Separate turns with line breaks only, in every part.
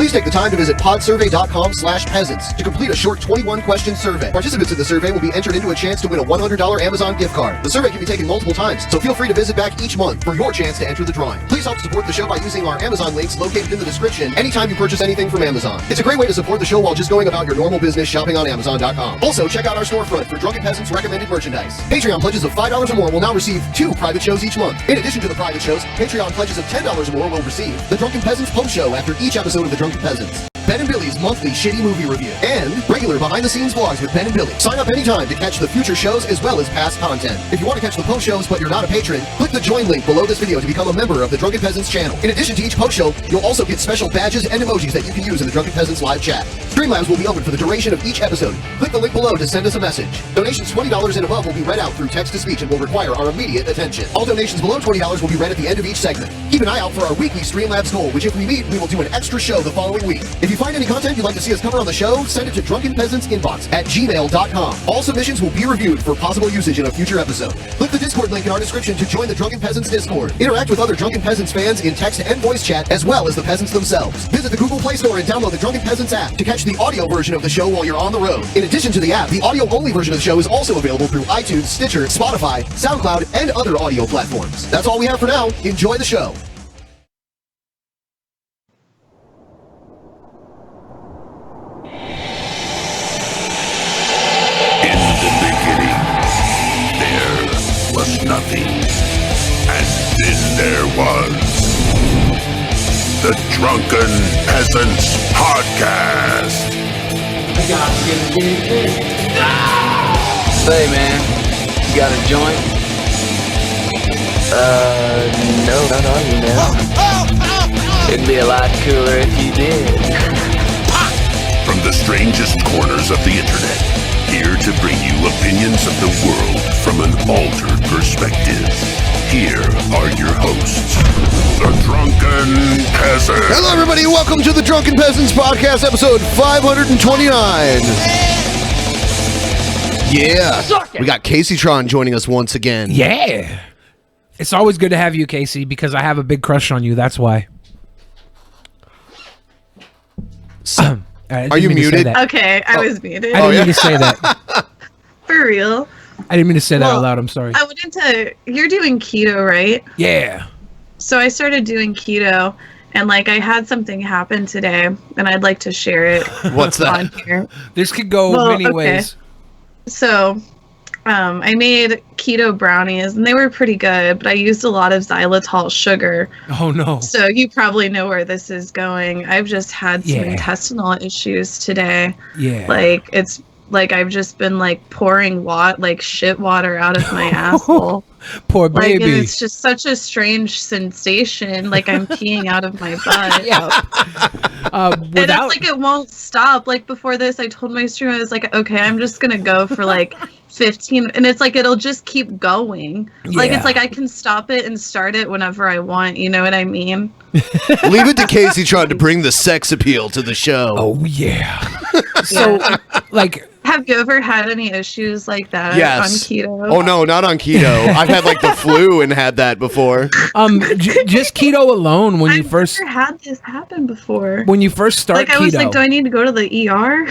Please take the time to visit podsurvey.com/peasants to complete a short 21-question survey. Participants in the survey will be entered into a chance to win a $100 Amazon gift card. The survey can be taken multiple times, so feel free to visit back each month for your chance to enter the drawing. Please help support the show by using our Amazon links located in the description anytime you purchase anything from Amazon. It's a great way to support the show while just going about your normal business shopping on Amazon.com. Also, check out our storefront for Drunken Peasants recommended merchandise. Patreon pledges of $5 or more will now receive 2 private shows each month. In addition to the private shows, Patreon pledges of $10 or more will receive the Drunken Peasants post show after each episode of the Drunken Peasants, Ben and Billy's monthly shitty movie review, and regular behind-the-scenes vlogs with Ben and Billy. Sign up anytime to catch the future shows as well as past content. If you want to catch the post shows but you're not a patron, click the join link below this video to become a member of the Drunken Peasants channel. In addition to each post show, you'll also get special badges and emojis that you can use in the Drunken Peasants live chat. Streamlabs will be open for the duration of each episode. Click the link below to send us a message. Donations $20 and above will be read out through text-to-speech and will require our immediate attention. All donations below $20 will be read at the end of each segment. Keep an eye out for our weekly Streamlabs goal, which if we meet, we will do an extra show the following week. If you find any content you'd like to see us cover on the show, send it to drunkenpeasantsinbox@gmail.com. All submissions will be reviewed for possible usage in a future episode. Click the Discord link in our description to join the Drunken Peasants Discord. Interact with other Drunken Peasants fans in text and voice chat, as well as the peasants themselves. Visit the Google Play Store and download the Drunken Peasants app to catch the audio version of the show while you're on the road. In addition to the app, the audio-only version of the show is also available through iTunes, Stitcher, Spotify, SoundCloud, and other audio platforms. That's all we have for now. Enjoy the show.
Nothing. And then there was the Drunken Peasants Podcast.
Say, man, you got a joint? No, you know. It'd be a lot cooler if you did.
From the strangest corners of the internet, here to bring you opinions of the world from an altered perspective. Here are your hosts, the Drunken Peasants.
Hello, everybody. Welcome to the Drunken Peasants Podcast, episode 529. Yeah. We got Kaceytron joining us once again.
Yeah. It's always good to have you, Casey, because I have a big crush on you. That's why.
Are you muted?
Okay, I was muted.
I didn't mean to say that.
For real.
I didn't mean to say that out loud. I'm sorry.
I went into... You're doing keto, right?
Yeah.
So I started doing keto, and I had something happen today, and I'd like to share it.
What's that?
On here.
This could go many ways.
So, I made keto brownies, and they were pretty good, but I used a lot of xylitol sugar.
Oh, no.
So you probably know where this is going. I've just had some intestinal issues today.
Yeah.
It's... I've just been, pouring shit water out of my asshole.
Poor baby.
And it's just such a strange sensation. I'm peeing out of my butt.
Yeah.
And it's it won't stop. Before this, I told my stream, I was okay, I'm just going to go for 15. And it's it'll just keep going.
Yeah.
It's I can stop it and start it whenever I want. You know what I mean?
Leave it to Kaceytron to bring the sex appeal to the show.
Oh, yeah. So,
have you ever had any issues like that on keto?
Oh, no, not on keto. I've had the flu and had that before.
Just keto alone when you first...
I've never had this happen before.
When you first start keto.
I was do I need to go to the ER?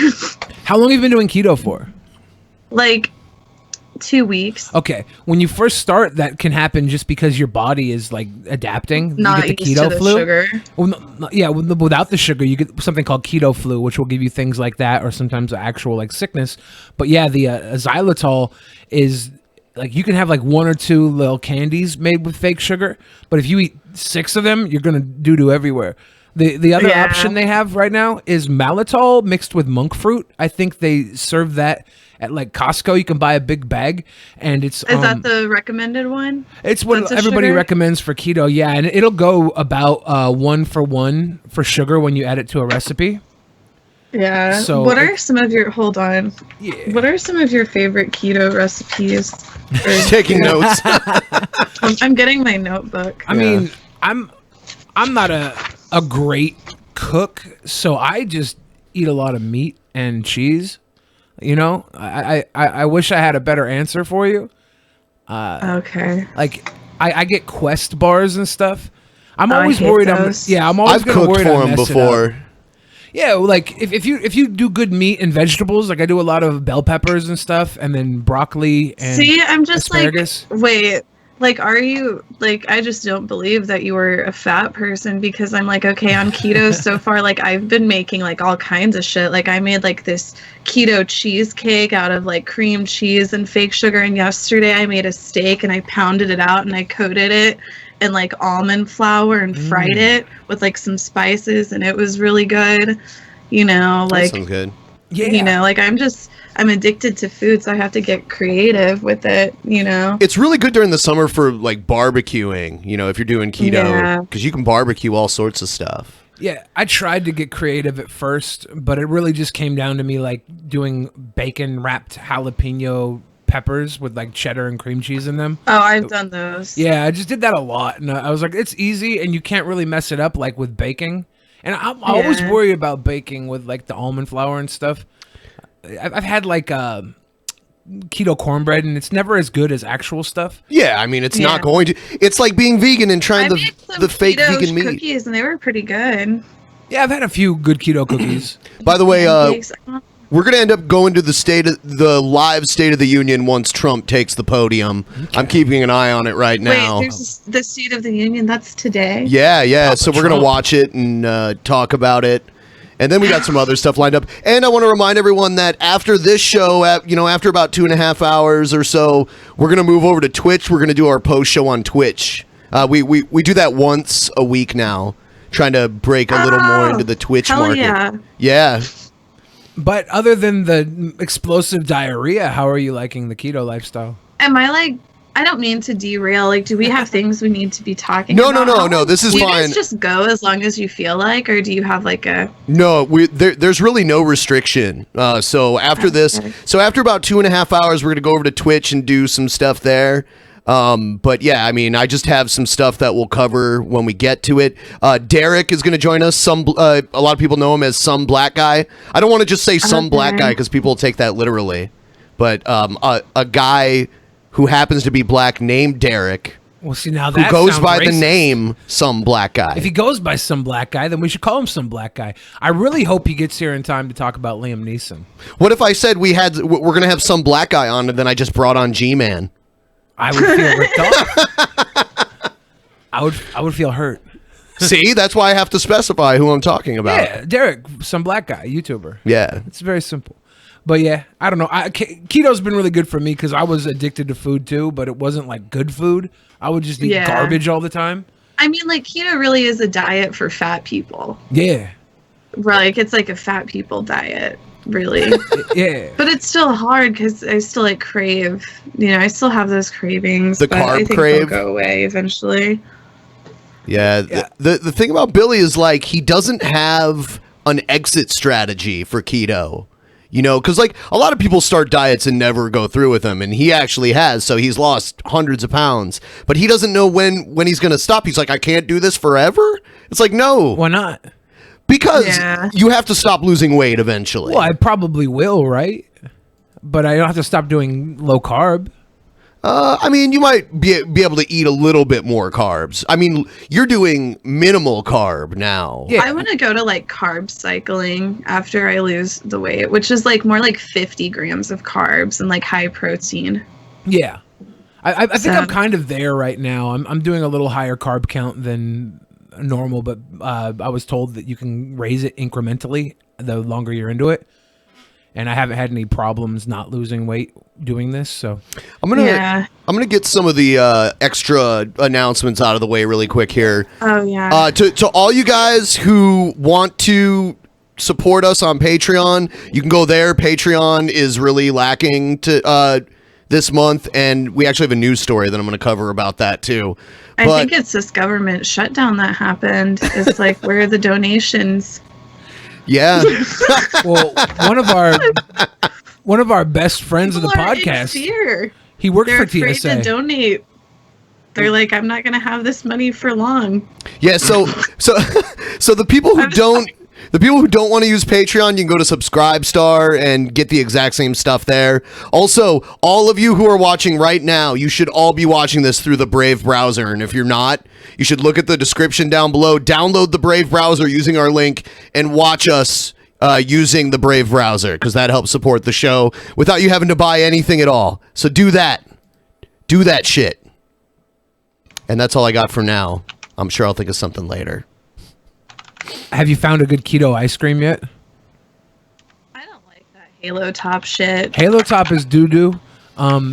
How long have you been doing keto for?
2 weeks.
Okay, when you first start, that can happen just because your body is adapting.
Not
you get the
used
keto
to the
flu.
sugar.
Well, without the sugar, you get something called keto flu, which will give you things like that, or sometimes actual sickness. But yeah, the xylitol is you can have 1 or 2 little candies made with fake sugar, but if you eat 6 of them, you're gonna doo-doo everywhere. The other option they have right now is malitol mixed with monk fruit. I think they serve that at Costco. You can buy a big bag, and it's
is that the recommended one?
It's what everybody recommends for keto. Yeah, and it'll go about 1-for-1 for sugar when you add it to a recipe.
Yeah.
So
what are some of your Yeah. What are some of your favorite keto recipes?
Taking notes.
I'm getting my notebook.
I mean, I'm not a great cook, so I just eat a lot of meat and cheese. I wish I had a better answer for you.
Okay.
I get Quest bars and stuff. I'm always worried. I'm always
I've cooked for them before.
Yeah, like if you do good meat and vegetables, like I do a lot of bell peppers and stuff, and then broccoli and
See, I'm just
asparagus.
like, wait, like, are you, like, I just don't believe that you were a fat person, because I'm like, okay, on keto so far, like, I've been making, like, all kinds of shit. Like, I made, like, this keto cheesecake out of, like, cream cheese and fake sugar, and yesterday I made a steak, and I pounded it out, and I coated it in, like, almond flour and fried it with, like, some spices, and it was really good, you know, like,
that sounds good.
Yeah.
You know, like, I'm addicted to food, so I have to get creative with it, you know?
It's really good during the summer for, like, barbecuing, you know, if you're doing keto, because you can barbecue all sorts of stuff.
Yeah, I tried to get creative at first, but it really just came down to me, like, doing bacon-wrapped jalapeno peppers with, like, cheddar and cream cheese in them.
Oh, I've done those.
Yeah, I just did that a lot, and I was like, it's easy, and you can't really mess it up, like, with baking. And I always worry about baking with, like, the almond flour and stuff. I've had, like, keto cornbread, and it's never as good as actual stuff.
Yeah, I mean, it's not going to. It's like being vegan and trying the fake
keto
vegan meat.
Cookies, and they were pretty good.
Yeah, I've had a few good keto cookies.
By the way, we're going to end up going to the live State of the Union once Trump takes the podium. Okay. I'm keeping an eye on it right now.
Wait, there's the State of the Union. That's today?
Yeah. So we're going to watch it and talk about it. And then we got some other stuff lined up. And I want to remind everyone that after this show, after about 2.5 hours or so, we're going to move over to Twitch. We're going to do our post show on Twitch. We do that once a week now, trying to break a little more into the Twitch market. Yeah.
But other than the explosive diarrhea, how are you liking the keto lifestyle?
Am I like, I don't mean to derail. Like, do we have things we need to be talking about?
No. This is fine.
Do you guys just go as long as you feel like, or do you have like a?
No, there's really no restriction. So after this, after about 2.5 hours, we're gonna go over to Twitch and do some stuff there. But yeah, I mean, I just have some stuff that we'll cover when we get to it. Derek is going to join us. A lot of people know him as Some Black Guy. I don't want to just say Some Black Guy because people will take that literally. But a guy who happens to be black named Derek.
Well, see, now that
who goes by
racist.
the name Some Black Guy.
If he goes by Some Black Guy, then we should call him Some Black Guy. I really hope he gets here in time to talk about Liam Neeson.
What if I said we're going to have Some Black Guy on, and then I just brought on G-Man?
I would feel ripped off. I would feel hurt.
See, that's why I have to specify who I'm talking about.
Yeah, Derek, Some Black Guy, YouTuber.
Yeah.
It's very simple. But yeah, I don't know. Keto's been really good for me because I was addicted to food too, but it wasn't like good food. I would just eat garbage all the time.
I mean, like, keto really is a diet for fat people.
Yeah.
Like, it's like a fat people diet. Really.
Yeah.
But it's still hard because I still like crave, I still have those cravings.
The
but
carb
I think
crave
they'll go away eventually.
Yeah. The thing about Billy is like he doesn't have an exit strategy for keto. Because like a lot of people start diets and never go through with them, and he actually has, so he's lost hundreds of pounds. But he doesn't know when he's going to stop. He's like, I can't do this forever. It's like, no.
Why not?
Because you have to stop losing weight eventually.
Well, I probably will, right? But I don't have to stop doing low carb.
I mean, you might be able to eat a little bit more carbs. I mean, you're doing minimal carb now.
Yeah.
I want to go to like carb cycling after I lose the weight, which is like more like 50 grams of carbs and like high protein.
Yeah. I think I'm kind of there right now. I'm doing a little higher carb count than normal, but I was told that you can raise it incrementally the longer you're into it. And I haven't had any problems not losing weight doing this, so
I'm gonna get some of the extra announcements out of the way really quick here.
Oh yeah.
To all you guys who want to support us on Patreon, you can go there. Patreon is really lacking to this month, and we actually have a news story that I'm going to cover about that too.
I think it's this government shutdown that happened. It's like, where are the donations?
Yeah.
Well, one of our best friends of the podcast. He worked for TSA.
They're afraid to donate. They're like, I'm not going to have this money for long.
Yeah. So the people who don't. The people who don't want to use Patreon, you can go to Subscribestar and get the exact same stuff there. Also, all of you who are watching right now, you should all be watching this through the Brave browser. And if you're not, you should look at the description down below, download the Brave browser using our link, and watch us using the Brave browser, because that helps support the show without you having to buy anything at all. So do that. Do that shit. And that's all I got for now. I'm sure I'll think of something later.
Have you found a good keto ice cream yet?
I don't like that Halo Top shit.
Halo Top is doo-doo.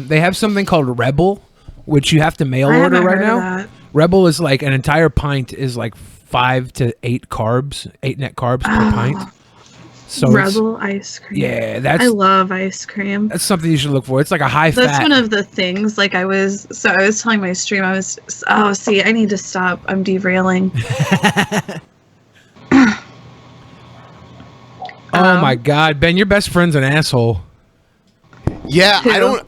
They have something called Rebel, which you have to mail order right now. Rebel is like an entire pint is like 5 to 8 carbs, 8 net carbs per pint. So
Rebel ice cream.
Yeah,
I love ice cream.
That's something you should look for. It's like a high fat.
That's one of the things. Like I was telling my stream. I need to stop. I'm derailing.
Oh my God, Ben, your best friend's an asshole.
Yeah, I don't.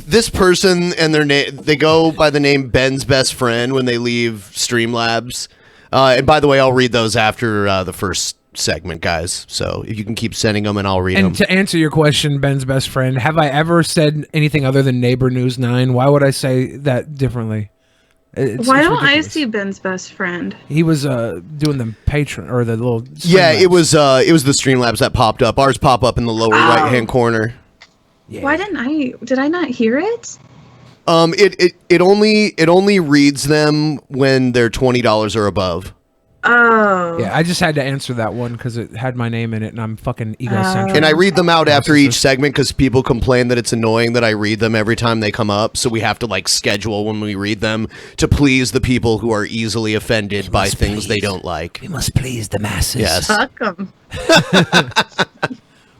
This person and their name, they go by the name Ben's best friend when they leave Streamlabs. And by the way, I'll read those after the first segment, guys. So if you can keep sending them, and I'll read them.
And to answer your question, Ben's best friend, have I ever said anything other than Neighbor News 9? Why would I say that differently?
Why don't I see Ben's best friend?
He was doing the Patreon or the little.
Yeah, it was the Streamlabs that popped up. Ours pop up in the lower right hand corner.
Yeah. Why didn't I? Did I not hear it?
It only reads them when they're $20 or above.
Oh.
Yeah, I just had to answer that one because it had my name in it, and I'm fucking egocentric.
And I read them out after each segment because people complain that it's annoying that I read them every time they come up. So we have to like schedule when we read them to please the people who are easily offended by things they don't like.
We must please the masses.
Yes.
Fuck them.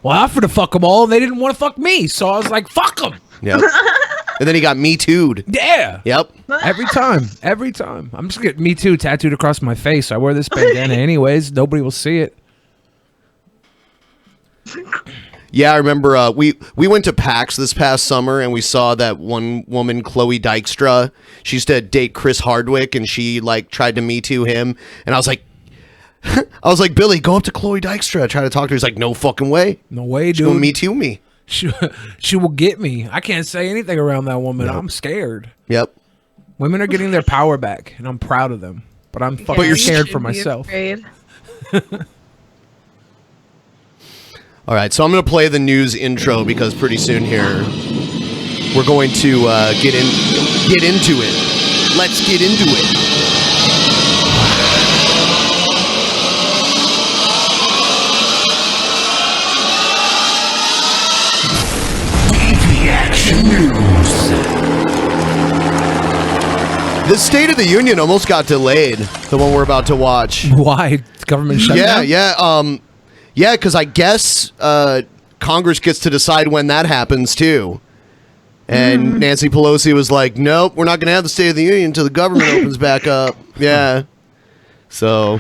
Well, I offered to fuck them all, and they didn't want to fuck me, so I was like, fuck them.
Yep. And then he got Me Too'd.
Yeah.
Yep.
Every time. I'm just getting Me Too tattooed across my face. I wear this bandana anyways. Nobody will see it.
Yeah, I remember we went to PAX this past summer, and we saw that one woman, Chloe Dykstra. She used to date Chris Hardwick, and she like tried to Me Too him. And I was like, Billy, go up to Chloe Dykstra, try to talk to her. He's like, no fucking way.
No way, dude.
She'll Me Too me.
She will get me. I can't say anything around that woman. Nope. I'm scared.
Yep.
Women are getting their power back, and I'm proud of them. But I'm fucking scared for myself.
All right, so I'm going to play the news intro because pretty soon here we're going to get into it. Let's get into it. The State of the Union almost got delayed, the one we're about to watch.
Why? Government shutdown?
Yeah, because I guess Congress gets to decide when that happens, too. And Nancy Pelosi was like, nope, we're not going to have the State of the Union until the government opens back up. Yeah. So,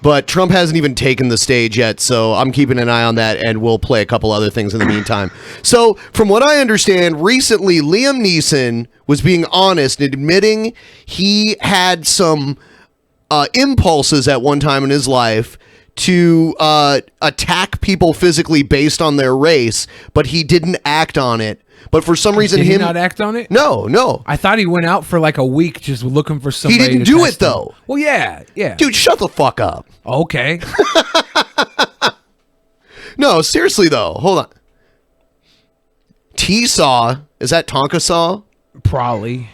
but Trump hasn't even taken the stage yet, so I'm keeping an eye on that, and we'll play a couple other things in the meantime. So, from what I understand, recently Liam Neeson was being honest and admitting he had some impulses at one time in his life to attack people physically based on their race, but he didn't act on it. But for some reason,
Did he not act on it?
No.
I thought he went out for like a week just looking for somebody.
He didn't do it though.
Well, yeah.
Dude, shut the fuck up.
Okay.
No, seriously though. Hold on. T-Saw, is that Tonka Saw?
Probably.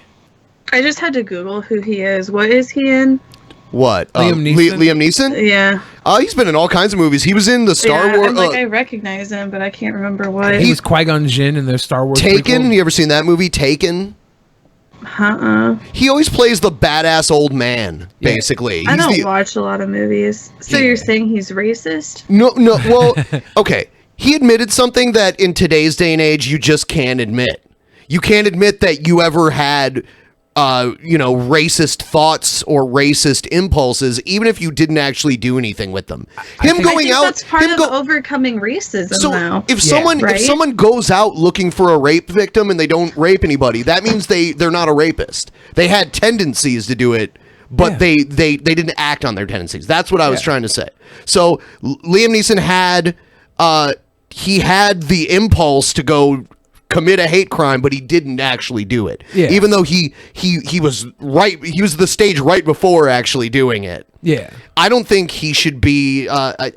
I just had to Google who he is. What is he in?
What?
Liam Neeson?
Liam Neeson?
Yeah.
He's been in all kinds of movies. He was in the Star Wars.
I recognize him, but I can't remember what.
He was Qui-Gon Jinn in the Star Wars
Taken?
prequel.
You ever seen that movie, Taken? He always plays the badass old man, basically.
I don't watch a lot of movies. So you're saying he's racist?
No. Well, okay. He admitted something that in today's day and age you just can't admit. You can't admit that you ever had racist thoughts or racist impulses, even if you didn't actually do anything with them.
That's part of overcoming racism.
So
though.
if someone goes out looking for a rape victim and they don't rape anybody, that means they're not a rapist. They had tendencies to do it but they didn't act on their tendencies. That's what I was trying to say. So Liam Neeson had he had the impulse to go commit a hate crime, but he didn't actually do it. Yeah. Even though he was the stage right before actually doing it.
Yeah.
I don't think he should be I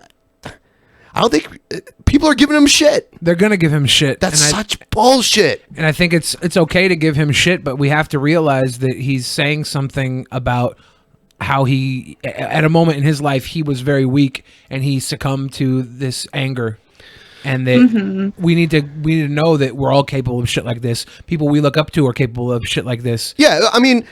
don't think people are giving him shit.
They're gonna give him shit.
That's such bullshit.
And I think it's okay to give him shit, but we have to realize that he's saying something about how he, at a moment in his life, he was very weak and he succumbed to this anger. And that we need to know that we're all capable of shit like this. People we look up to are capable of shit like this.
Yeah, I mean,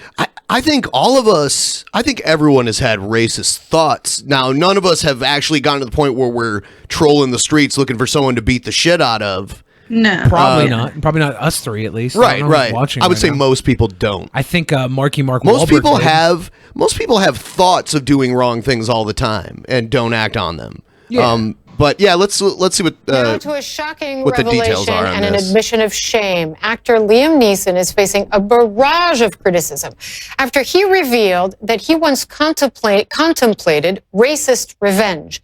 I think all of us, I think everyone has had racist thoughts. Now, none of us have actually gotten to the point where we're trolling the streets looking for someone to beat the shit out of.
No,
probably not. Probably not us three, at least.
Right. I would say
now.
Most people don't.
I think Mark
most
Wahlberg
most people have thoughts of doing wrong things all the time and don't act on them.
Yeah.
But yeah, let's see what
now to a shocking
what the details
revelation
are on
and an
this.
admission of shame. Actor Liam Neeson is facing a barrage of criticism after he revealed that he once contemplated racist revenge.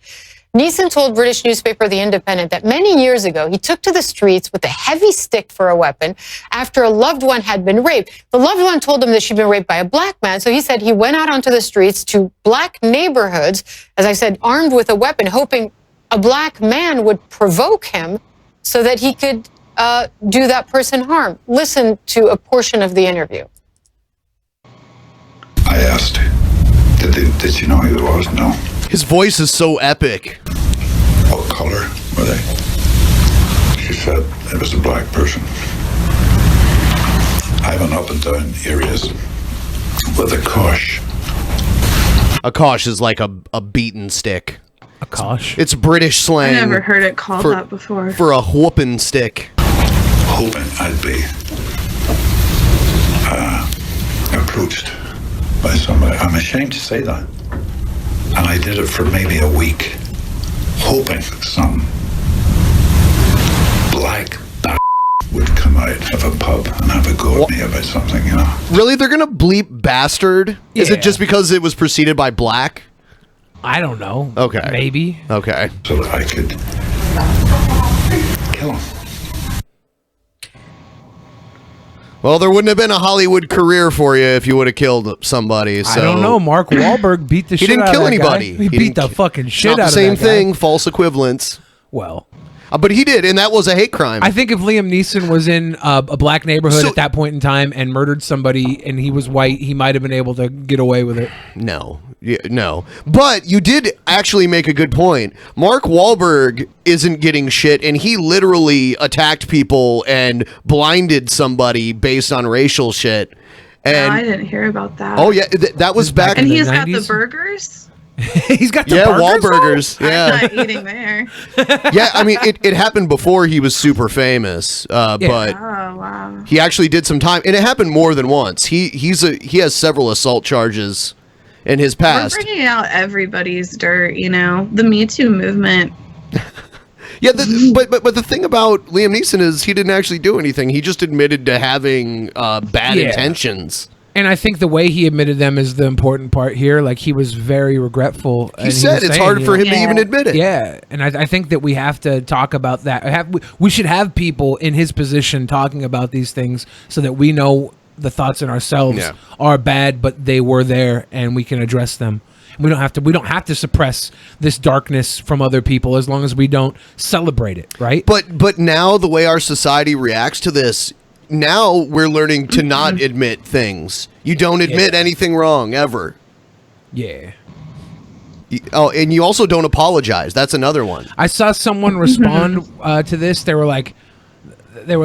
Neeson told British newspaper The Independent that many years ago he took to the streets with a heavy stick for a weapon after a loved one had been raped. The loved one told him that she'd been raped by a black man, so he said he went out onto the streets to black neighborhoods, as I said, armed with a weapon, hoping a black man would provoke him so that he could do that person harm. Listen to a portion of the interview.
I asked, did you know who it was? No.
His voice is so epic.
What color were they? She said it was a black person. I went up and down areas with a kosh.
A kosh is like a beaten stick.
A kosh?
It's British slang.
I never heard it called that before.
For a whooping stick.
Hoping I'd be approached by somebody. I'm ashamed to say that. And I did it for maybe a week, hoping some black would come out of a pub and have a go at me about something, you know.
Really? They're going to bleep bastard?
Yeah.
Is it just because it was preceded by black?
I don't know.
Okay.
Maybe.
Okay.
So that I could kill him.
Well, there wouldn't have been a Hollywood career for you if you would have killed somebody. So.
I don't know. Mark Wahlberg beat the shit out of that
He didn't kill
guy.
anybody.
He beat the fucking shit out of that guy.
Same thing. False equivalence.
Well.
But he did, and that was a hate crime.
I think if Liam Neeson was in a black neighborhood at that point in time and murdered somebody and he was white, he might have been able to get away with it.
No. No. But you did actually make a good point. Mark Wahlberg isn't getting shit, and he literally attacked people and blinded somebody based on racial shit. And
No, I didn't hear about that.
Oh, yeah. That was back
And
in the
he's got
90s?
the burgers?
He's got the
Wahlburgers. Yeah.
I'm not eating there.
Yeah, I mean, it happened before he was super famous, but
Oh, wow.
he actually did some time, and it happened more than once. He has several assault charges in his past.
We're bringing out everybody's dirt, you know? The Me Too movement.
Yeah, but the thing about Liam Neeson is he didn't actually do anything. He just admitted to having bad intentions.
And I think the way he admitted them is the important part here. Like, he was very regretful.
He said it's hard for him to even admit it.
Yeah, and I think that we have to talk about that. We should have people in his position talking about these things so that we know the thoughts in ourselves are bad, but they were there, and we can address them. We don't have to suppress this darkness from other people as long as we don't celebrate it, right?
But now the way our society reacts to this, now we're learning to not admit things. You don't admit anything wrong ever.
Yeah.
Oh, and you also don't apologize. That's another one.
I saw someone respond to this. They were like, it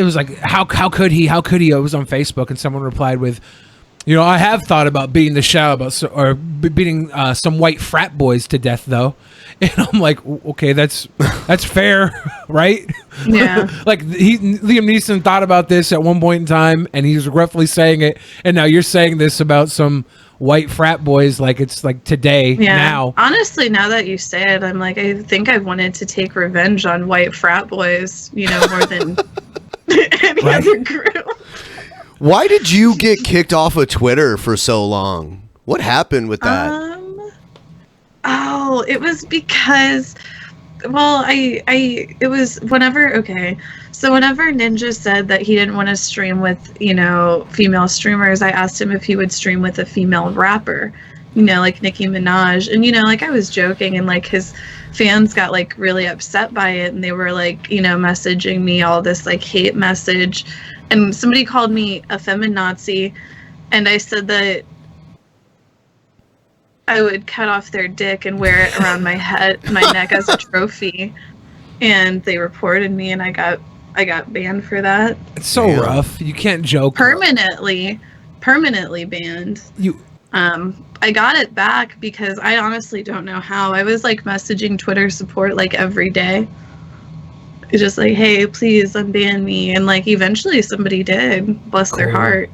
was like, how could he? How could he? It was on Facebook, and someone replied with, you know, I have thought about beating the shit out of beating some white frat boys to death, though. And I'm like, okay, that's fair, right?
Yeah.
Like Liam Neeson thought about this at one point in time, and he's regretfully saying it, and now you're saying this about some white frat boys, like it's like today, now.
Honestly, now that you say it, I'm like, I think I wanted to take revenge on white frat boys, you know, more than any other group.
Why did you get kicked off of Twitter for so long? What happened with that?
Oh, it was because, well, it was whenever, okay. So whenever Ninja said that he didn't want to stream with, you know, female streamers, I asked him if he would stream with a female rapper, you know, like Nicki Minaj. And, you know, like I was joking, and like his fans got like really upset by it, and they were like, you know, messaging me all this like hate message. And somebody called me a feminazi, and I said that I would cut off their dick and wear it around my neck as a trophy. And they reported me, and I got banned for that.
It's so rough. You can't joke.
Permanently banned. I got it back because I honestly don't know how. I was like messaging Twitter support like every day. It's just like, hey, please unban me. And like eventually somebody did. Bless their heart.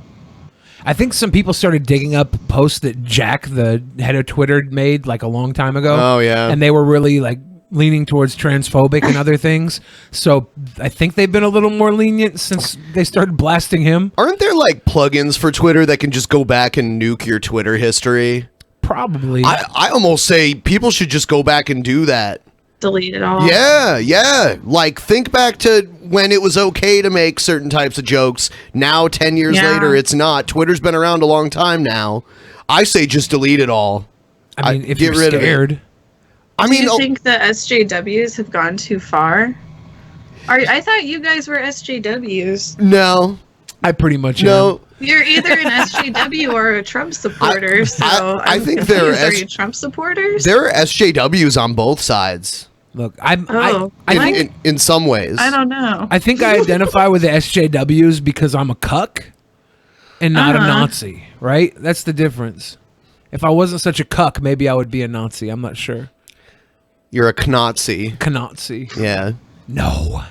I think some people started digging up posts that Jack, the head of Twitter, made like a long time ago.
Oh, yeah.
And they were really like leaning towards transphobic and other things. So I think they've been a little more lenient since they started blasting him.
Aren't there like plugins for Twitter that can just go back and nuke your Twitter history?
Probably.
I almost say people should just go back and do that.
Delete it all.
Yeah. Like, think back to when it was okay to make certain types of jokes. Now, 10 years later, it's not. Twitter's been around a long time now. I say just delete it all.
I mean, if you're scared.
Do you think the SJWs have gone too far? I thought you guys were SJWs.
No.
I pretty much
am.
You're either an SJW or a Trump supporter.
I think they're
Are you Trump supporters?
There are SJWs on both sides.
Look, I
think in some ways.
I don't know.
I think I identify with the SJWs because I'm a cuck and not a Nazi, right? That's the difference. If I wasn't such a cuck, maybe I would be a Nazi. I'm not sure.
You're a Knazi.
Knazi.
Yeah.
No.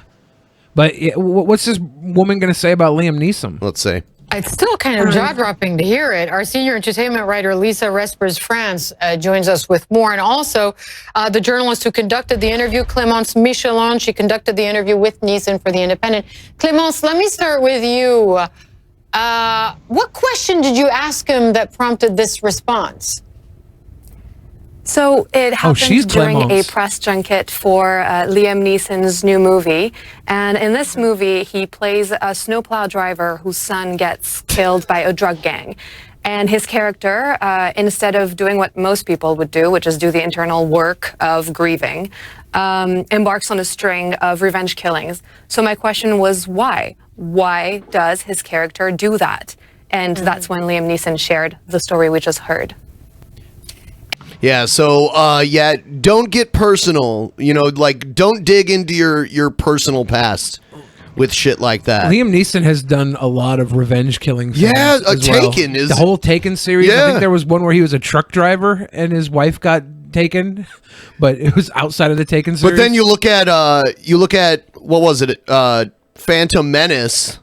But what's this woman going to say about Liam Neeson?
Let's see.
It's still kind of jaw-dropping to hear it. Our senior entertainment writer, Lisa Respers-France, joins us with more. And also, the journalist who conducted the interview, Clémence Michelon, she conducted the interview with Neeson for The Independent. Clémence, let me start with you. What question did you ask him that prompted this response?
So it happened during a press junket for Liam Neeson's new movie. And in this movie, he plays a snowplow driver whose son gets killed by a drug gang. And his character, instead of doing what most people would do, which is do the internal work of grieving, embarks on a string of revenge killings. So my question was, why? Why does his character do that? And that's when Liam Neeson shared the story we just heard.
Yeah, so don't get personal. You know, like, don't dig into your personal past with shit like that.
Liam Neeson has done a lot of revenge killing films.
Yeah,
Taken is the whole Taken series. I think there was one where he was a truck driver and his wife got taken, but it was outside of the Taken series.
But then you look at what was it? Phantom Menace.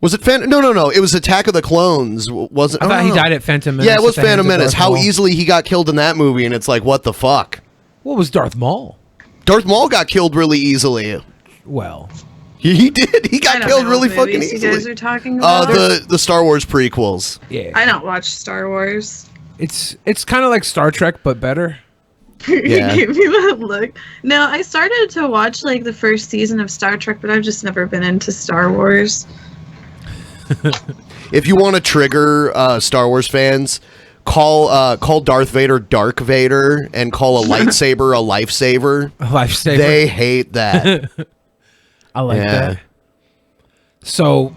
Was it Phantom? No. It was Attack of the Clones. Was it?
I thought he died at Phantom Menace.
Yeah, it was Phantom Menace. How easily he got killed in that movie, and it's like, what the fuck?
What was Darth Maul?
Darth Maul got killed really easily.
Well,
he did. He got killed really fucking easily.
You guys are talking about
the Star Wars prequels.
Yeah,
I don't watch Star Wars.
It's kind of like Star Trek, but better.
Yeah.
You gave me that look. No, I started to watch like the first season of Star Trek, but I've just never been into Star Wars.
If you want to trigger Star Wars fans, call Darth Vader Dark Vader and call a lightsaber a lifesaver.
A lifesaver.
They hate that.
I like that. So,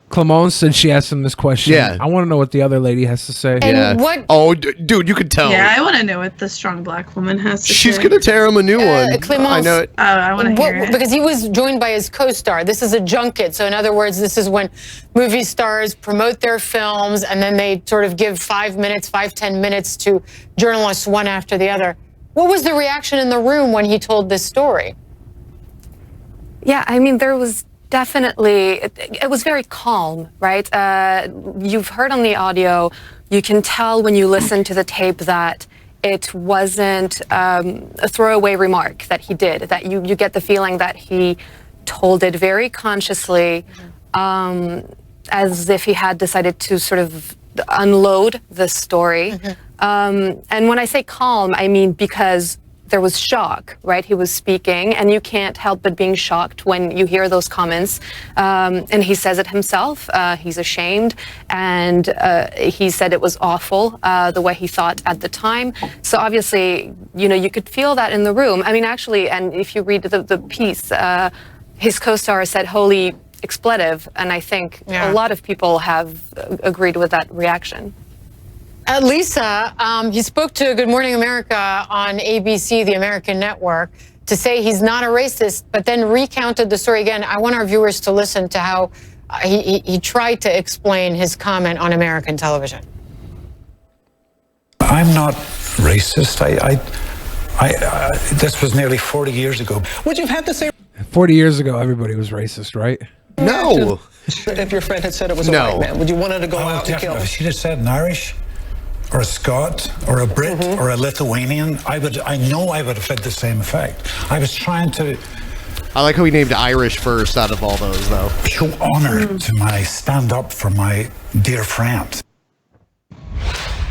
Clémence said she asked him this question.
Yeah.
I want to know what the other lady has to say.
And what?
Oh, dude, you could tell.
Yeah, I want to know what the strong black woman has to say.
She's gonna tear him a new one.
Clémence,
I know it.
Oh, I want to hear it.
Because he was joined by his co-star. This is a junket. So in other words, this is when movie stars promote their films and then they sort of give 10 minutes to journalists one after the other. What was the reaction in the room when he told this story?
Yeah, I mean, there was definitely, it was very calm, right? You've heard on the audio, you can tell when you listen to the tape that it wasn't a throwaway remark that he did, that you get the feeling that he told it very consciously. as if he had decided to sort of unload the story. And when I say calm, I mean because there was shock, right? He was speaking, and you can't help but being shocked when you hear those comments. And he says it himself. He's ashamed, and he said it was awful the way he thought at the time. So obviously, you know, you could feel that in the room. I mean, actually, and if you read the piece, his co-star said "holy expletive," and I think a lot of people have agreed with that reaction.
Lisa, he spoke to Good Morning America on ABC, the American network, to say he's not a racist, but then recounted the story again. I want our viewers to listen to how he tried to explain his comment on American television.
I'm not racist. This was nearly 40 years ago. Would you have had to say
40 years ago, everybody was racist, right?
No.
If your friend had said it was a white man, would you want her to go out and kill him?
If she'd have said an Irish, or a Scot, or a Brit, or a Lithuanian, I know I would have had the same effect. I was trying to...
I like how he named Irish first out of all those, though.
Show honor to stand up for my dear friend.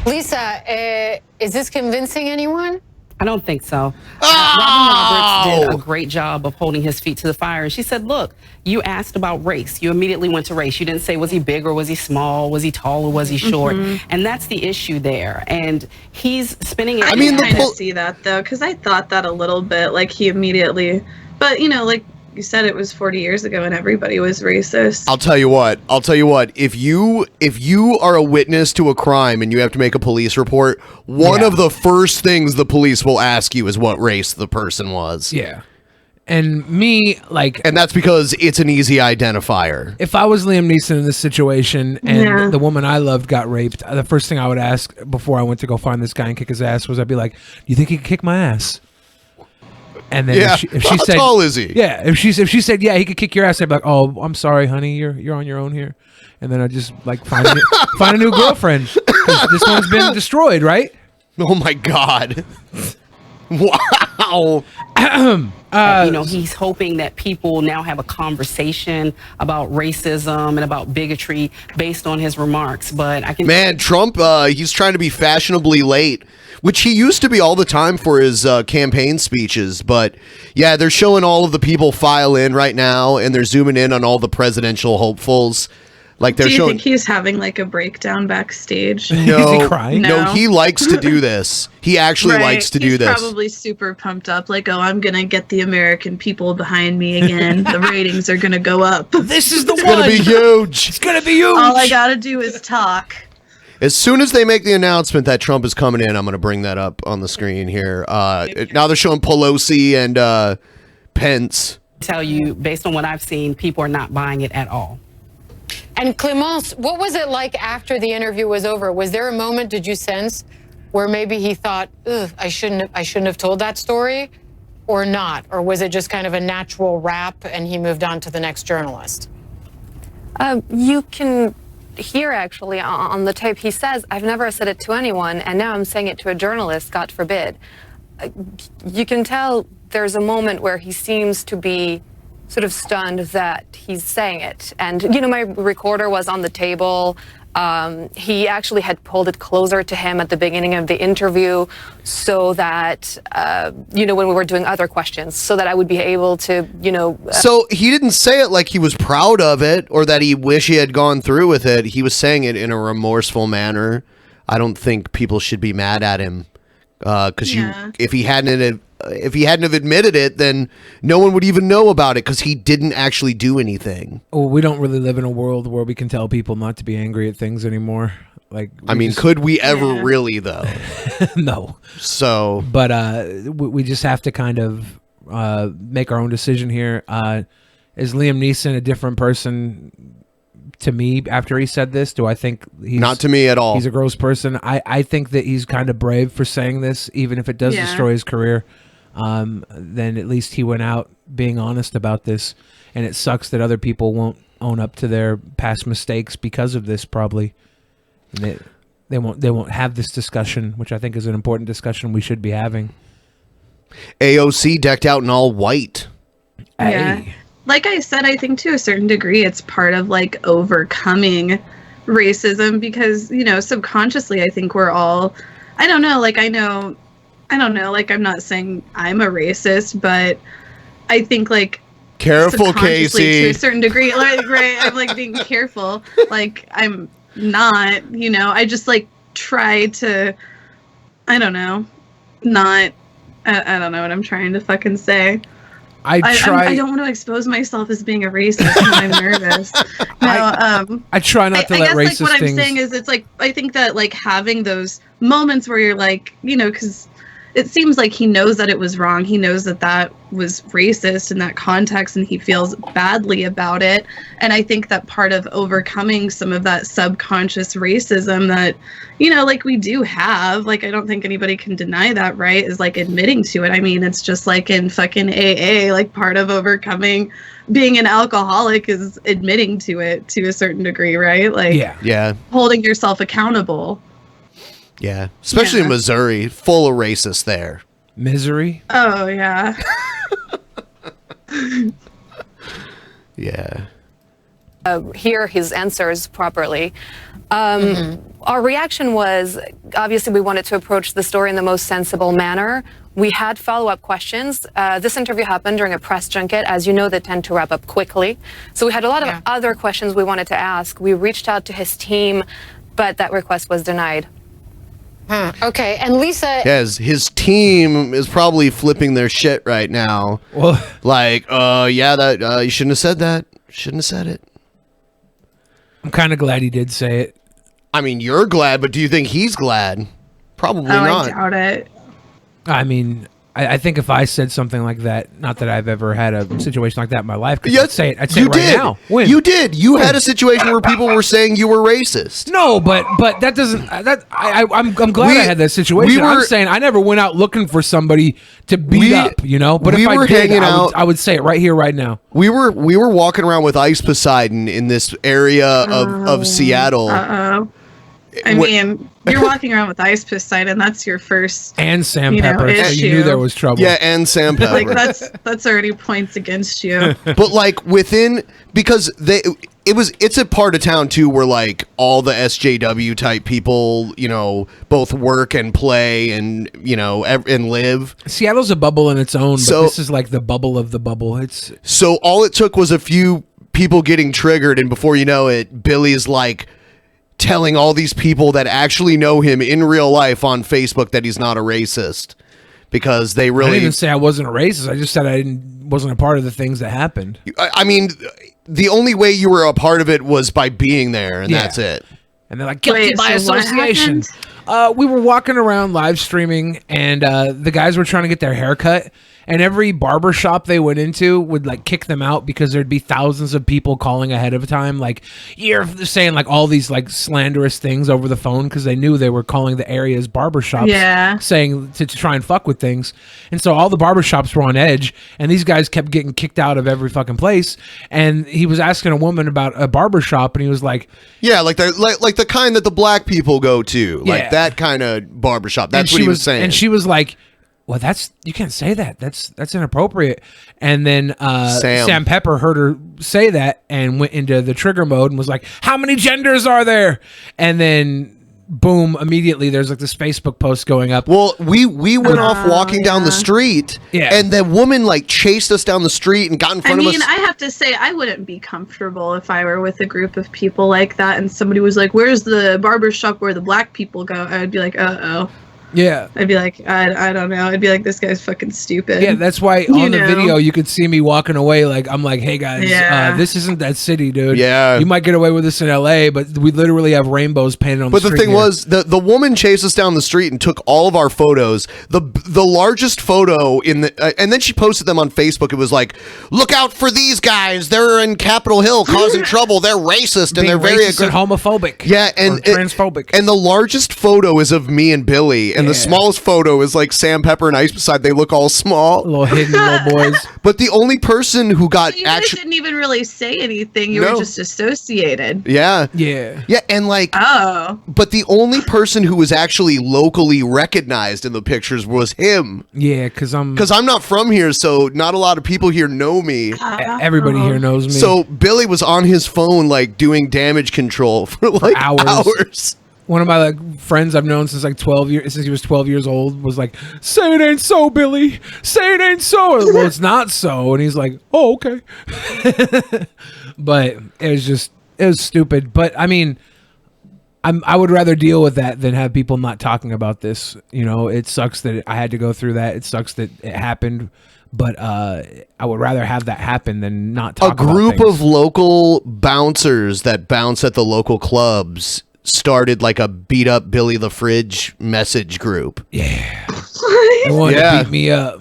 Lisa, is this convincing anyone?
I don't think so. Robin Roberts did a great job of holding his feet to the fire. And she said, look, you asked about race. You immediately went to race. You didn't say, was he big or was he small? Was he tall or was he short? And that's the issue there. And he's spinning it.
I mean, kind of see that, though, because I thought that a little bit, like he immediately, but, you know, like you said, it was 40 years ago and everybody was racist.
I'll tell you what. If you are a witness to a crime and you have to make a police report, one of the first things the police will ask you is what race the person was.
Yeah. And and
that's because it's an easy identifier.
If I was Liam Neeson in this situation and the woman I loved got raped, the first thing I would ask before I went to go find this guy and kick his ass was, I'd be like, "Do you think he could kick my ass?" And then if she said,
how tall is he?
Yeah, if she said, yeah, he could kick your ass, I'd be like, "Oh, I'm sorry, honey, you're on your own here." And then I just like find a new girlfriend. 'Cause this one's been destroyed, right?
Oh my God! Wow.
You know, he's hoping that people now have a conversation about racism and about bigotry based on his remarks. But I can
Trump, he's trying to be fashionably late, which he used to be all the time for his campaign speeches. But yeah, they're showing all of the people file in right now, and they're zooming in on all the presidential hopefuls. Like they're
Do you
showing.
think he's having like a breakdown backstage?
No,
Is he crying?
No, he likes to do this. He actually likes to do this.
He's probably super pumped up, like, oh, I'm gonna get the American people behind me again. The ratings are gonna go up.
This is the
It's
one.
gonna be huge.
It's gonna be huge.
All I gotta do is talk.
As soon as they make the announcement that Trump is coming in, I'm going to bring that up on the screen here. Now they're showing Pelosi and Pence.
tell you, based on what I've seen, people are not buying it at all.
And Clemence, what was it like after the interview was over? Was there a moment, did you sense, where maybe he thought, ugh, I shouldn't have told that story, or not? Or was it just kind of a natural wrap and he moved on to the next journalist?
You can hear actually on the tape, he says, I've never said it to anyone, and now I'm saying it to a journalist, God forbid. You can tell there's a moment where he seems to be sort of stunned that he's saying it. And, you know, my recorder was on the table. He actually had pulled it closer to him at the beginning of the interview so that, you know, when we were doing other questions, so that I would be able to, you know.
So he didn't say it like he was proud of it or that he wished he had gone through with it. He was saying it in a remorseful manner. I don't think people should be mad at him because if he hadn't have admitted it, then no one would even know about it because he didn't actually do anything.
Well, we don't really live in a world where we can tell people not to be angry at things anymore. Like,
I mean, could we ever really though?
No.
So,
but we just have to kind of make our own decision here. Is Liam Neeson a different person to me after he said this? Do I think he's
not to me at all?
He's a gross person. I think that he's kind of brave for saying this, even if it does destroy his career. Then at least he went out being honest about this, and it sucks that other people won't own up to their past mistakes because of this. Probably, and they won't have this discussion, which I think is an important discussion we should be having.
AOC decked out in all white.
Yeah.
Hey.
like I said, I think to a certain degree it's part of like overcoming racism because, you know, subconsciously I think we're all, I don't know, like I don't know, like I'm not saying I'm a racist, but I think like
careful, Casey,
to a certain degree, like right, I'm like being careful, like I'm not, you know, I just like try to, I don't know, not, I don't know what I'm trying to fucking say. I don't want to expose myself as being a racist when I'm nervous. No,
I try not to let
guess,
racist
like, what
things.
I'm saying is, it's like I think that like having those moments where you're like, you know, because it seems like he knows that it was wrong. He knows that that was racist in that context, and he feels badly about it. And I think that part of overcoming some of that subconscious racism that, you know, like we do have, like I don't think anybody can deny that, right? Is like admitting to it. I mean, it's just like in fucking AA, like part of overcoming being an alcoholic is admitting to it to a certain degree, right? Like
yeah,
holding yourself accountable.
Yeah, especially in Missouri, full of racists there.
Misery?
Oh, yeah.
Yeah.
Hear his answers properly. Our reaction was, obviously, we wanted to approach the story in the most sensible manner. We had follow-up questions. This interview happened during a press junket. As you know, they tend to wrap up quickly. So we had a lot of other questions we wanted to ask. We reached out to his team, but that request was denied.
Okay, and Lisa...
Yes, his team is probably flipping their shit right now.
Well,
like, yeah, that you shouldn't have said that. Shouldn't have said it.
I'm kind of glad he did say it.
I mean, you're glad, but do you think he's glad? Probably not.
I doubt it.
I mean, I think if I said something like that, not that I've ever had a situation like that in my life, I'd say it. I'd say it right now. When?
You did. You had a situation where people were saying you were racist.
No, but that doesn't. I'm glad I had that situation. I'm saying I never went out looking for somebody to beat up, you know. But if I did, I would say it right here, right now.
We were walking around with Ice Poseidon in this area of Seattle.
I mean, you're walking around with Ice Poseidon. That's your first
and Sam Pepper. So you knew there was trouble.
Yeah, and Sam Pepper.
Like that's already points against you.
But like because it's a part of town too where like all the SJW type people, you know, both work and play and you know and live.
Seattle's a bubble in its own, but this is like the bubble of the bubble.
So all it took was a few people getting triggered, and before you know it, Billy's like telling all these people that actually know him in real life on Facebook that he's not a racist because they really...
I didn't even say I wasn't a racist. I just said wasn't a part of the things that happened.
I mean, the only way you were a part of it was by being there, and that's it.
And they're like, guilty by association. We were walking around live streaming, and the guys were trying to get their hair cut. And every barber shop they went into would like kick them out because there'd be thousands of people calling ahead of time. Like you're saying like all these like slanderous things over the phone because they knew they were calling the area's barber shops saying to try and fuck with things. And so all the barber shops were on edge, and these guys kept getting kicked out of every fucking place. And he was asking a woman about a barber shop, and he was like,
yeah, like the kind that the black people go to, like that kind of barber shop. That's what he was saying.
And she was like, well, you can't say that. That's inappropriate. And then Sam Pepper heard her say that and went into the trigger mode and was like, how many genders are there? And then boom, immediately there's like this Facebook post going up.
Well, we went off walking down the street, and that woman like chased us down the street and got in front of us.
I have to say, I wouldn't be comfortable if I were with a group of people like that and somebody was like, where's the barber shop where the black people go? I would be like, uh-oh.
Yeah.
I'd be like, I don't know. I'd be like, this guy's fucking stupid.
Yeah, that's why on the video you could see me walking away like, I'm like, hey guys, this isn't that city, dude.
Yeah.
You might get away with this in LA, but we literally have rainbows painted on the street.
But the thing was, the woman chased us down the street and took all of our photos. The largest photo in the, and then she posted them on Facebook. It was like, look out for these guys. They're in Capitol Hill causing trouble. They're racist and they're very
racist and homophobic.
Yeah, and
transphobic.
And the largest photo is of me and Billy. and the smallest photo is like Sam, Pepper, and Ice beside. They look all small,
little hidden little boys.
But the only person who got
You guys didn't even really say anything. You
No.
were just associated.
yeah, and like, but the only person who was actually locally recognized in the pictures was him.
Yeah, because I'm
not from here, so not a lot of people here know me.
Everybody here knows me.
So Billy was on his phone, like doing damage control for like hours.
One of my like friends I've known since like 12 years, since he was 12 years old, was like, "Say it ain't so, Billy. Say it ain't so." Well, it's not so, and he's like, "Oh, okay." But it was stupid. But I mean, I would rather deal with that than have people not talking about this. You know, it sucks that I had to go through that. It sucks that it happened. But I would rather have that happen than not talk about
A group
things.
of local bouncers that bounce at the local clubs started like a beat up Billy the Fridge message group.
Yeah. They wanted to beat me up.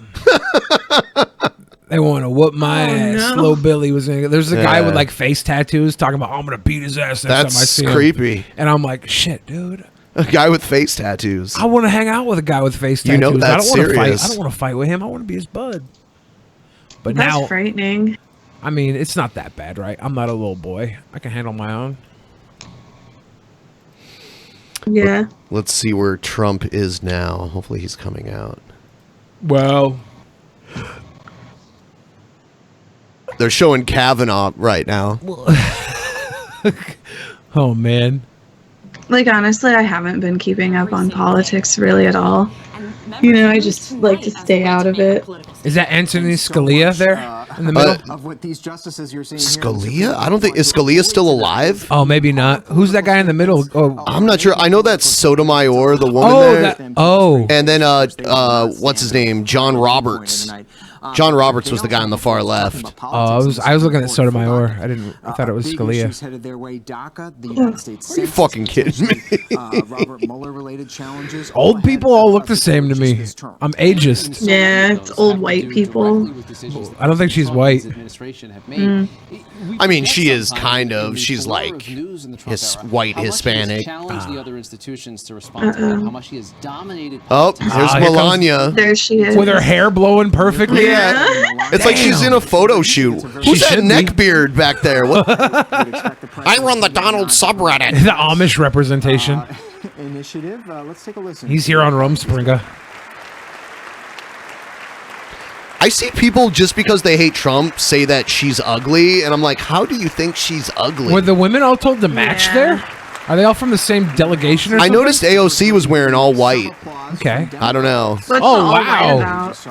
They want to whoop my ass. Slow Billy was in. There's a guy with like face tattoos talking about, I'm going to beat his ass next time I see him.
creepy.
And I'm like, shit, dude.
A guy with face tattoos.
I want to hang out with a guy with face tattoos.
You know that's
I don't wanna
serious.
fight. I don't want to fight with him. I want to be his bud. But
That's
now,
frightening.
I mean, it's not that bad, right? I'm not a little boy. I can handle my own.
Yeah.
Let's see where Trump is now. Hopefully he's coming out.
Well,
they're showing Kavanaugh right now.
Oh, man.
Like, honestly, I haven't been keeping up on politics really at all. You know, I just like to stay out of it.
Is that Anthony Scalia there in the middle?
Of what these justices you're seeing
Scalia? I don't think, is Scalia still alive?
Oh, maybe not. Who's that guy in the middle? Oh,
I'm not sure. I know that's Sotomayor, the woman there. And then, what's his name? John Roberts. John Roberts was the guy on the far left.
I was looking at Sotomayor. I thought it was Scalia.
headed their way. DACA, the United States
Are you fucking kidding me?
Robert Mueller-related challenges.
Old people all look the same to me. I'm ageist.
Yeah, it's old white people.
I don't think she's white.
I mean, she is kind of. She's like white Hispanic. Oh, there's Melania.
There she is.
With her hair blowing perfectly.
Yeah. It's like she's in a photo shoot. Who's that neckbeard back there? What? I run the Donald subreddit.
The Amish representation.
Initiative. Let's take a listen.
He's here on Rumspringa.
I see people just because they hate Trump say that she's ugly, and I'm like, how do you think she's ugly?
Were the women all told to match there? Are they all from the same delegation or
I
something?
noticed AOC was wearing all white.
Okay.
I don't know.
What's
Oh,
all white
wow.
about?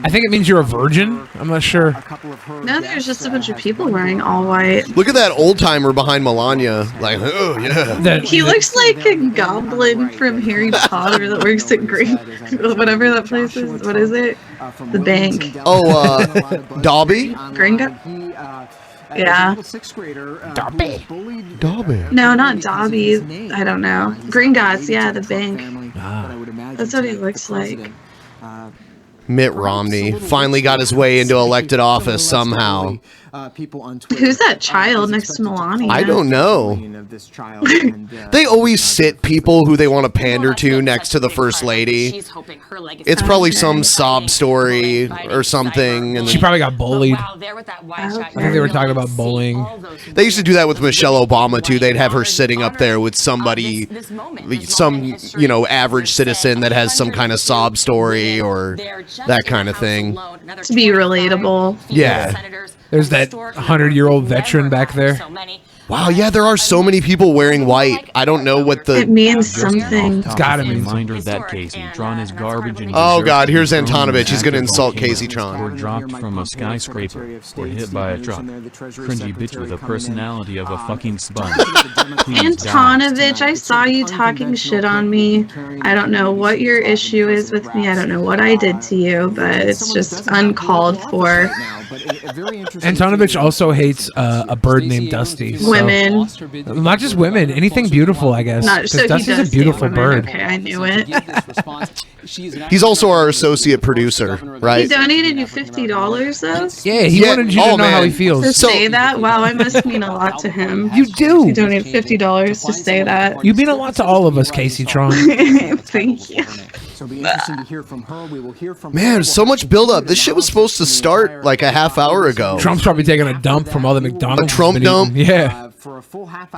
I think it means you're a virgin. I'm not sure.
No, there's just a bunch of people wearing all white.
Look at that old timer behind Melania. Like, oh yeah.
He looks like a goblin from Harry Potter that works at Green, whatever that place is. What is it? The bank.
Oh, Dobby?
Gringo? Yeah.
Dobby. Dobby.
No, not Dobby. I don't know. Gringotts, yeah, the bank. That's what he looks like.
Mitt Romney finally got his way into elected office somehow.
Who's that child next to Melania?
I don't know. They always sit people who they want to pander to next to the first lady. It's probably some sob story or something. And
She probably got bullied. I think they were talking about bullying.
They used to do that with Michelle Obama too. They'd have her sitting up there with somebody, some average citizen that has some kind of sob story or that kind of thing.
To be relatable.
Yeah.
There's that 100-year-old veteran back there.
Wow, yeah, there are so many people wearing white. I don't know what the...
It means something.
It's gotta mean
reminder that Kaceytron is garbage and
Oh god, here's Antonovich. He's gonna insult Kaceytron.
Or dropped from a skyscraper, or hit by a truck. Cringy bitch with a personality of a fucking sponge.
Antonovich, I saw you talking shit on me. I don't know what your issue is with me. I don't know what I did to you, but it's just uncalled for.
Antonovich also hates a bird named Dusty. So
women.
Not just women, anything beautiful, I guess.
Not,
'Cause
so he
Dusty's
does
a beautiful
date women.
bird.
Okay, I knew it.
He's also our associate producer,
He
right?
donated you $50 though.
Yeah, he wanted you to know how he feels.
To say that, wow, I must mean a lot to him.
You do.
He donated $50 to say that.
You mean a lot to all of us, Kaceytron.
Thank you.
So it'll be interesting to hear from her. We will hear from
Man, so much buildup. This shit was supposed to start like a half hour ago.
Trump's probably taking a dump from all the McDonald's.
A Trump
he's been
dump?
eating. Yeah.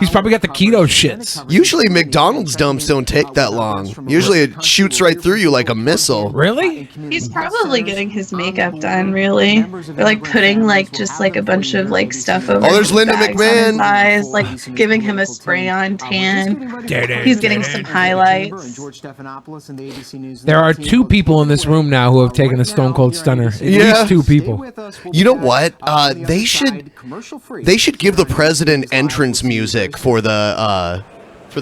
He's probably got the keto shits.
Usually McDonald's dumps don't take that long. Usually it shoots right through you like a missile.
Really?
He's probably getting his makeup done, really. They're like putting like just like a bunch of like stuff over
Oh, there's
his
Linda
bags on his
McMahon.
eyes, like giving him a spray on tan. He's getting some highlights.
There are 2 people in this room now who have taken a Stone Cold Stunner. At least 2 people.
You know what? They should give the president entrance music for the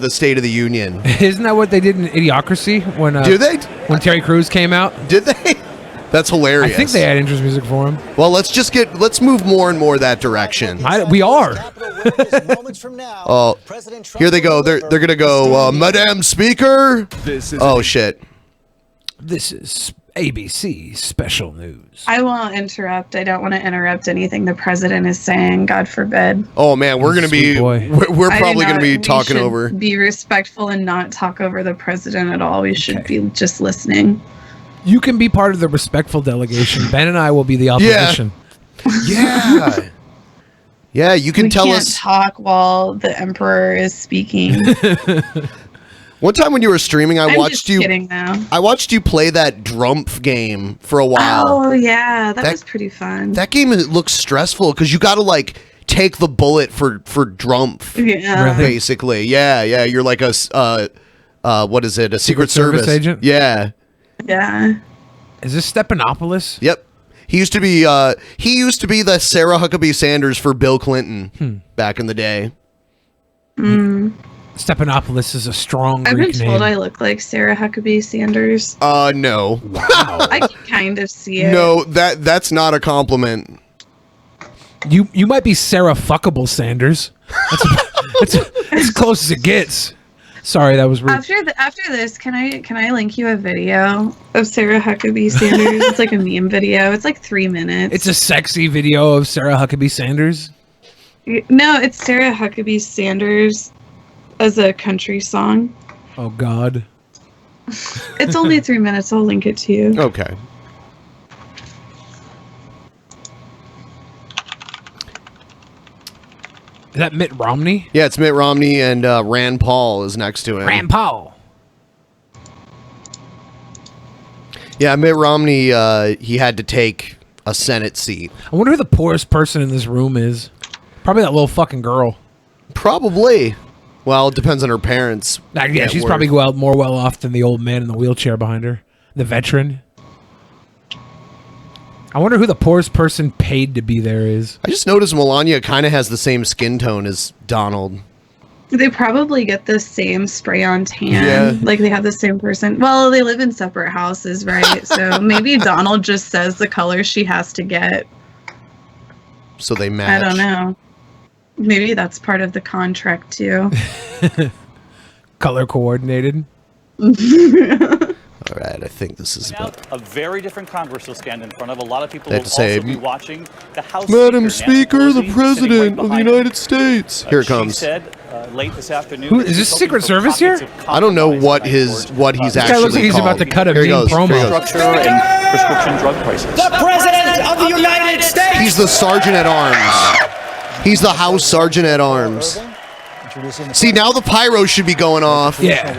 State of the Union.
Isn't that what they did in Idiocracy when?
Did they?
When Terry Crews came out?
Did they? That's hilarious.
I think they had entrance music for him.
Well, let's move more and more that direction.
We are.
Oh, here they go. They're gonna go, Madam Speaker. Oh shit.
This is ABC Special News.
I won't interrupt. I don't want to interrupt anything the president is saying. God forbid.
Oh man, we're gonna be we're probably gonna be talking over.
Be respectful and not talk over the president at all. We should be just listening.
You can be part of the respectful delegation. Ben and I will be the opposition.
Yeah. Yeah, you can tell us.
Talk while the emperor is speaking.
One time when you were streaming, I watched you.
Kidding now.
I watched you play that Drumpf game for a while.
Oh yeah, that was pretty fun.
That game looks stressful because you got to like take the bullet for Drumpf.
Yeah.
Basically, yeah. You're like a what is it? A Secret Service
agent.
Yeah.
Yeah.
Is this Stephanopoulos?
Yep. He used to be the Sarah Huckabee Sanders for Bill Clinton back in the day.
Stephanopoulos is a strong
I've
Greek
been told
name.
I look like Sarah Huckabee Sanders.
No.
I can kind of see it.
No, that's not a compliment.
You might be Sarah Fuckable Sanders. That's as close as it gets. Sorry, that was rude.
After this, can I link you a video of Sarah Huckabee Sanders? It's like a meme video. It's like 3 minutes.
It's a sexy video of Sarah Huckabee Sanders.
No, it's Sarah Huckabee Sanders as a country song.
Oh God.
It's only 3 minutes. I'll link it to you.
Okay.
Is that Mitt Romney?
Yeah, it's Mitt Romney and Rand Paul is next to him.
Rand Paul.
Yeah, Mitt Romney, he had to take a Senate seat.
I wonder who the poorest person in this room is. Probably that little fucking girl.
Probably. Well, it depends on her parents.
Yeah, she's probably more well off than the old man in the wheelchair behind her. The veteran. I wonder who the poorest person paid to be there is.
I just noticed Melania kind of has the same skin tone as Donald.
They probably get the same spray on tan.
Yeah.
Like they have the same person. Well, they live in separate houses, right? So maybe Donald just says the color she has to get.
So they match.
I don't know. Maybe that's part of the contract too.
Color coordinated.
All right, I think this is about...
A very different Congress will stand in front of. A lot of people
They
will
have to say,
also be watching the House
Madam
Speaker,
Speaker, the
Nancy Pelosi,
President of the
right
United States. Here it
She
comes.
said late this afternoon.
Who is this Secret Service here?
I don't know what he's
This guy
actually
looks like he's about to cut a
Here he
mean
goes.
promo.
Here he goes.
Structure and prescription drug prices.
The President of the United States!
He's the Sergeant at Arms. He's the House Sergeant at Arms. See, now the pyro should be going off.
Yeah.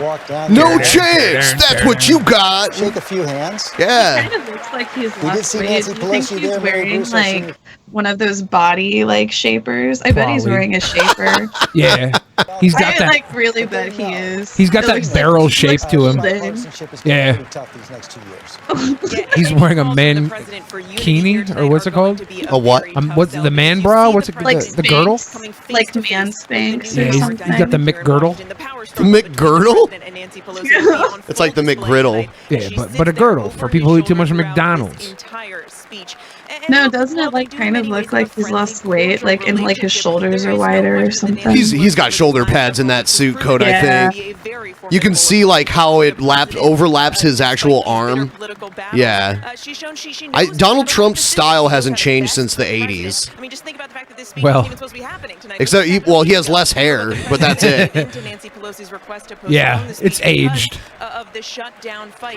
No chance. That's what you got.
Shake a few hands.
Yeah.
He kind of looks like he's
We did
lost
see
weight.
Nancy
Do you think
Pelosi
he's
there, Mary
wearing
Bruce, I've seen
like one of those body like shapers? I bet he's
Probably.
wearing a shaper.
Yeah. He's got
I
that.
like really bet he is.
He's got
It
that
looks
barrel
like-
shape to him. Yeah. He's wearing a mankini, or what's it called?
A what?
What's the man bra? What's it?
Like
The girdle?
like man spanks
Yeah,
or
he's
something.
got the McGirdle.
The McGirdle? It's like the McGriddle.
Yeah, but a girdle for people who eat too much of McDonald's.
No, doesn't it like kind of look like he's lost weight, like and like his shoulders are wider or something?
He's got shoulder pads in that suit coat,
Yeah.
I think. You can see like how it overlaps his actual arm. Yeah. Donald Trump's style hasn't changed since the 80s.
Well,
Except, he has less hair, but that's it.
Yeah, it's aged.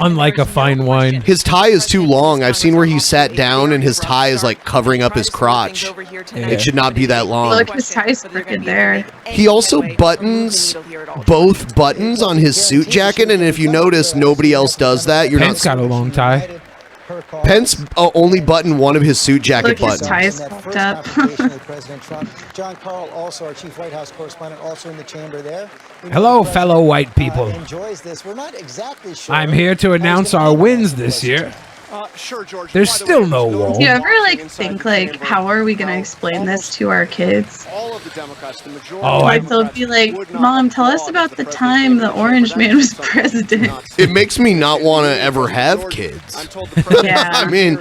Unlike a fine wine.
His tie is too long. I've seen where he sat down and his tie is like covering up his crotch. It should not be that long.
Look, his tie's crooked there.
He also buttons both buttons on his suit jacket, and if you notice, nobody else does that.
Pence got a long tie.
Pence only buttoned one of his suit jacket
Look, his
buttons.
tie's fucked up.
President Trump. John Carl, also our chief White House correspondent, also in the chamber there.
Hello, fellow white people.
Enjoys this. We're not exactly sure.
I'm here to announce our wins this year.
Sure, George.
There's still no wall.
Do you ever like think like how are we gonna explain this to our kids?
Oh,
Like they'll be like, Mom, tell us about the time the orange man was president.
It makes me not want to ever have kids.
Yeah.
I mean,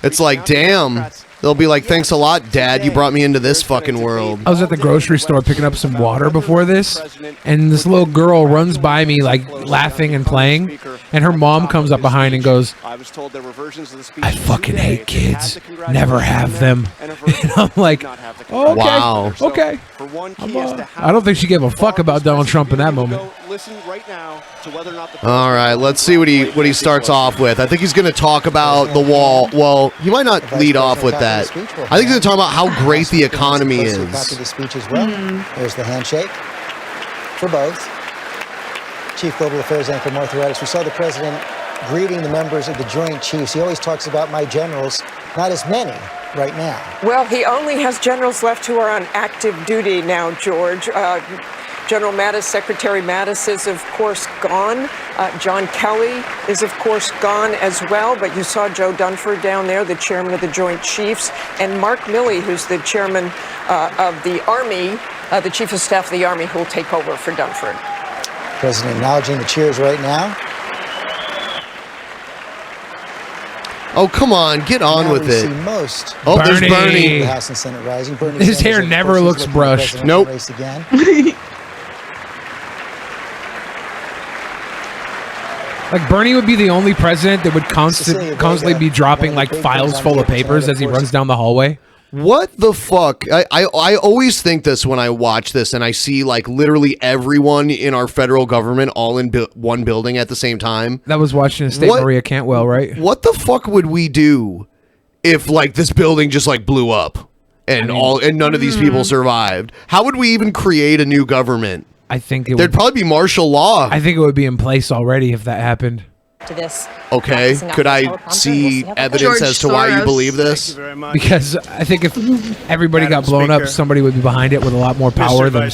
it's like, damn. They'll be like, thanks a lot, Dad. You brought me into this fucking world.
I was at the grocery store picking up some water before this, and this little girl runs by me like laughing and playing, and her mom comes up behind and goes, I fucking hate kids. Never have them. And I'm like, oh, okay,
Wow.
okay. I don't think she gave a fuck about Donald Trump in that moment.
All right, let's see what he starts off with. I think he's going to talk about the wall. Well, he might not lead off with that. I think he's going to talk about how great the economy is.
The speech as well. There's the handshake for both. Chief Global Affairs anchor Martha Raddatz. We saw the president greeting the members of the Joint Chiefs. He always talks about my generals, not as many right now.
Well, he only has generals left who are on active duty now, George. General Mattis, Secretary Mattis is, of course, gone. John Kelly is, of course, gone as well. But you saw Joe Dunford down there, the chairman of the Joint Chiefs, and Mark Milley, who's the chairman of the Army, the chief of staff of the Army, who will take over for Dunford.
President acknowledging the cheers right now.
Oh, come on, get on
Now
with
we
it.
see most.
Oh, there's Bernie.
The House and Senate rising. Bernie
His hair
Sanders, of
never
course, is
looks
looking
brushed.
for the
Nope.
race again.
Like Bernie would be the only president that would constantly be dropping like files full of papers as he runs down the hallway.
What the fuck? I always think this when I watch this and I see like literally everyone in our federal government all in one building at the same time.
That was watching State Maria Cantwell, right?
What the fuck would we do if like this building just like blew up and none of these people survived? How would we even create a new government?
I think
there'd probably be martial law.
I think it would be in place already if that happened.
To this.
Okay, could I see evidence as to why you believe this?
Because I think if everybody got blown up, somebody would be behind it with a lot more power than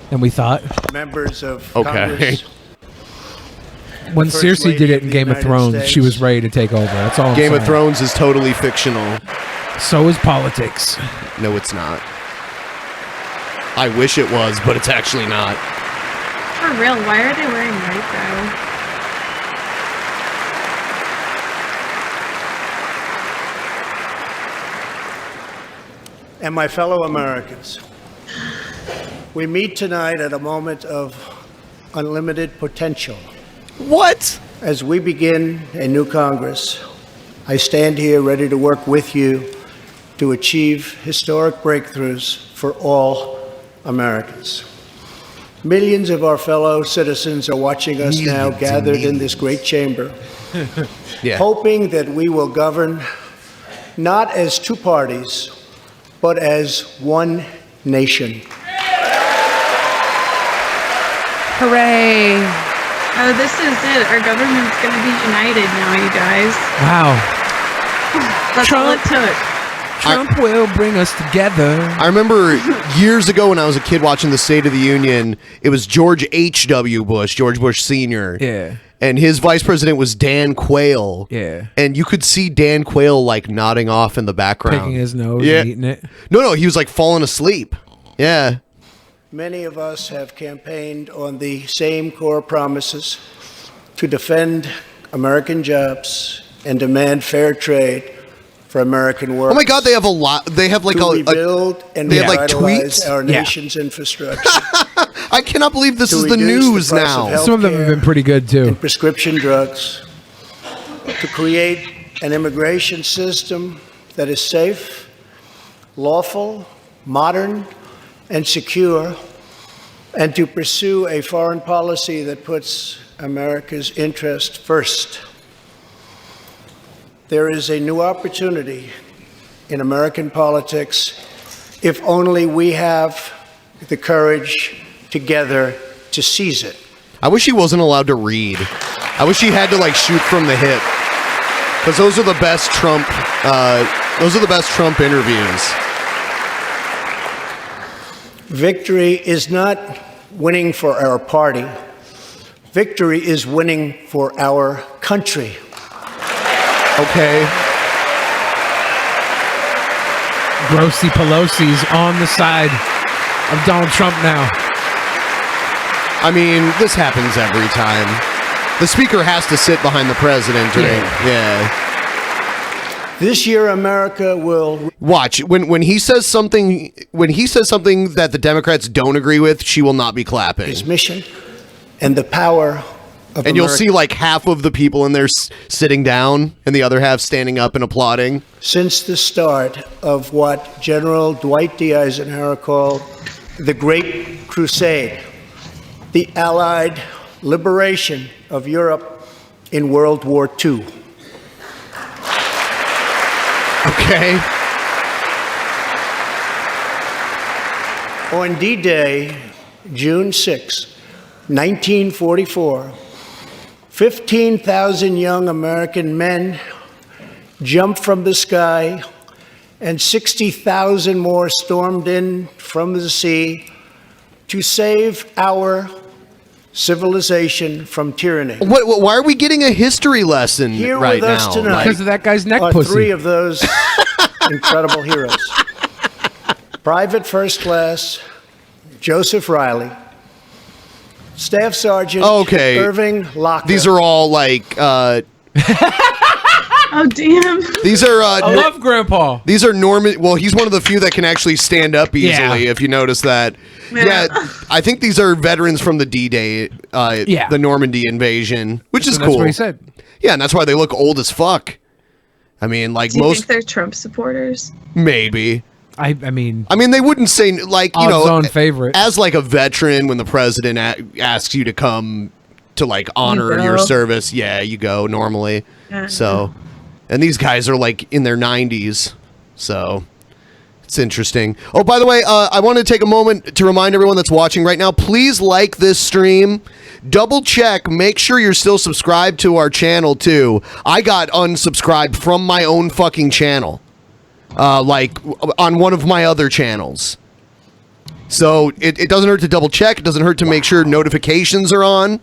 than we thought.
Members of
Okay.
When Cersei did it in Game of Thrones, she was ready to take over. That's all.
Game of Thrones is totally fictional.
So is politics.
No, it's not. I wish it was, but it's actually not.
For real, why are they wearing white though?
and my fellow Americans. We meet tonight at a moment of unlimited potential.
What?
As we begin a new Congress, I stand here ready to work with you to achieve historic breakthroughs for all Americans. Millions of our fellow citizens are watching us now gathered in this great chamber, hoping that we will govern not as two parties, but as one nation.
Hooray!
Oh, this is it. Our government's going to be united now, you guys.
Wow.
That's all it took.
Trump will bring us together.
I remember years ago when I was a kid watching the State of the Union, it was George H.W. Bush, George Bush Sr.
Yeah.
And his vice president was Dan Quayle.
Yeah.
And you could see Dan Quayle like nodding off in the background.
Picking his nose and eating it.
No, he was like falling asleep. Yeah.
Many of us have campaigned on the same core promises to defend American jobs and demand fair trade for American workers.
Oh my God, they have a lot. They have like
to rebuild and
they have like
revitalize
tweets.
our nation's infrastructure.
I cannot believe this
to
is the
reduce
news
price
now.
of
Some of them have been pretty good too.
and prescription drugs, to create an immigration system that is safe, lawful, modern, and secure, and to pursue a foreign policy that puts America's interest first. There is a new opportunity in American politics if only we have the courage together to seize it.
I wish he wasn't allowed to read. I wish he had to like shoot from the hip, because those are the best Trump. Those are the best Trump interviews.
Victory is not winning for our party. Victory is winning for our country.
Okay.
Grossy Pelosi's on the side of Donald Trump now.
I mean, this happens every time. The speaker has to sit behind the president during. Yeah.
This year, America will
watch when he says something. When he says something that the Democrats don't agree with, she will not be clapping.
His mission and the power of
And you'll
America.
see like half of the people in there sitting down, and the other half standing up and applauding.
Since the start of what General Dwight D. Eisenhower called the Great Crusade, the Allied liberation of Europe in World War II.
Okay.
On D-Day, June 6, 1944, 15,000 young American men jumped from the sky, and 60,000 more stormed in from the sea to save our civilization from tyranny.
Why are we getting a history lesson
Here
right
with us
now?
tonight
Because of that guy's neck
are
pussy.
three of those incredible heroes. Private First Class Joseph Riley, Staff Sergeant
Okay.
Irving Locker.
These are all like.
Oh damn!
These are.
I love Grandpa.
These are Norman. Well, he's one of the few that can actually stand up easily.
Yeah.
If you notice that. Yeah, I think these are veterans from the D-Day, the Normandy invasion, which is
That's
cool.
what he said.
Yeah, and that's why they look old as fuck. I mean, like
Do you
most,
think they're Trump supporters?
maybe.
I mean,
they wouldn't say like you
Odds
know,
on favorite.
as like a veteran when the president asks you to come to like honor
go.
your service. Yeah, you go normally. So, and these guys are like in their 90s, so. It's interesting. Oh, by the way, I want to take a moment to remind everyone that's watching right now, please like this stream. Double check. Make sure you're still subscribed to our channel, too. I got unsubscribed from my own fucking channel. Like, on one of my other channels. So, it doesn't hurt to double check. It doesn't hurt to make sure notifications are on.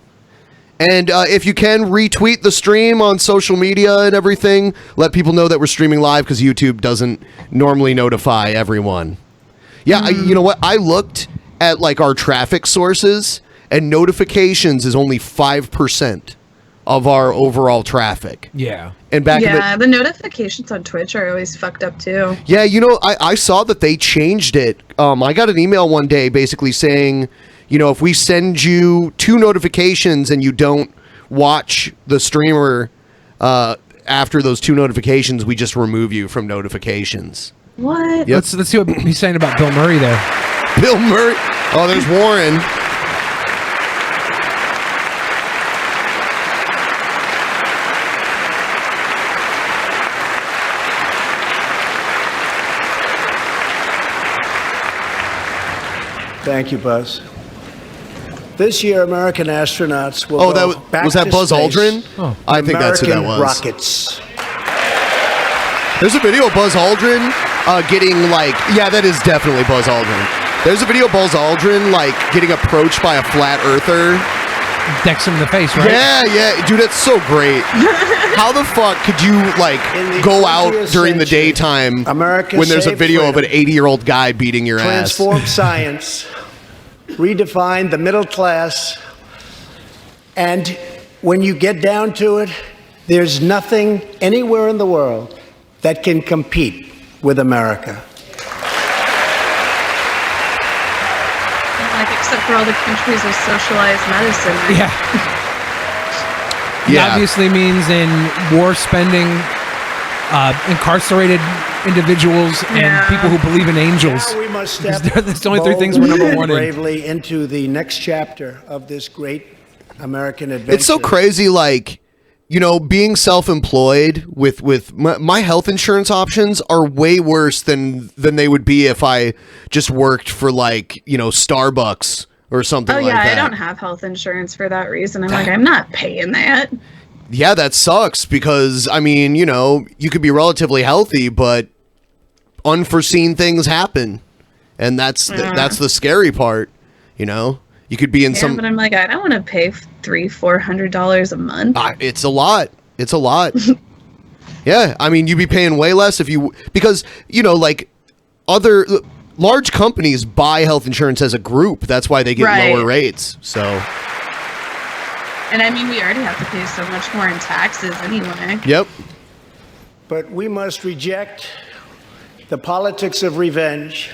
And if you can, retweet the stream on social media and everything. Let people know that we're streaming live, because YouTube doesn't normally notify everyone. Yeah, you know what? I looked at like our traffic sources, and notifications is only 5% of our overall traffic.
Yeah.
And back in
the notifications on Twitch are always fucked up too.
Yeah, you know, I saw that they changed it. I got an email one day basically saying, you know, if we send you 2 notifications and you don't watch the streamer after those 2 notifications, we just remove you from notifications.
What?
Yep.
Let's see what he's saying about Bill Murray there.
Bill Murray. Oh, there's Warren.
Thank you, Buzz. This year, American astronauts will
Oh,
go
that
back
was that
to
Buzz
space
Aldrin?
Oh.
I think that's who that
American
was.
Rockets.
There's a video of Buzz Aldrin getting like, yeah, that is definitely Buzz Aldrin. There's a video of Buzz Aldrin like getting approached by a flat earther.
Decks him in the face, right?
Yeah, dude, that's so great. How the fuck could you like go out
20th
during the
century,
daytime
America
when there's a
saved
video of an
freedom.
80-year-old guy beating your ass?
Transform science, redefine the middle class, and when you get down to it, there's nothing anywhere in the world that can compete with America.
Like, except for all the countries with socialized medicine. Right?
Yeah. It obviously means in war spending, incarcerated individuals and people who believe in angels.
Now we must step
That's the only three things we're number one in.
bravely into the next chapter of this great American adventure.
It's so crazy, like, you know, being self-employed with my health insurance options are way worse than they would be if I just worked for, like, you know, Starbucks or something like that.
I don't have health insurance for that reason. I'm like, I'm not paying that.
Yeah, that sucks because, I mean, you know, you could be relatively healthy, but unforeseen things happen. And that's the scary part, you know? You could be in some...
but I'm like, I don't want to pay $300-400 a month.
It's a lot. It's a lot. Yeah, I mean, you'd be paying way less if you... Because, you know, like, other... Large companies buy health insurance as a group. That's why they get lower rates, so...
And I mean, we already have to pay so much more in taxes anyway.
Yep.
But we must reject the politics of revenge,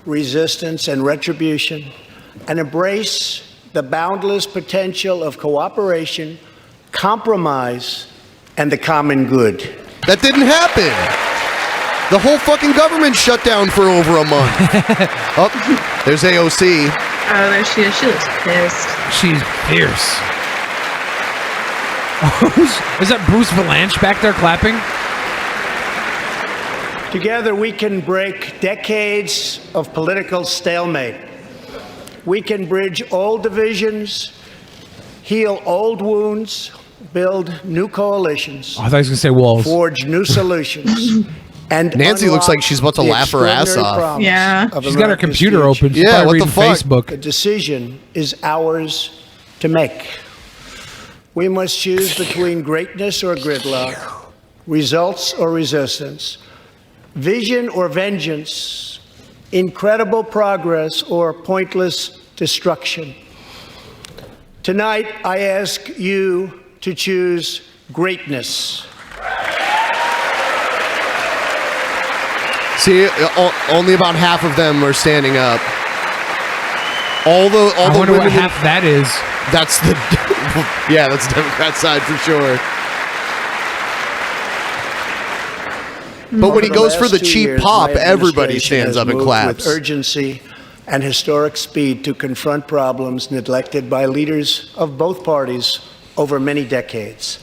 resistance, and retribution, and embrace the boundless potential of cooperation, compromise, and the common good.
That didn't happen. The whole fucking government shut down for over a month. Oh, there's AOC.
Oh, there she is. She looks pissed.
She's fierce. Is that Bruce Valanche back there clapping?
Together we can break decades of political stalemate. We can bridge old divisions, heal old wounds, build new coalitions.
Oh, I thought he was going to say walls.
Forge new solutions. And
Nancy looks like she's about to laugh her ass off.
Yeah.
She's got her computer open. She's
Yeah,
probably
what the
reading
fuck?
Facebook.
The decision is ours to make. We must choose between greatness or gridlock, results or resistance, vision or vengeance, incredible progress or pointless destruction. Tonight, I ask you to choose greatness.
See, only about half of them are standing up. I
wonder what half that is.
That's the... Yeah, that's the Democrat side for sure. But when he goes for the cheap pop, everybody stands up and claps.
With urgency and historic speed to confront problems neglected by leaders of both parties over many decades.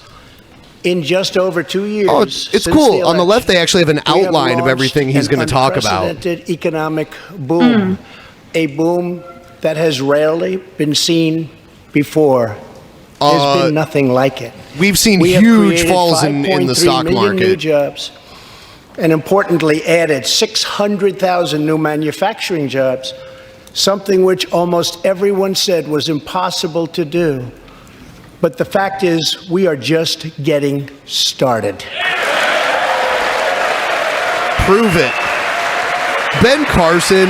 In just over 2 years,
Oh, it's cool. On the left, they actually have an outline of everything he's going to talk about.
Unprecedented economic boom, a boom that has rarely been seen before. There's been nothing like it.
We've seen
We have
huge
created
falls in the
5.3
stock
million new
market.
jobs, and importantly added 600,000 new manufacturing jobs, something which almost everyone said was impossible to do. But the fact is, we are just getting started.
Prove it. Ben Carson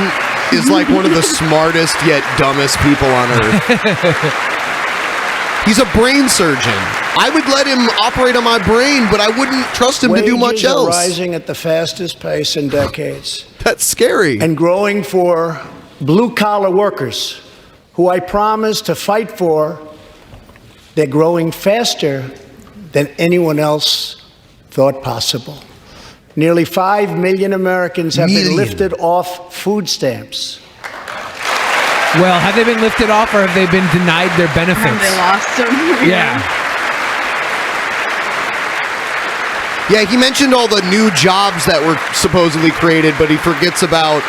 is like one of the smartest yet dumbest people on earth. He's a brain surgeon. I would let him operate on my brain, but I wouldn't trust him to do much
Wages are
else.
rising at the fastest pace in decades.
That's scary.
And growing for blue-collar workers, who I promised to fight for. They're growing faster than anyone else thought possible. Nearly 5 million Americans have been lifted off food stamps.
Well, have they been lifted off or have they been denied their benefits?
Have they lost them?
Yeah.
Yeah, he mentioned all the new jobs that were supposedly created, but he forgets about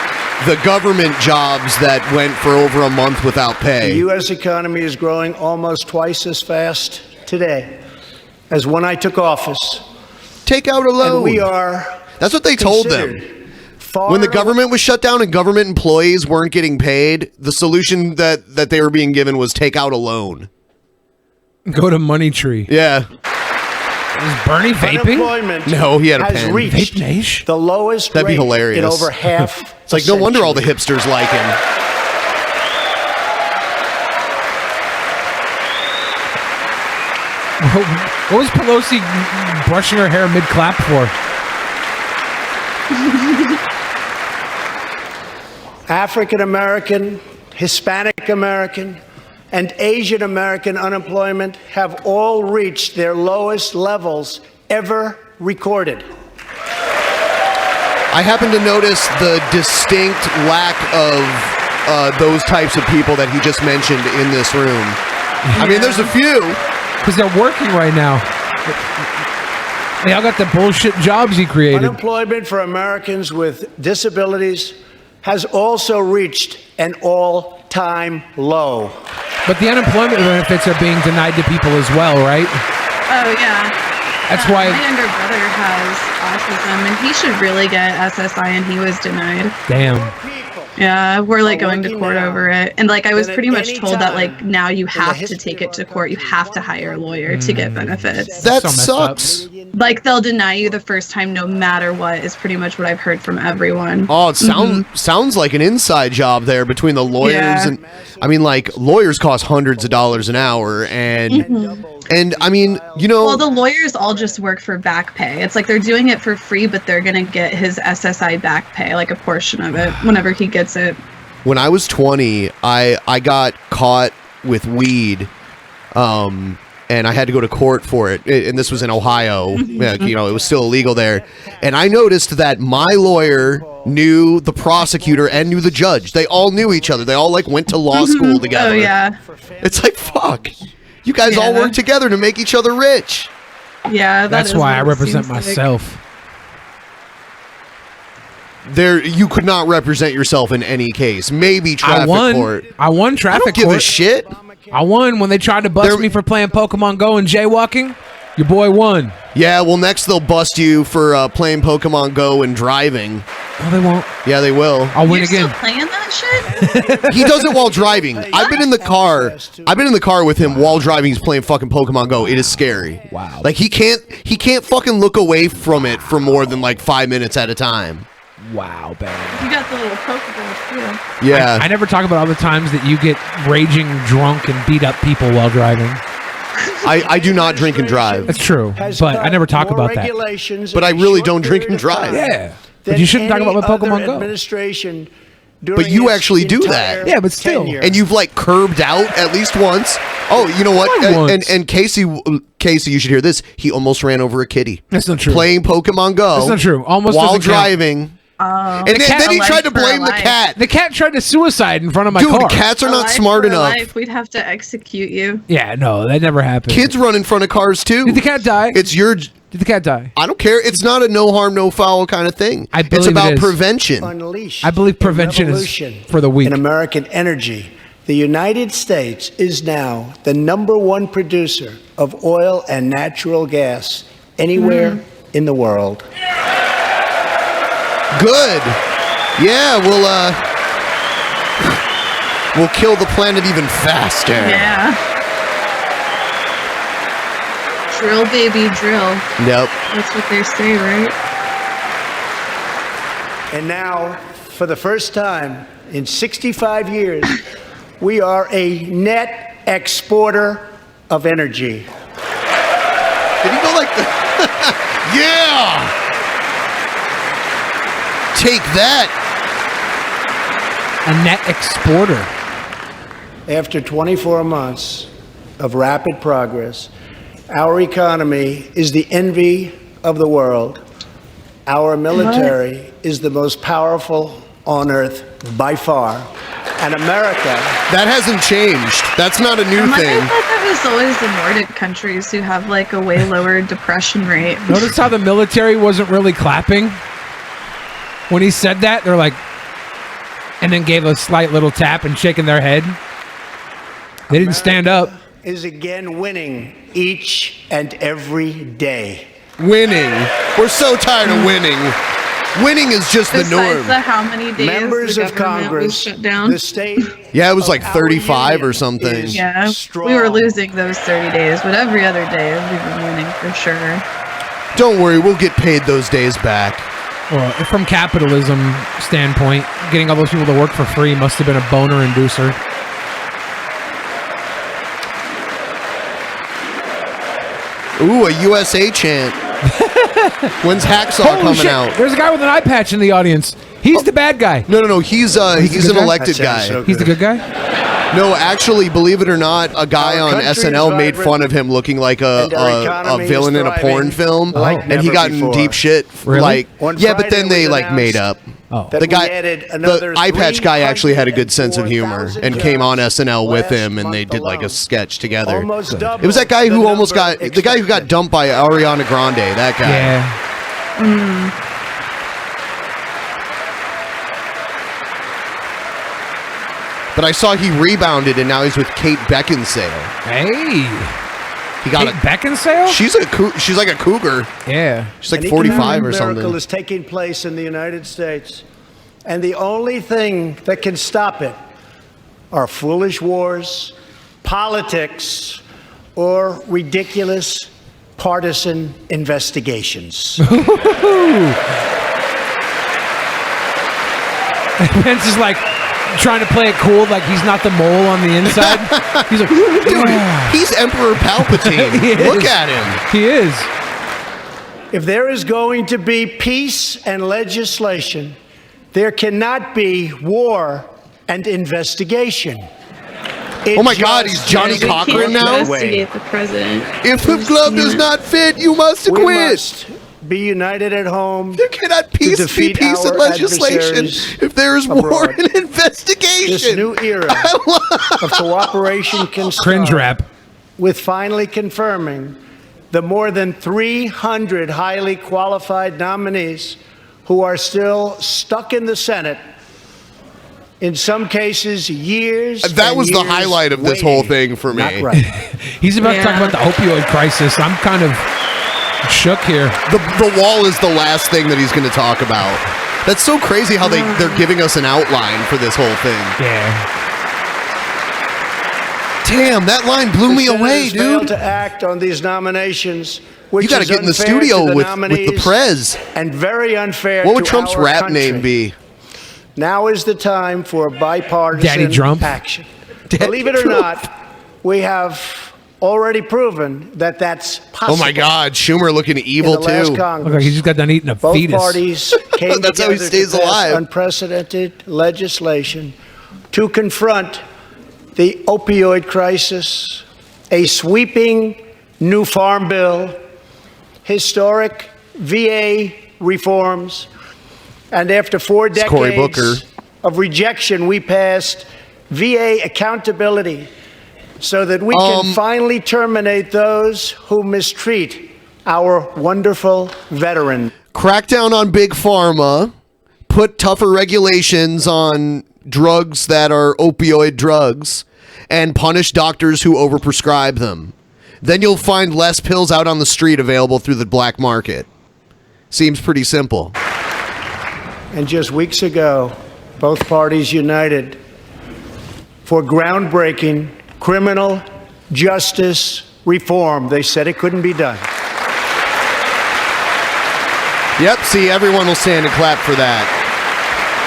the government jobs that went for over a month without pay.
The U.S. economy is growing almost twice as fast today as when I took office.
Take out a loan.
And we are.
That's what they told them. When the government was shut down and government employees weren't getting paid, the solution that they were being given was take out a loan.
Go to Money Tree.
Yeah.
Is Bernie vaping?
Unemployment
No, he had a
has
pen.
reached the lowest
That'd be
rate
hilarious.
in over half.
It's like, no wonder all the hipsters like him.
What was Pelosi brushing her hair mid-clap for?
African American, Hispanic American, and Asian American unemployment have all reached their lowest levels ever recorded.
I happen to notice the distinct lack of those types of people that he just mentioned in this room. I mean, there's a few.
Because they're working right now. They all got the bullshit jobs he created.
Unemployment for Americans with disabilities has also reached an all-time low.
But the unemployment benefits are being denied to people as well, right?
Oh, yeah.
That's why
my younger brother has autism, and he should really get SSI, and he was denied.
Damn.
Yeah, we're like going to court over it, and like I was pretty much told that like now you have to take it to court. You have to hire a lawyer to get benefits.
That sucks.
Like they'll deny you the first time, no matter what. Is pretty much what I've heard from everyone.
Oh, it sounds like an inside job there between the lawyers
Yeah.
and I mean, like lawyers cost hundreds of dollars an hour, and I mean, you know,
Well, the lawyers all just work for back pay. It's like they're doing it for free, but they're gonna get his SSI back pay, like a portion of it, whenever he gets it.
when I was 20, I got caught with weed, and I had to go to court for it. And this was in Ohio. Yeah, you know, it was still illegal there. And I noticed that my lawyer knew the prosecutor and knew the judge. They all knew each other. They all like went to law school together.
Oh yeah.
It's like, fuck. You guys all work together to make each other rich.
Yeah,
That's why I represent myself.
There, you could not represent yourself in any case. Maybe traffic court.
I won traffic
I don't give
court.
a shit.
I won when they tried to bust me for playing Pokemon Go and jaywalking. Your boy won.
Yeah, well, next they'll bust you for playing Pokemon Go and driving.
Oh, they won't.
Yeah, they will.
I'll win
You're
again.
still playing that shit?
He does it while driving. I've been in the car. I've been in the car with him while driving. He's playing fucking Pokemon Go. It is scary.
Wow.
Like he can't fucking look away from it for more than like 5 minutes at a time.
Wow, bad.
You got the little Pokeball too.
Yeah.
I never talk about all the times that you get raging drunk and beat up people while driving.
I do not drink and drive.
That's true, but I never talk about that.
But I really don't drink and drive.
Yeah. But you shouldn't talk about my Pokemon Go.
Administration
But you actually do that.
Yeah, but still.
And you've like curbed out at least once. Oh, you know what? And Casey, you should hear this. He almost ran over a kitty.
That's not true.
Playing Pokemon Go.
That's not true. Almost
while
doesn't count.
driving.
Oh.
And then he tried to blame the cat.
The cat tried to suicide in front of my
Dude,
car.
cats are
A
not
life
smart
for a
enough.
life. We'd have to execute you.
Yeah, no, that never happened.
Kids run in front of cars too.
Did the cat die?
It's your.
Did the cat die?
I don't care. It's not a no harm, no foul kind of thing.
believe
It's about
it is.
prevention.
Unleash
I believe prevention is
revolution
for the weak.
in American energy. The United States is now the #1 producer of oil and natural gas anywhere in the world.
Good. Yeah, we'll kill the planet even faster.
Yeah. Drill, baby, drill.
Nope.
That's what they say, right?
And now, for the first time in 65 years, we are a net exporter of energy.
Did he go like that? Yeah! Take that.
A net exporter.
After 24 months of rapid progress, our economy is the envy of the world. Our military is the most powerful on earth by far. And America...
That hasn't changed. That's not a new
I
thing.
thought that was always the Nordic countries who have like a way lower depression rate.
Notice how the military wasn't really clapping? When he said that, they're like... And then gave a slight little tap and shaking their head. They didn't stand up.
is again winning each and every day.
Winning. We're so tired of winning. Winning is just the norm.
Besides the how many days
Members
the
of
government was
Congress,
shut down?
the state.
Yeah, it was like 35 or something.
Yeah, we were losing those 30 days, but every other day we've been winning for sure.
Don't worry, we'll get paid those days back.
Well, from capitalism standpoint, getting all those people to work for free must have been a boner inducer.
Ooh, a USA chant. When's Hacksaw
Holy
coming
shit.
out?
There's a guy with an eye patch in the audience. He's the bad guy.
No. He's an elected guy.
So
He's the good guy?
No, actually, believe it or not, a guy
Our
on
country's
SNL made
vibrant,
fun of him looking like
and our
a
economy
villain
is
in a porn
thriving
film,
like
and he
never
got in
before.
deep shit.
Really?
Like,
On
yeah, but
Friday
then they
it was
like made up.
announced
The
that
guy,
we added another
the eye patch guy, actually had a good sense of humor
304,000
and came on SNL with
last
him, and they
month
did like a
alone.
sketch together.
Almost
It was that guy who almost got the guy who got dumped by Ariana Grande. That guy.
Yeah.
But I saw he rebounded, and now he's with Kate Beckinsale.
Hey.
He got
Kate Beckinsale?
She's like a cougar.
Yeah.
She's like
An
45
economic
or something.
miracle is taking place in the United States, and the only thing that can stop it are foolish wars, politics, or ridiculous partisan investigations.
Pence is like trying to play it cool, like he's not the mole on the inside. He's like,
dude, he's Emperor Palpatine.
He
Look
is.
at him.
He is.
If there is going to be peace and legislation, there cannot be war and investigation.
Oh my God, he's Johnny Cochran now?
Investigate the president.
If the glove does not fit, you must
We
acquit.
must be united at home.
There cannot be
to defeat
peace and
our
legislation
adversaries
if there is war
abroad.
and investigation.
This new era of cooperation can
Cringe
start
rap.
with finally confirming the more than 300 highly qualified nominees who are still stuck in the Senate, in some cases years.
That
and
was the
years
highlight of this
waiting.
whole thing for me.
Not right.
He's about to talk about the opioid crisis. I'm kind of shook here.
The wall is the last thing that he's going to talk about. That's so crazy how they're giving us an outline for this whole thing.
Yeah.
Damn, that line blew me
The Senate
away,
has failed
dude.
to act on these nominations, which
You got to
is
get in the
unfair
studio
to
with the
nominees
Prez.
and very unfair.
What would
to
Trump's
our
rap
country.
name be?
Now is the time for bipartisan
Daddy Trump?
action.
Daddy
Believe it or
Trump.
not, we have already proven that that's possible.
Oh my God, Schumer looking evil
in the last
too.
Congress.
Look like he just got done eating a
Both
fetus.
parties came
That's how he
together
stays
to pass
alive.
unprecedented legislation to confront the opioid crisis, a sweeping new farm bill, historic VA reforms, and after 4
Cory Booker.
decades of rejection, we passed VA accountability so that we can finally terminate those who mistreat our wonderful veterans.
Crackdown on Big Pharma, put tougher regulations on drugs that are opioid drugs, and punish doctors who overprescribe them. Then you'll find less pills out on the street available through the black market. Seems pretty simple.
And just weeks ago, both parties united for groundbreaking criminal justice reform. They said it couldn't be done.
Yep, see, everyone will stand and clap for that.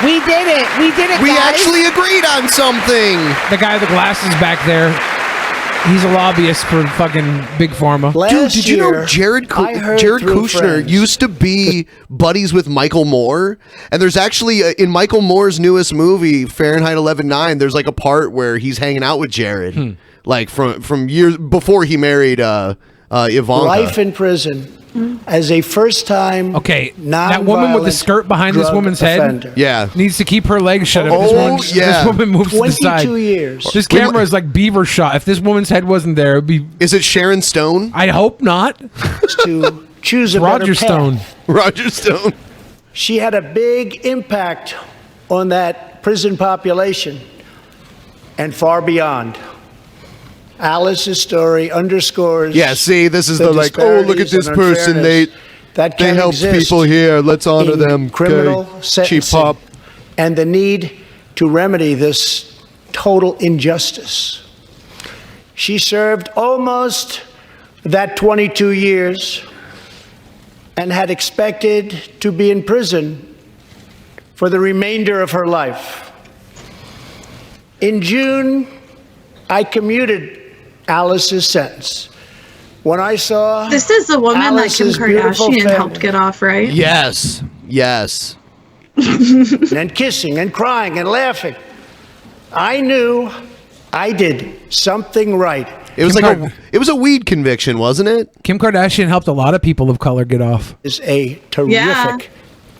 We did it. We did it,
We
guys.
actually agreed on something.
The guy with the glasses back there, he's a lobbyist for fucking Big Pharma.
Dude, did you know Jared Kushner used to be buddies with Michael Moore? And there's actually, in Michael Moore's newest movie, Fahrenheit 11/9, there's like a part where he's hanging out with Jared. Like from years before he married Ivanka.
Life in prison as a first-time
That woman with the skirt behind this
drug
woman's
offender.
head
Yeah.
needs to keep her legs shut. If this woman moves to the side.
22 years.
This camera is like beaver shot. If this woman's head wasn't there, it'd be...
Is it Sharon Stone?
I hope not.
To choose a
Roger
better path.
Stone.
Roger Stone.
She had a big impact on that prison population and far beyond. Alice's story underscores.
Yeah, see, this is the like, oh, look at this
disparities
person.
and
They
unfairness that
they
can
help
exist
people here. Let's honor
in
them.
criminal
Okay. Cheap
sentencing
pop.
and the need to remedy this total injustice. She served almost that 22 years and had expected to be in prison for the remainder of her life. In June, I commuted Alice's sentence When I saw
This is the woman
Alice's
that Kim
beautiful
Kardashian
family.
helped get off, right?
Yes. Yes.
and kissing and crying and laughing, I knew I did something right.
It was it was a weed conviction, wasn't it?
Kim Kardashian helped a lot of people of color get off.
Is a terrific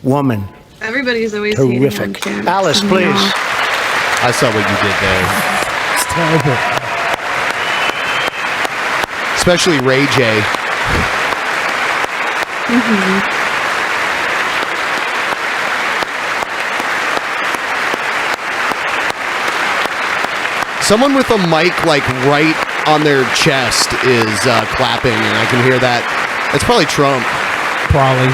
woman.
Everybody's always
Terrific.
hating on Kim.
Alice, please.
I saw what you did there.
It's terrible.
Especially Ray J. Someone with a mic like right on their chest is clapping, and I can hear that. It's probably Trump.
Probably.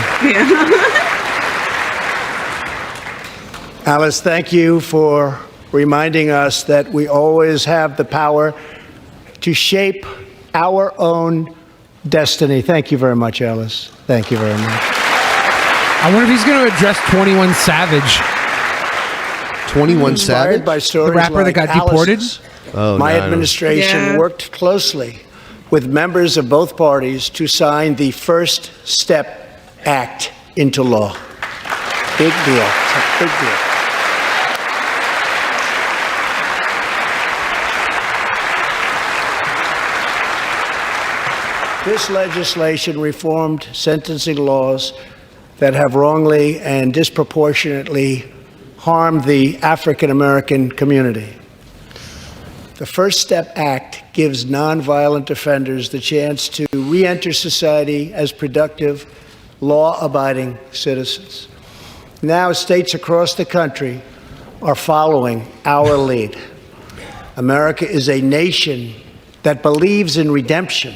Alice, thank you for reminding us that we always have the power to shape our own destiny. Thank you very much, Alice. Thank you very much.
I wonder if he's going to address 21 Savage.
21 Savage?
By stories
The rapper that
like
got deported?
Alice's.
Oh,
My
no.
administration worked closely with members of both parties to sign the First Step Act into law. Big deal. It's a big deal. This legislation reformed sentencing laws that have wrongly and disproportionately harmed the African American community. The First Step Act gives nonviolent offenders the chance to re-enter society as productive, law-abiding citizens. Now, states across the country are following our lead. America is a nation that believes in redemption.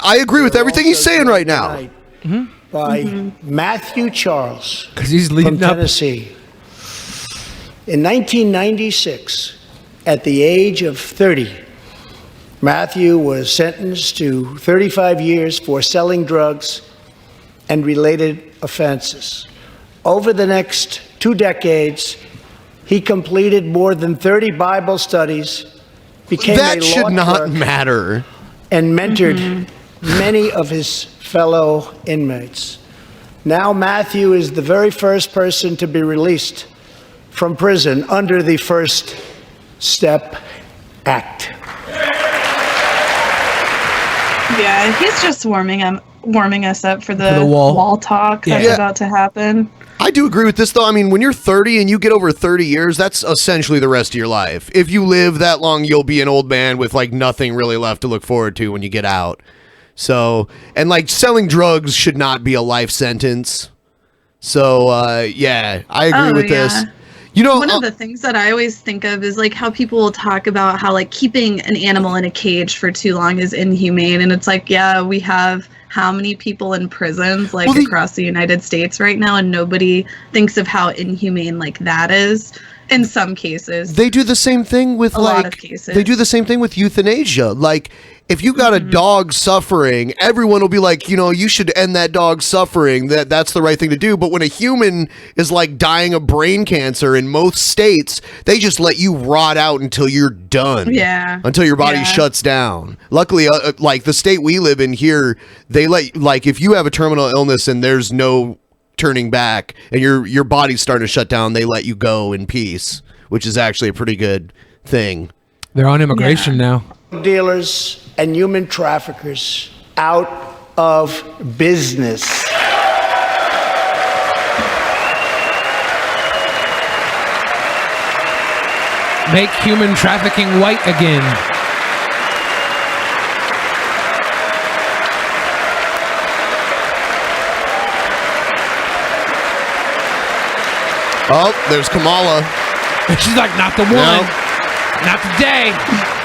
I agree with everything he's saying right now.
By Matthew Charles
he's leading
from
up.
Tennessee. In 1996, at the age of 30, Matthew was sentenced to 35 years for selling drugs and related offenses. Over the next 2 decades, he completed more than 30 Bible studies, became
That
a
should
law
not
clerk,
matter.
and mentored many of his fellow inmates. Now Matthew is the very first person to be released from prison under the First Step Act.
Yeah, he's just warming us up for the,
For the wall.
wall talk that's
Yeah.
about to happen.
I do agree with this, though. I mean, when you're 30 and you get over 30 years, that's essentially the rest of your life. If you live that long, you'll be an old man with, like, nothing really left to look forward to when you get out. So, and, like, selling drugs should not be a life sentence. So, yeah, I agree with this. You know,
one of the things that I always think of is like how people will talk about how like keeping an animal in a cage for too long is inhumane, and it's like, yeah, we have how many people in prisons like across the United States right now, and nobody thinks of how inhumane like that is in some cases.
They do the same thing with
A lot of cases.
They do the same thing with euthanasia. Like, if you got a dog suffering, everyone will be like, you know, you should end that dog's suffering. That's the right thing to do. But when a human is like dying of brain cancer in most states, they just let you rot out until you're done.
Yeah.
Until your body
Yeah.
shuts down. Luckily, like the state we live in here, they let, like, if you have a terminal illness and there's no turning back and your body's starting to shut down, they let you go in peace, which is actually a pretty good thing.
They're on immigration now.
Dealers and human traffickers out of business.
Make human trafficking white again.
Oh, there's Kamala.
She's like, not the one. Not today.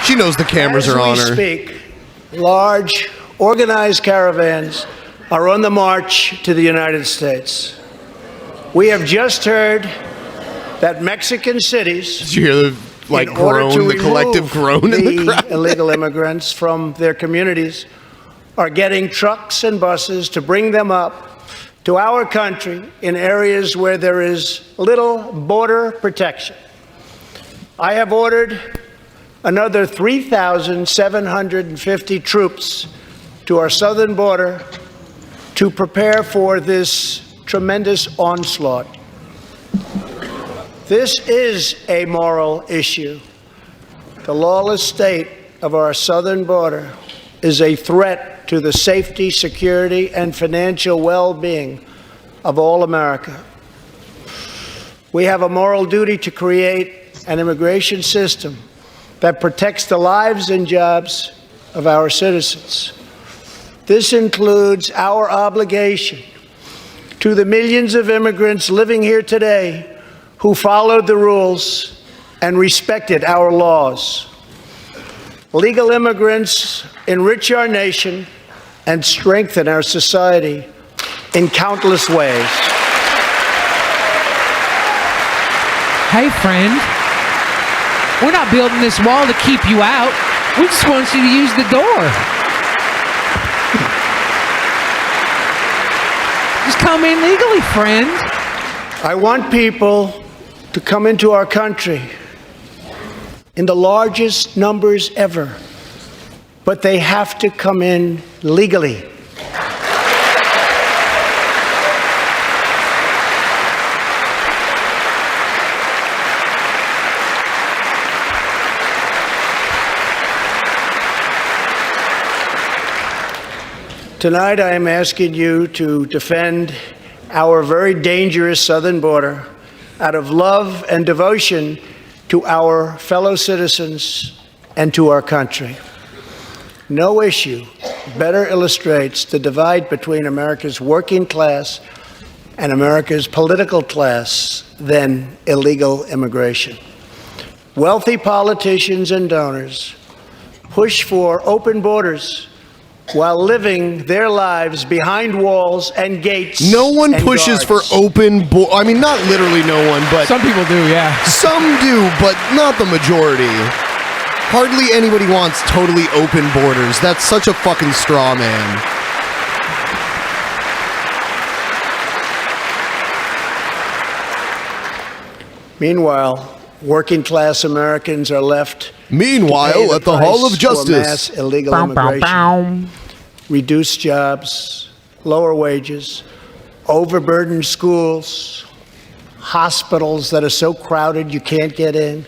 She knows the cameras are on
As
her.
we speak, large, organized caravans are on the march to the United States. We have just heard that Mexican cities,
Did you hear the like
in order to
groan, the collective
remove
groan in the crowd?
illegal immigrants from their communities, are getting trucks and buses to bring them up to our country in areas where there is little border protection. I have ordered another 3,750 troops to our southern border to prepare for this tremendous onslaught. This is a moral issue. The lawless state of our southern border is a threat to the safety, security, and financial well-being of all America. We have a moral duty to create an immigration system that protects the lives and jobs of our citizens. This includes our obligation to the millions of immigrants living here today who followed the rules and respected our laws. Legal immigrants enrich our nation and strengthen our society in countless ways.
Hey, friend. We're not building this wall to keep you out. We just want you to use the door. Just come in legally, friend.
I want people to come into our country in the largest numbers ever, but they have to come in legally. Tonight, I am asking you to defend our very dangerous southern border out of love and devotion to our fellow citizens and to our country. No issue better illustrates the divide between America's working class and America's political class than illegal immigration. Wealthy politicians and donors push for open borders while living their lives behind walls and gates.
No one
and
pushes
guards.
for open I mean, not literally no one, but
some people do, yeah.
Some do, but not the majority. Hardly anybody wants totally open borders. That's such a fucking straw man.
Meanwhile, working class Americans are left
Meanwhile, at the Hall of Justice,
mass illegal immigration, reduced jobs, lower wages, overburdened schools, hospitals that are so crowded you can't get in,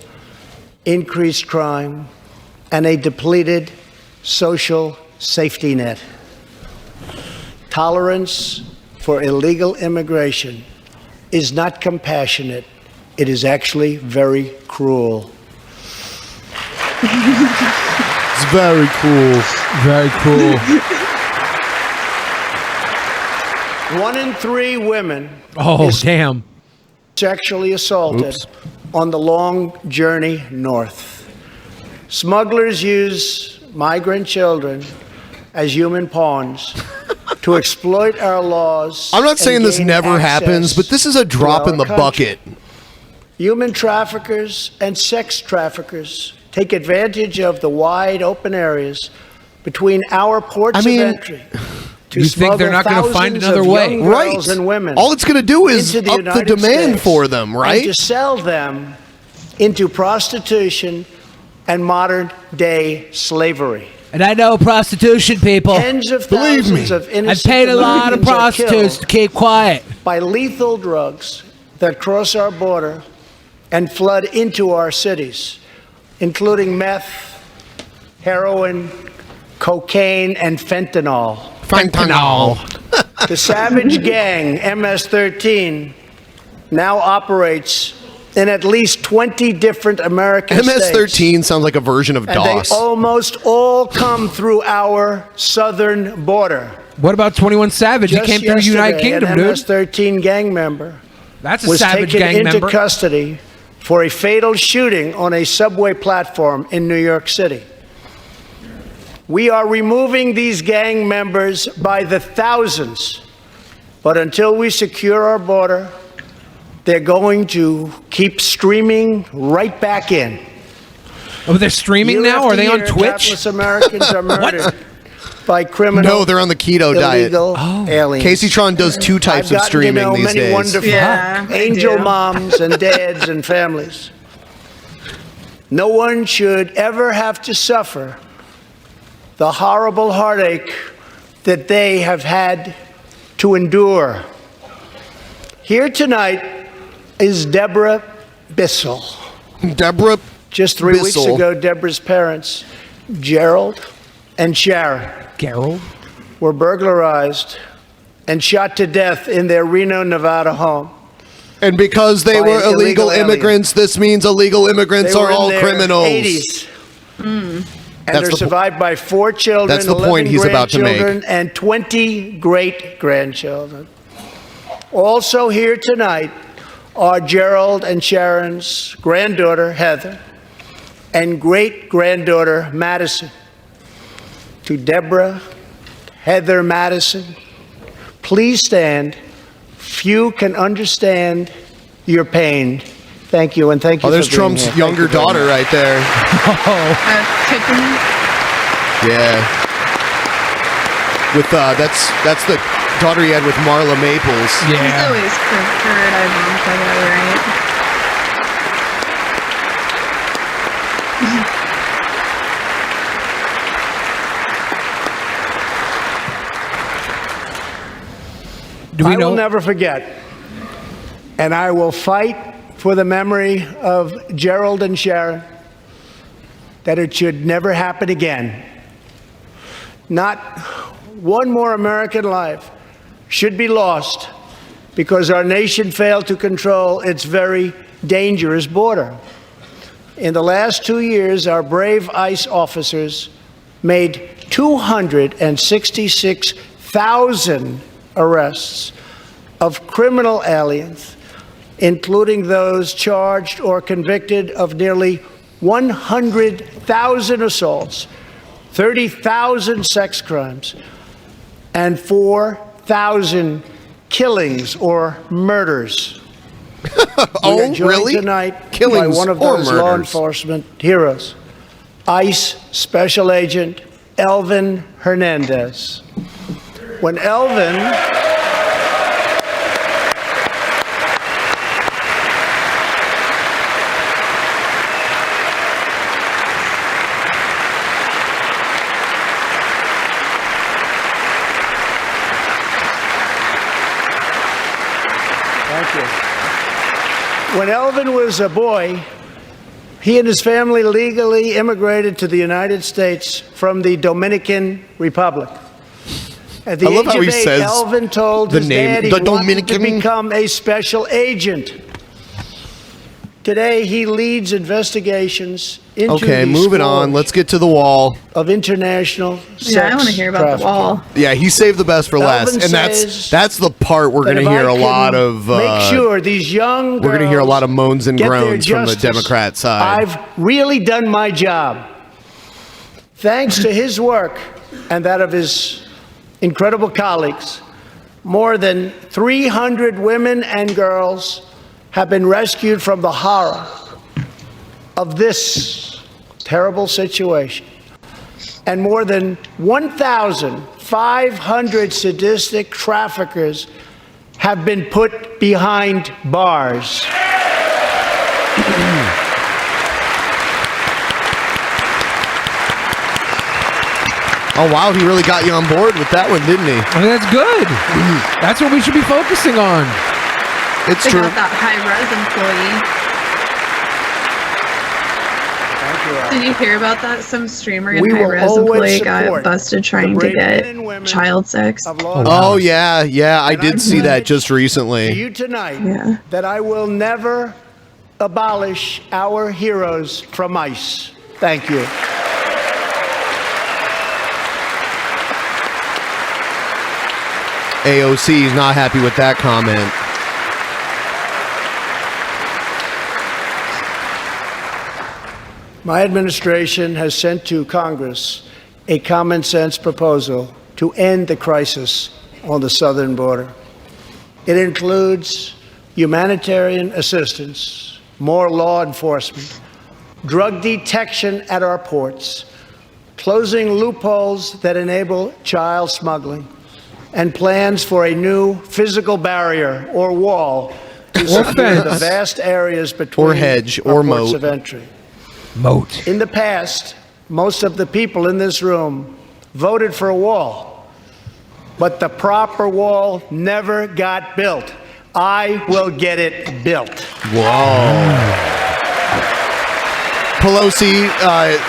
increased crime, and a depleted social safety net. Tolerance for illegal immigration is not compassionate. It is actually very cruel.
It's very cool.
Very cool.
1 in 3 women
damn.
sexually assaulted on the long journey north. Smugglers use migrant children as human pawns to exploit our laws.
I'm not saying this never happens, but this is a drop in the bucket.
Human traffickers and sex traffickers take advantage of the wide open areas between our ports of entry.
You think they're not going to find another way?
Right. And women
all it's going to do is up the
United
demand
States
for them, right?
And to sell them into prostitution and modern day slavery.
And I know prostitution, people.
Tens of thousands of innocent
I've paid a lot of
Americans are
prostitutes to keep quiet.
By lethal drugs that cross our border and flood into our cities, including meth, heroin, cocaine, and fentanyl. The savage gang, MS-13, now operates in at least 20 different American states.
MS-13 sounds like a version of
And
DOS.
they almost all come through our southern border.
What about 21 Savage? He came through the United Kingdom,
an
dude.
MS-13 gang member
That's a
was
savage
taken
gang
into
member.
custody for a fatal shooting on a subway platform in New York City. We are removing these gang members by the thousands, but until we secure our border, they're going to keep streaming right back in.
Oh, they're streaming now? Are they on Twitch?
Countless Americans are murdered by criminal.
No, they're on the keto diet.
illegal aliens.
Kaceytron does 2 types
I've
of
gotten
streaming
to know
these
many
days.
wonderful angel moms and dads and families. No one should ever have to suffer the horrible heartache that they have had to endure. Here tonight is Deborah Bissell.
Deborah
Just 3 weeks
Bissell.
ago, Deborah's parents, Gerald and Sharon, were burglarized and shot to death in their Reno, Nevada home.
And because they
By
were
an
illegal
alien.
immigrants, this means illegal immigrants
They
are
were in
all
their
criminals.
80s. And
That's
they're
the po-
survived by 4 children,
That's the
11
point he's about to make.
grandchildren, and 20 great-grandchildren. Also here tonight are Gerald and Sharon's granddaughter, Heather, and great-granddaughter, Madison. To Deborah, Heather, Madison, please stand. Few can understand your pain. Thank you, and thank you
Oh, there's
for being
Trump's
here.
younger
Thank you very
daughter
much.
right there.
Tiffany.
Yeah. With that's the daughter he had with Marla Maples.
He's always preferred Ivanka, though, right?
I will never forget, and I will fight for the memory of Gerald and Sharon, that it should never happen again. Not one more American life should be lost because our nation failed to control its very dangerous border. In the last 2 years, our brave ICE officers made 266,000 arrests of criminal aliens, including those charged or convicted of nearly 100,000 assaults, 30,000 sex crimes, and 4,000 killings or murders.
Oh,
We are joined
really?
tonight by
Killings
one of
or
those law
murders?
enforcement heroes, ICE Special Agent Elvin Hernandez. When Elvin When Elvin was a boy, he and his family legally immigrated to the United States from the Dominican Republic. At the
I love
age
how
of
he
8,
says
Elvin told
the
his
name,
dad he
the
wanted to
Dominican.
become a special agent. Today, he leads investigations into
Okay,
the
moving on. Let's get to the wall.
of international
Yeah, I want to
sex
hear about the wall.
Yeah, he saved the best for last,
Elvin
and
says
that's the part we're
that
going to
if
hear
I
a lot
can
of.
make sure these young
we're going to hear a
girls
lot of moans and
get their
groans from the
justice,
Democrat side.
I've really done my job. Thanks to his work and that of his incredible colleagues, more than 300 women and girls have been rescued from the horror of this terrible situation. And more than 1,500 sadistic traffickers have been put behind bars.
Oh wow, he really got you on board with that one, didn't he?
I mean, that's good. That's what we should be focusing on.
It's
They
true.
got that high-res employee. Did you hear about that? Some streamer and
We will
high-res
always
employee got
support
busted trying
the
to
brave men
get
and women
child sex.
Oh yeah, I did see that just recently.
To you tonight that I will never abolish our heroes from ICE. Thank you.
AOC is not happy with that comment.
My administration has sent to Congress a common sense proposal to end the crisis on the southern border. It includes humanitarian assistance, more law enforcement, drug detection at our ports, closing loopholes that enable child smuggling, and plans for a new physical barrier or wall to secure the
fence.
vast areas between
Or hedge,
our
or
ports
moat.
of entry.
Moat.
In the past, most of the people in this room voted for a wall. but the proper wall never got built. I will get it built.
Whoa. Pelosi,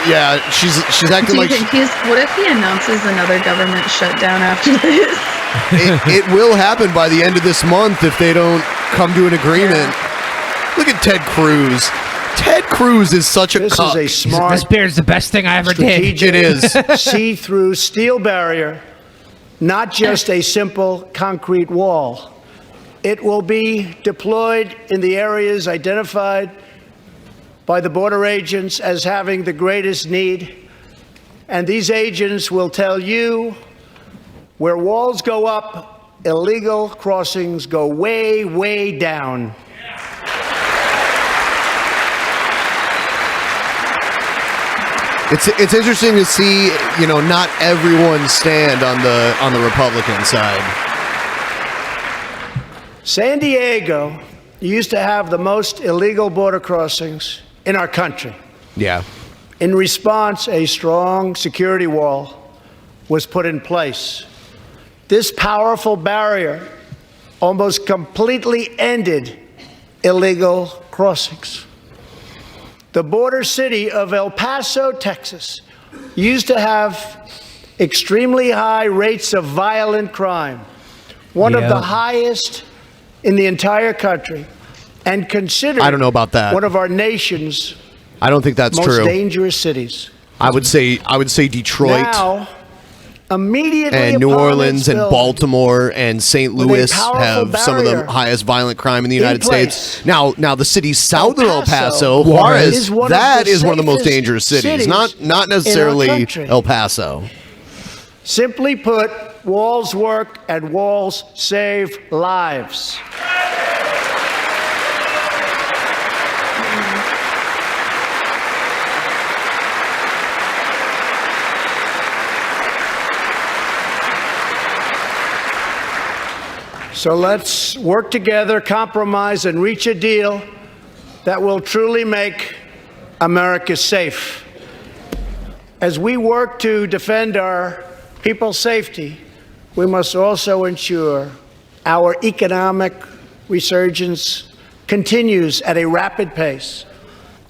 yeah, she's acting
Do you
like
think what if he announces another government shutdown after this?
it will happen by the end of this month if they don't come to an agreement. Look at Ted Cruz. Ted Cruz is such a
This
cuck.
is a smart,
This beard's the best thing I ever did.
It is.
See-through steel barrier, not just a simple concrete wall. It will be deployed in the areas identified by the border agents as having the greatest need. And these agents will tell you where walls go up, illegal crossings go way, way down.
It's interesting to see, not everyone stand on the Republican side.
San Diego used to have the most illegal border crossings in our country.
Yeah.
In response, a strong security wall was put in place. This powerful barrier almost completely ended illegal crossings. The border city of El Paso, Texas, used to have extremely high rates of violent crime, one of the highest in the entire country, and considered
I don't know about that.
one of our nation's
I don't think that's
most
true.
dangerous cities.
I would say Detroit
Now, immediately
and New
upon
Orleans
its
and
building,
Baltimore and St.
with a
Louis
powerful
have some of the
barrier
highest violent crime in the
in
United
place.
States. Now the city south of El Paso,
Paso
Juarez,
is one of
that
the
is one of the most
safest
dangerous cities.
cities
Not
in our
necessarily
country.
El Paso.
Simply put, walls work and walls save lives. So let's work together, compromise, and reach a deal that will truly make America safe. As we work to defend our people's safety, we must also ensure our economic resurgence continues at a rapid pace.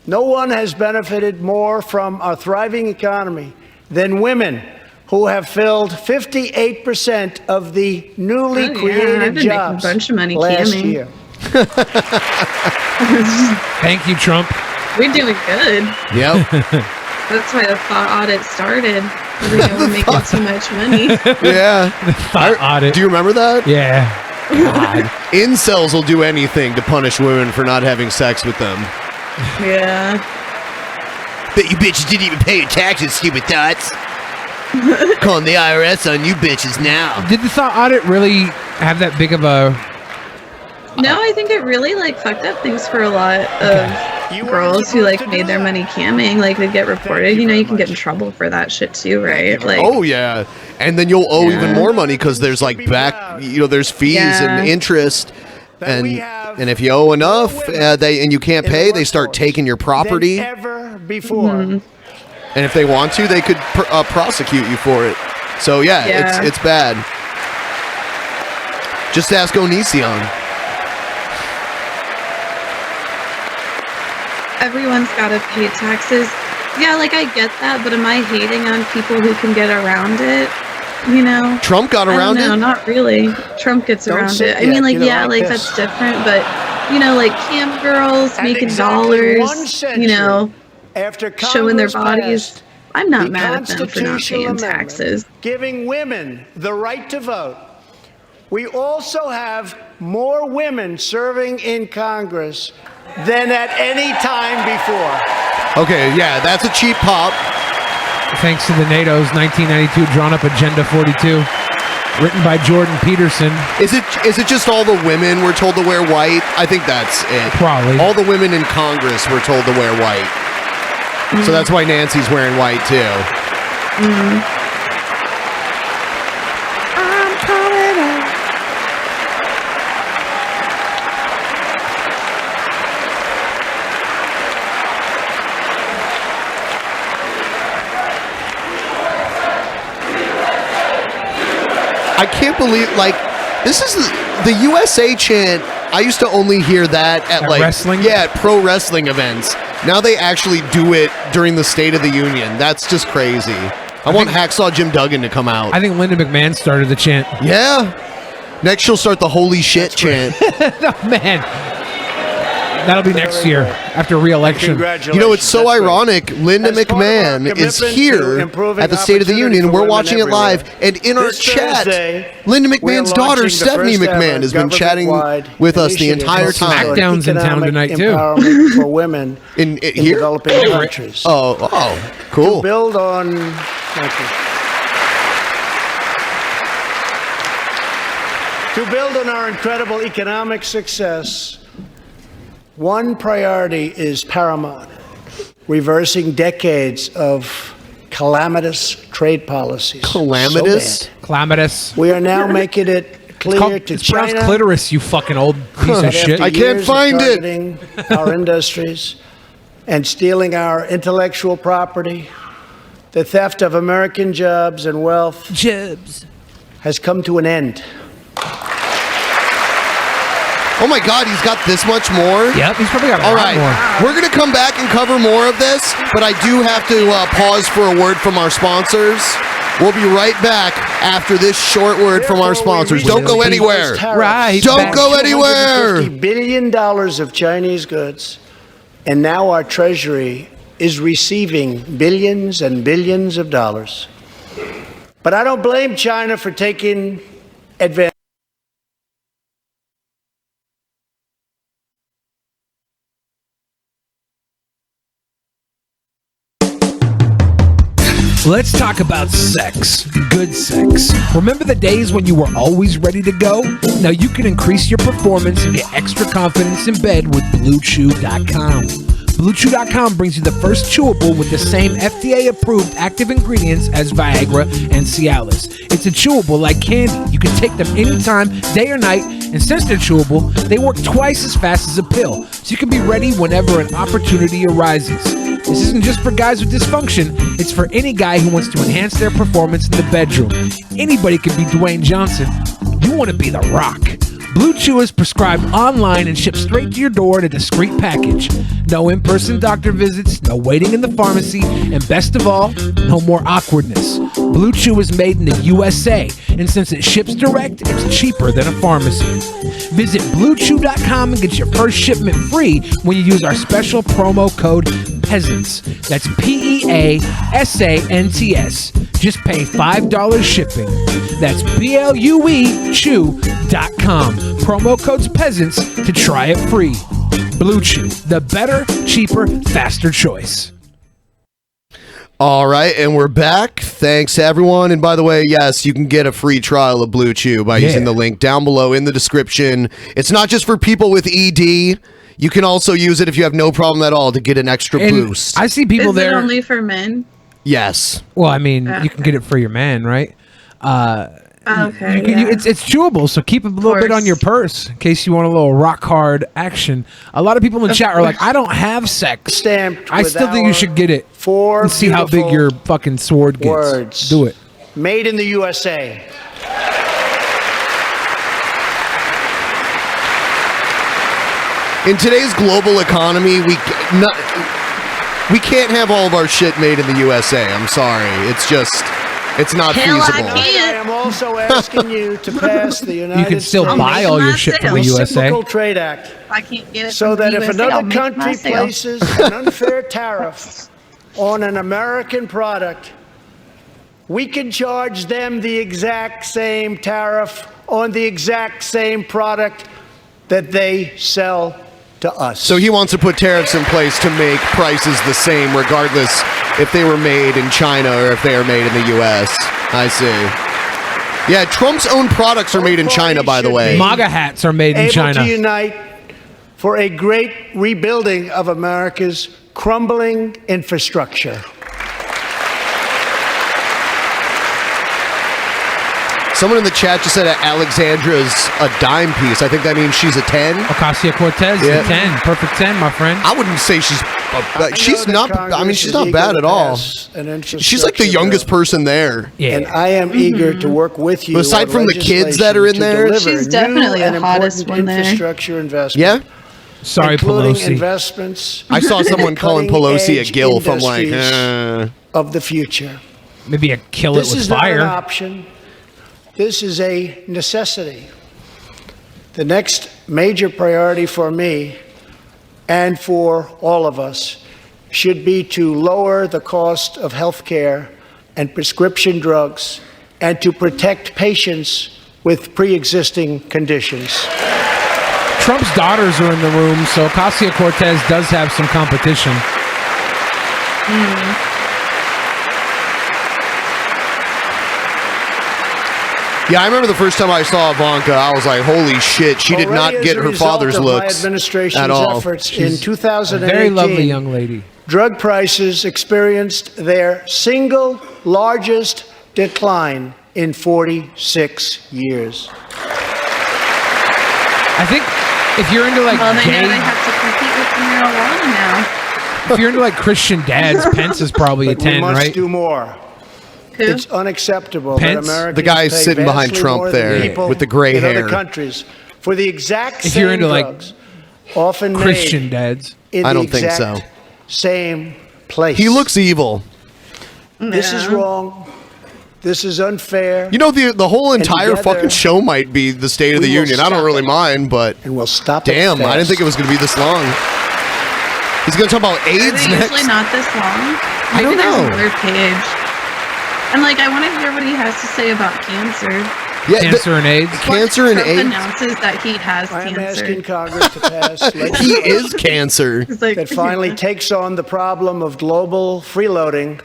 No one has benefited more from a thriving economy than women, who have filled 58% of the newly created
I've been
jobs
making a bunch of money
last
camming.
year.
Thank you, Trump.
We're doing good.
Yep.
That's why the thought audit started. We were making too much money.
Yeah.
Thought audit.
Do you remember that?
Yeah.
God. Incels will do anything to punish women for not having sex with them.
Yeah.
Bet you bitches didn't even pay your taxes, stupid thoughts. Calling the IRS on you bitches now.
Did the thought audit really have that big of a...
No, I think it really fucked up things for a lot of girls who made their money camming. They get reported. You can get in trouble for that shit too, right?
Oh yeah, and then you'll owe even more money because there's there's fees and interest, and if you owe enough, and you can't pay, they start taking your property.
Ever before.
Mm-hmm.
And if they want to, they could prosecute you for it. So yeah. It's bad. Just ask Onision.
Everyone's got to pay taxes. Yeah, I get that, but am I hating on people who can get around it?
Trump got around
No,
it?
not really. Trump gets
Don't
around
say
it. I
yet.
mean,
Get it like this.
that's different, but cam girls
And
making
exactly 1
dollars,
century after
showing their
Congress
bodies.
passed
I'm not
the
mad at them for not
constitutional
paying
amendment
taxes.
giving women the right to vote, we also have more women serving in Congress than at any time before.
Okay, yeah, that's a cheap pop.
Thanks to the NATO's 1992 drawn-up Agenda 42, written by Jordan Peterson.
Is it just all the women were told to wear white? I think that's it.
Probably.
All the women in Congress were told to wear white. So that's why Nancy's wearing white too.
I'm coming up.
I can't believe, like, this is the USA chant. I used to only hear that at like
wrestling?
Yeah, at pro wrestling events. Now they actually do it during the State of the Union. That's just crazy. I want Hacksaw Jim Duggan to come out.
I think Linda McMahon started the chant.
Yeah. Next she'll start the holy shit chant.
Oh, man. That'll be next year after re-election.
You know, it's so ironic. Linda McMahon is here at the State of the Union. We're watching it live. And in our chat, Linda McMahon's daughter, Stephanie McMahon, has been chatting with us the entire time.
SmackDown's in town tonight, too.
Empowerment for women
in
here? Developing countries.
Oh, cool.
To build on... Thank you. To build on our incredible economic success, one priority is paramount: reversing decades of calamitous trade policies.
Calamitous?
Calamitous.
We are now making it clear to
it's
China.
pronounced clitoris, you fucking old piece of shit.
I can't find it.
Our industries and stealing our intellectual property, the theft of American jobs and wealth has come to an end.
Oh my God, he's got this much more?
Yep, he's probably got a
All
lot
right,
more.
we're going to come back and cover more of this, but I do have to pause for a word from our sponsors. We'll be right back after this short word from our sponsors. Don't go anywhere.
Right.
Don't go anywhere.
$250 billion of Chinese goods, and now our treasury is receiving billions and billions of dollars. But I don't blame China for taking advantage.
Let's talk about sex. Good sex. Remember the days when you were always ready to go? Now you can increase your performance and get extra confidence in bed with BlueChew.com. BlueChew.com brings you the first chewable with the same FDA-approved active ingredients as Viagra and Cialis. It's a chewable like candy. You can take them anytime, day or night, and since they're chewable, they work twice as fast as a pill, so you can be ready whenever an opportunity arises. This isn't just for guys with dysfunction, it's for any guy who wants to enhance their performance in the bedroom. Anybody can be Dwayne Johnson. You want to be The Rock. Blue Chew is prescribed online and shipped straight to your door in a discreet package. No in-person doctor visits, no waiting in the pharmacy, and best of all, no more awkwardness. Blue Chew is made in the USA, and since it ships direct, it's cheaper than a pharmacy. Visit BlueChew.com and get your first shipment free when you use our special promo code PEASANTS. That's PEASANTS. Just pay $5 shipping. That's BLUECHEW.com. Promo code's PEASANTS to try it free. Blue Chew, the better, cheaper, faster choice.
All right, and we're back. Thanks, everyone. And by the way, yes, you can get a free trial of Blue Chew by using the link down below in the description. It's not just for people with ED. You can also use it if you have no problem at all to get an extra boost.
I see people
Is
there.
it only for men?
Yes.
Well, I mean, you can get it for your man, right?
Okay.
It's chewable, so keep a little bit on your purse in case you want a little rock hard action. A lot of people in the chat are like, I don't have sex. I still think you should get it and see how big your fucking sword gets.
Words.
Do it.
Made in the USA.
In today's global economy, we can't have all of our shit made in the USA. I'm sorry. It's not feasible.
I am also asking you to pass the United
You can still buy all your shit from the USA.
Reciprocal Trade Act.
I can't get it
So
from
that
the
if
USA, I'll
another
make
country
myself.
places an unfair tariff on an American product, we can charge them the exact same tariff on the exact same product that they sell to us.
So he wants to put tariffs in place to make prices the same regardless if they were made in China or if they are made in the U.S. I see. Yeah, Trump's own products are made in China, by the way.
MAGA hats are made in
able
China.
to unite for a great rebuilding of America's crumbling infrastructure.
Someone in the chat just said Alexandra's a dime piece. I think that means she's a 10.
Ocasio-Cortez is a 10. Perfect 10, my friend.
I wouldn't say she's She's not. I mean, she's not bad at all. She's like the youngest person there.
Yeah.
And I am eager to work with you.
But aside
on
from the kids that are in there,
she's definitely the hottest one there.
Infrastructure investment.
Yeah.
Sorry,
including
Pelosi.
Investments.
I saw someone calling Pelosi a gilf. I'm like,
of the future.
Maybe a kill it
This
with
is not
fire.
an option. This is a necessity. The next major priority for me and for all of us should be to lower the cost of health care and prescription drugs and to protect patients with pre-existing conditions.
Trump's daughters are in the room, so Ocasio-Cortez does have some competition.
Yeah, I remember the first time I saw Ivanka, I was like, holy shit, she did not get her father's looks at all.
Efforts
She's
in 2018,
a very lovely young lady.
Drug prices experienced their single largest decline in 46 years.
I think if you're into like
Well, they
gay,
know they have to compete with the marijuana now.
if you're into like Christian dads, Pence is probably a
But
10,
we must
right?
do more. It's unacceptable
Pence?
that Americans
The guy
pay
sitting behind
vastly
Trump
more than
there
people
with the gray
in
hair.
other countries for the exact
If
same
you're into, like,
drugs, often
Christian
made
dads.
in
I
the
don't think
exact
so.
Same place.
He looks evil.
This is wrong. This is unfair.
You know, the whole
And
entire
together,
fucking show might be the State of the
we will
Union. I don't
stop
really
it.
mind, but
And we'll stop
damn,
it
I didn't
fast.
think it was going to be this long. He's going to talk about
Are
AIDS
they
next.
usually not this long?
I don't
Maybe there's
know.
another page. And like, I want to hear what he has to say about cancer.
Yeah,
Cancer and AIDS.
Cancer and
Trump
AIDS.
announces that he has
I am
cancer.
asking Congress to pass
He
legislation
is cancer.
that finally takes on the problem of global freeloading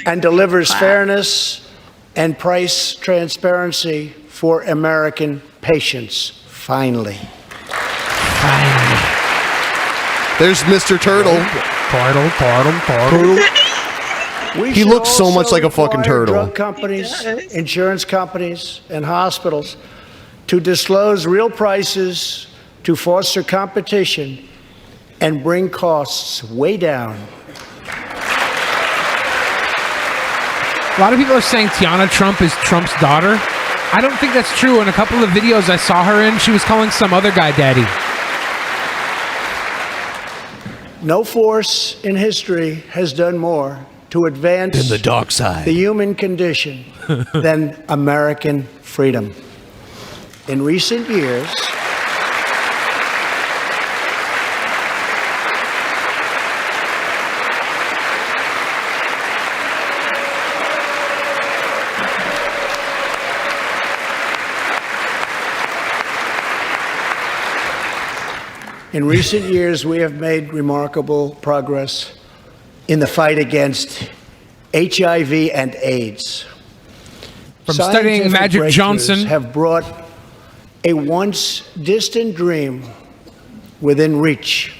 and delivers fairness and price transparency for American patients. Finally.
There's Mr. Turtle.
Turtle.
We
He
should
looks so
also
much like a fucking
require
turtle.
Drug companies, insurance companies, and hospitals to disclose real prices to foster competition and bring costs way down.
A lot of people are saying Tiana Trump is Trump's daughter. I don't think that's true. In a couple of videos I saw her in, she was calling some other guy daddy.
No force in history has done more to advance
In the dark side.
the human condition than American freedom. In recent years, we have made remarkable progress in the fight against HIV and AIDS.
From studying
Scientific
Magic
breakthroughs
Johnson.
have brought a once distant dream within reach.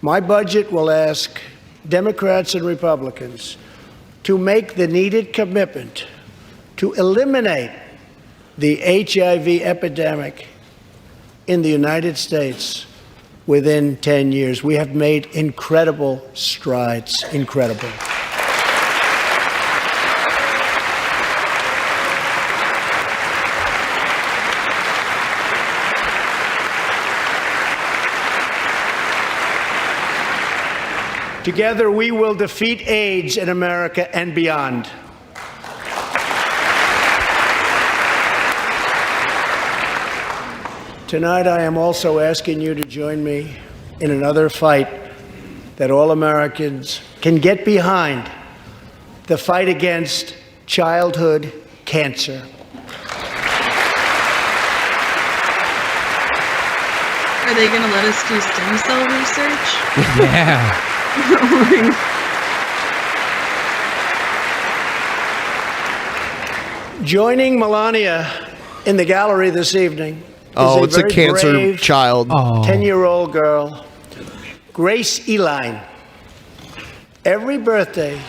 My budget will ask Democrats and Republicans to make the needed commitment to eliminate the HIV epidemic in the United States within 10 years. We have made incredible strides, incredible. Together, we will defeat AIDS in America and beyond. Tonight, I am also asking you to join me in another fight that all Americans can get behind, the fight against childhood cancer.
Are they going to let us do stem cell research?
Yeah.
Joining Melania in the gallery this evening
Oh,
is
it's a
very
cancer
brave
child.
10-year-old girl, Grace Eline. Every birthday,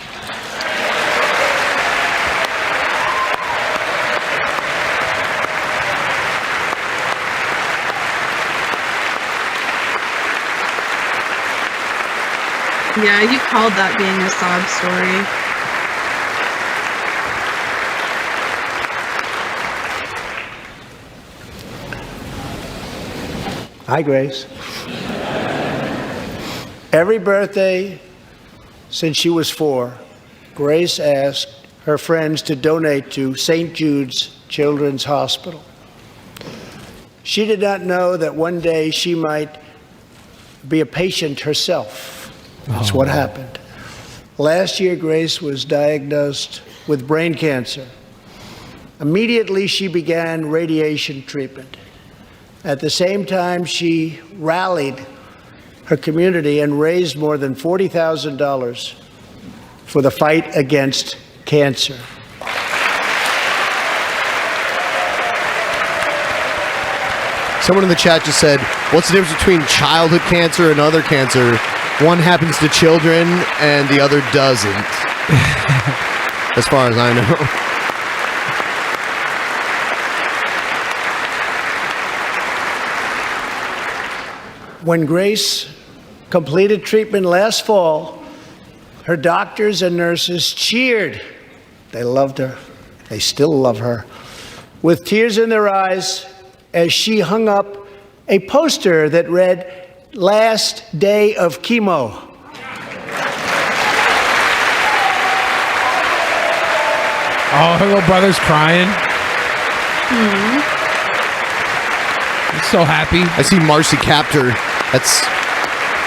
Yeah, you called that being a sob story.
Hi, Grace. Every birthday since she was 4, Grace asked her friends to donate to St. Jude's Children's Hospital. She did not know that one day she might be a patient herself. That's what happened. Last year, Grace was diagnosed with brain cancer. Immediately, she began radiation treatment. At the same time, she rallied her community and raised more than $40,000 for the fight against cancer.
Someone in the chat just said, what's the difference between childhood cancer and other cancer? One happens to children and the other doesn't. As far as I know.
When Grace completed treatment last fall, her doctors and nurses cheered. They loved her. They still love her. With tears in their eyes, as she hung up a poster that read, "Last day of chemo."
Oh, her little brother's crying. He's so happy.
I see Marcy Kaptur. That's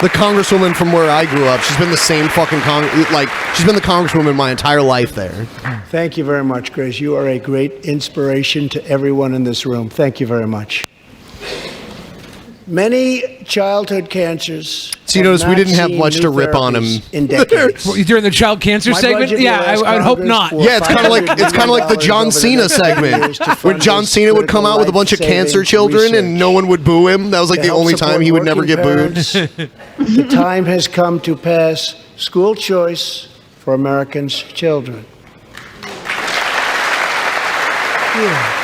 the congresswoman from where I grew up. She's been the same fucking she's been the congresswoman my entire life there.
Thank you very much, Grace. You are a great inspiration to everyone in this room. Thank you very much. Many childhood cancers.
So you notice we didn't have much to rip on him
in decades.
During the child cancer segment? Yeah, I would hope not.
Yeah, it's kind of like the John Cena segment. When John Cena would come out with a bunch of cancer children and no one would boo him. That was like the only time he would never get booed.
The time has come to pass school choice for Americans' children. Yeah.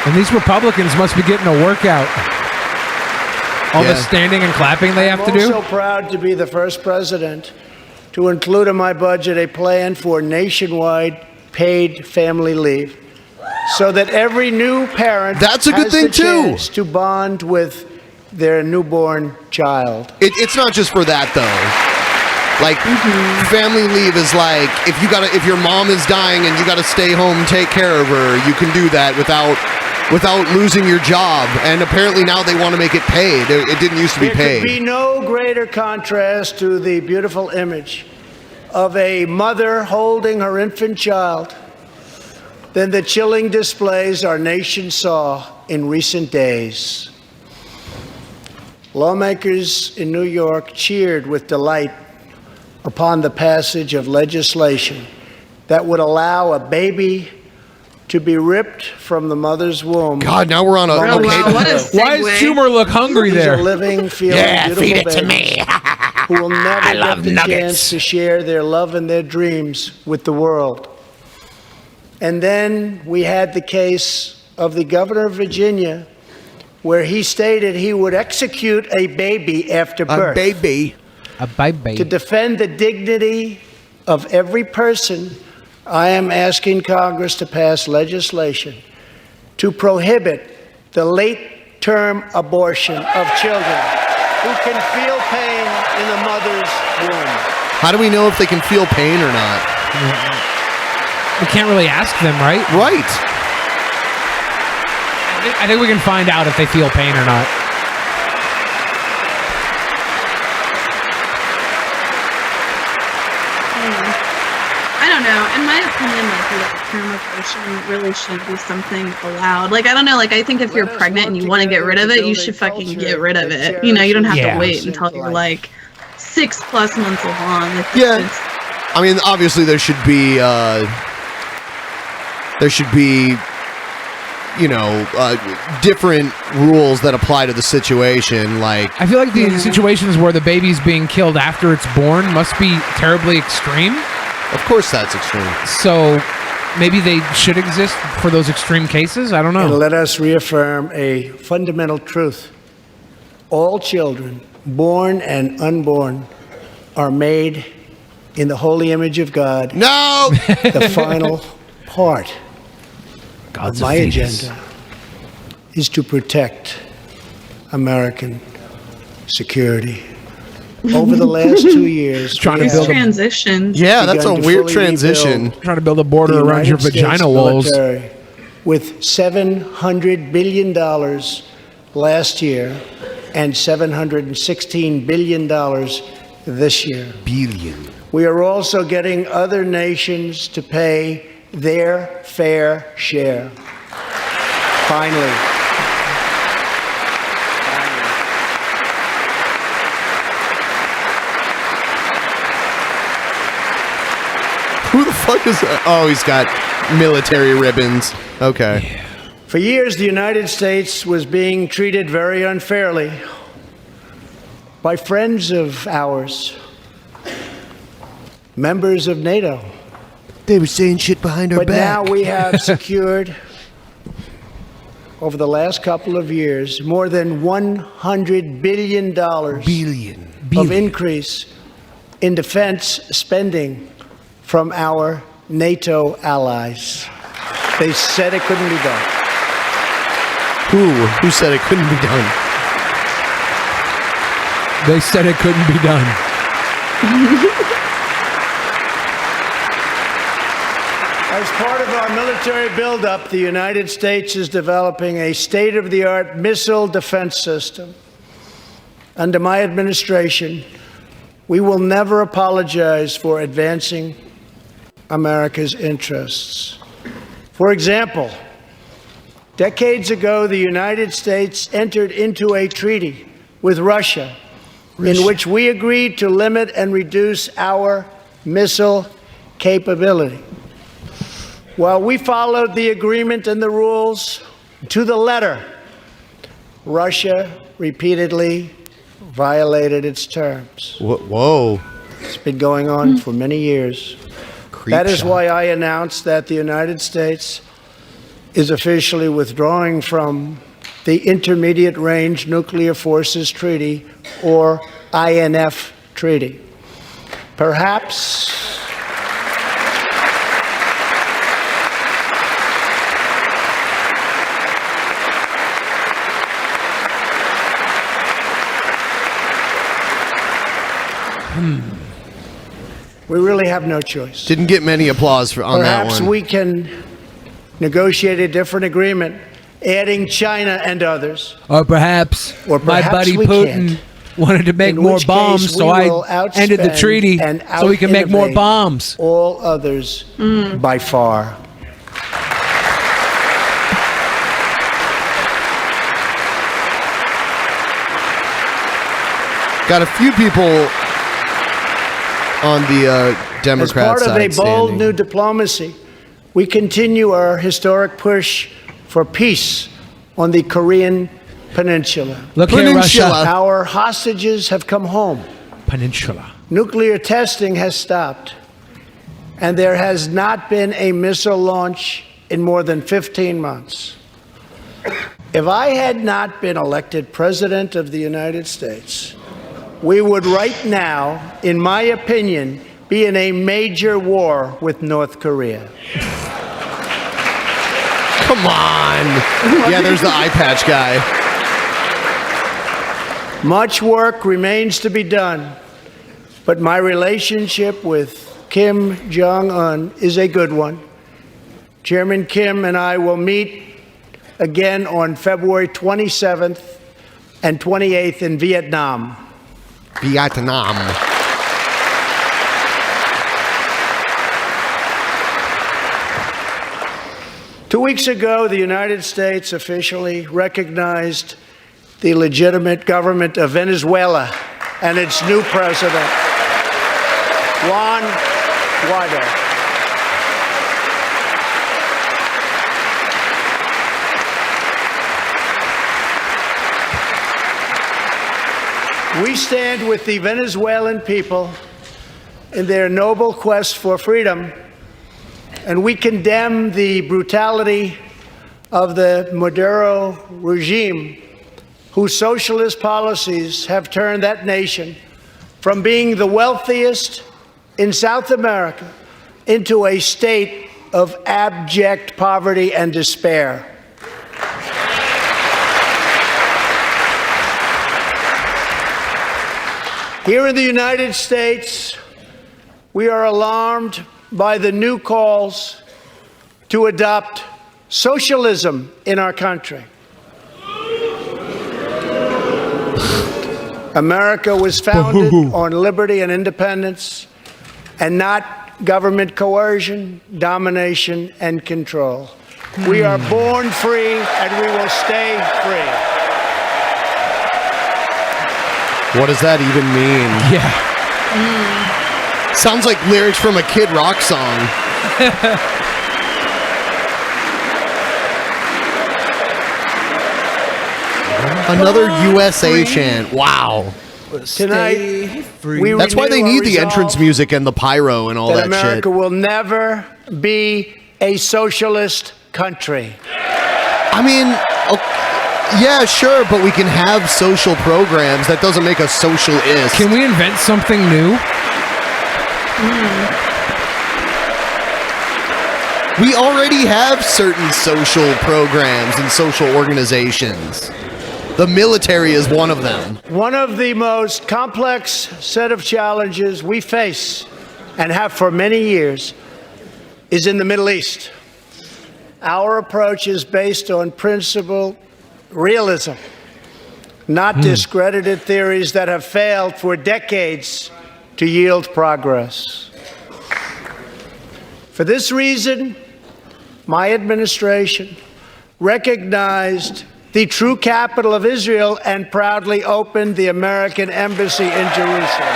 And these Republicans must be getting a workout. All the standing and clapping they have to do.
I'm also proud to be the first president to include in my budget a plan for nationwide paid family leave, so that every new parent
has the chance
to bond with their newborn child.
It's not just for that though. Like family leave is like if your mom is dying and you got to stay home and take care of her, you can do that without losing your job. And apparently now they want to make it paid. It didn't used to be paid.
There could be no greater contrast to the beautiful image of a mother holding her infant child than the chilling displays our nation saw in recent days. Lawmakers in New York cheered with delight upon the passage of legislation that would allow a baby to be ripped from the mother's womb.
God, now we're on a...
What a segue.
Why does Schumer look hungry
These
there?
are living, feeling, beautiful
feed it
babies
to me.
who will never
love
get the
nuggets.
chance to share their love and their dreams with the world. And then we had the case of the governor of Virginia, where he stated he would execute a baby after birth.
A baby.
To defend the dignity of every person, I am asking Congress to pass legislation to prohibit the late-term abortion of children who can feel pain in the mother's womb.
How do we know if they can feel pain or not?
We can't really ask them, right?
Right.
I think we can find out if they feel pain or not.
I don't know. In my opinion, like term abortion really should be something allowed. Like, I don't know. Like, I think if you're pregnant and you want to get rid of it, you should fucking get rid of it. You know, you don't have to wait until you're like 6+ months along. Like,
I mean, obviously there should be, you know, different rules that apply to the situation. Like,
I feel like the situations where the baby's being killed after it's born must be terribly extreme.
Of course that's extreme.
So, maybe they should exist for those extreme cases. I don't know.
And let us reaffirm a fundamental truth. All children, born and unborn, are made in the holy image of God.
No!
The final part
God's
of my
a fetus.
agenda is to protect American security. Over the last 2 years,
Trying to
These
build
transitions.
Yeah, that's a
begun to
weird
fully
transition.
rebuild
Trying to build a border
the
around your
United States
vagina walls.
military with $700 billion last year and $716 billion this year.
Billion.
We are also getting other nations to pay their fair share. Finally.
Who the fuck is that? Oh, he's got military ribbons. Okay.
For years, the United States was being treated very unfairly by friends of ours, members of NATO.
They were saying shit behind our
But
back.
now we have secured, over the last couple of years, more than $100 billion of increase in defense spending from our NATO allies. They said it couldn't be done.
Who said it couldn't be done?
They said it couldn't be done.
As part of our military buildup, the United States is developing a state-of-the-art missile defense system. Under my administration, we will never apologize for advancing America's interests. For example, decades ago, the United States entered into a treaty with Russia in which we agreed to limit and reduce our missile capability. While we followed the agreement and the rules to the letter, Russia repeatedly violated its terms.
Whoa.
It's been going on for many years. That is why I announced that the United States is officially withdrawing from the Intermediate Range Nuclear Forces Treaty, or INF Treaty. Perhaps we really have no choice.
Didn't get many applause on that
Perhaps
one.
we can negotiate a different agreement, adding China and others.
Or perhaps my
perhaps
buddy
we
Putin
can't.
wanted to make
In
more
which
bombs,
case
so
we will
I ended the
outspend
treaty
and
so we can make more
out-innovate
bombs.
All others by far.
Got a few people on the Democrat
As part
side
of a bold
standing.
new diplomacy, we continue our historic push for peace on the Korean Peninsula.
Look here, Russia.
Our hostages have come home.
Peninsula.
Nuclear testing has stopped, and there has not been a missile launch in more than 15 months. If I had not been elected President of the United States, we would right now, in my opinion, be in a major war with North Korea.
Come on. Yeah, there's the eye patch guy.
Much work remains to be done, but my relationship with Kim Jong-un is a good one. Chairman Kim and I will meet again on February 27th and 28th in Vietnam.
Vietnam.
Two weeks ago, the United States officially recognized the legitimate government of Venezuela and its new president, Juan Guaido. We stand with the Venezuelan people in their noble quest for freedom and we condemn the brutality of the Maduro regime, whose socialist policies have turned that nation from being the wealthiest in South America into a state of abject poverty and despair. Here in the United States, we are alarmed by the new calls to adopt socialism in our country. America was founded on liberty and independence, and not government coercion, domination, and control. We are born free, and we will stay free.
What does that even mean?
Yeah.
Sounds like lyrics from a Kid Rock song. Another USA chant. Wow.
Tonight,
That's why they need the entrance music and the pyro and all that
America
shit.
will never be a socialist country.
I mean, yeah, sure, but we can have social programs. That doesn't make us socialist.
Can we invent something new?
We already have certain social programs and social organizations. The military is one of them.
One of the most complex set of challenges we face, and have for many years, is in the Middle East. Our approach is based on principled realism, not discredited theories that have failed for decades to yield progress. For this reason, my administration recognized the true capital of Israel and proudly opened the American embassy in Jerusalem.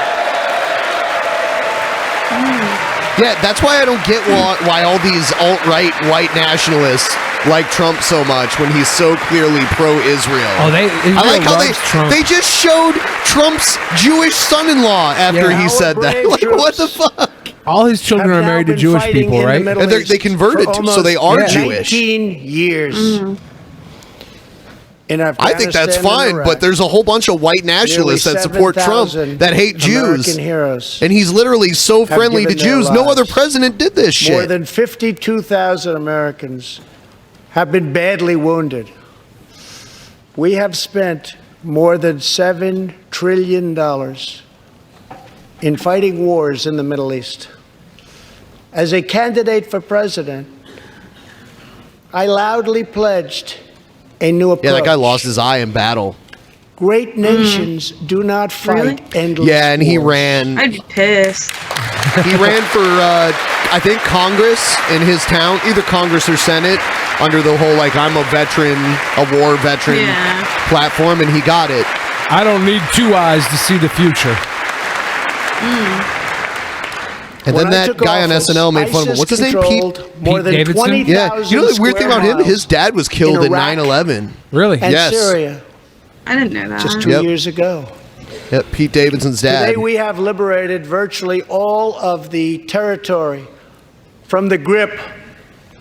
Yeah, that's why I don't get why all these alt-right white nationalists like Trump so much when he's so clearly pro-Israel.
Oh,
I like how they just showed Trump's Jewish son-in-law after he said that. Like, what the fuck?
All his children are married to Jewish people, right?
And they converted, so they are Jewish.
19 years.
I think that's fine, but there's a whole bunch of white nationalists that support Trump that hate Jews.
American heroes
and he's literally so friendly to Jews. No other president did this shit.
More than 52,000 Americans have been badly wounded. We have spent more than $7 trillion in fighting wars in the Middle East. As a candidate for president, I loudly pledged a new approach.
Yeah, that guy lost his eye in battle.
Great nations do not fight endless
Yeah, and he
wars.
ran.
I'd be pissed.
He ran for, I think, Congress in his town, either Congress or Senate, under the whole, like, I'm a veteran, a war veteran platform, and he got it.
I don't need two eyes to see the future.
And then that guy on SNL made fun of him. What's his name?
More than
Davidson?
20,000
Yeah. You know the weird thing about him? His dad was killed in
Iraq
9/11.
Really?
and
Yes.
Syria
I didn't know that.
just 2 years ago.
Yep, Pete Davidson's dad.
Today we have liberated virtually all of the territory from the grip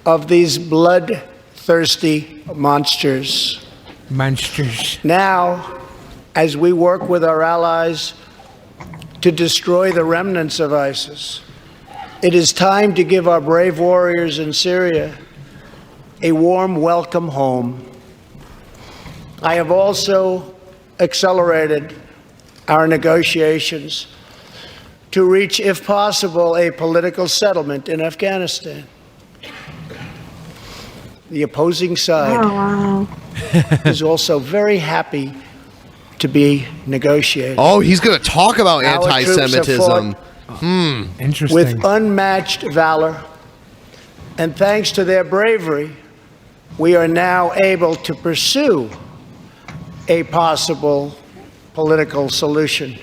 of these bloodthirsty monsters. Now, as we work with our allies to destroy the remnants of ISIS, it is time to give our brave warriors in Syria a warm welcome home. I have also accelerated our negotiations to reach, if possible, a political settlement in Afghanistan. The opposing side is also very happy to be negotiating.
Oh, he's going to talk about
Our troops have
anti-Semitism.
Interesting.
With unmatched valor, and thanks to their bravery, we are now able to pursue a possible political solution.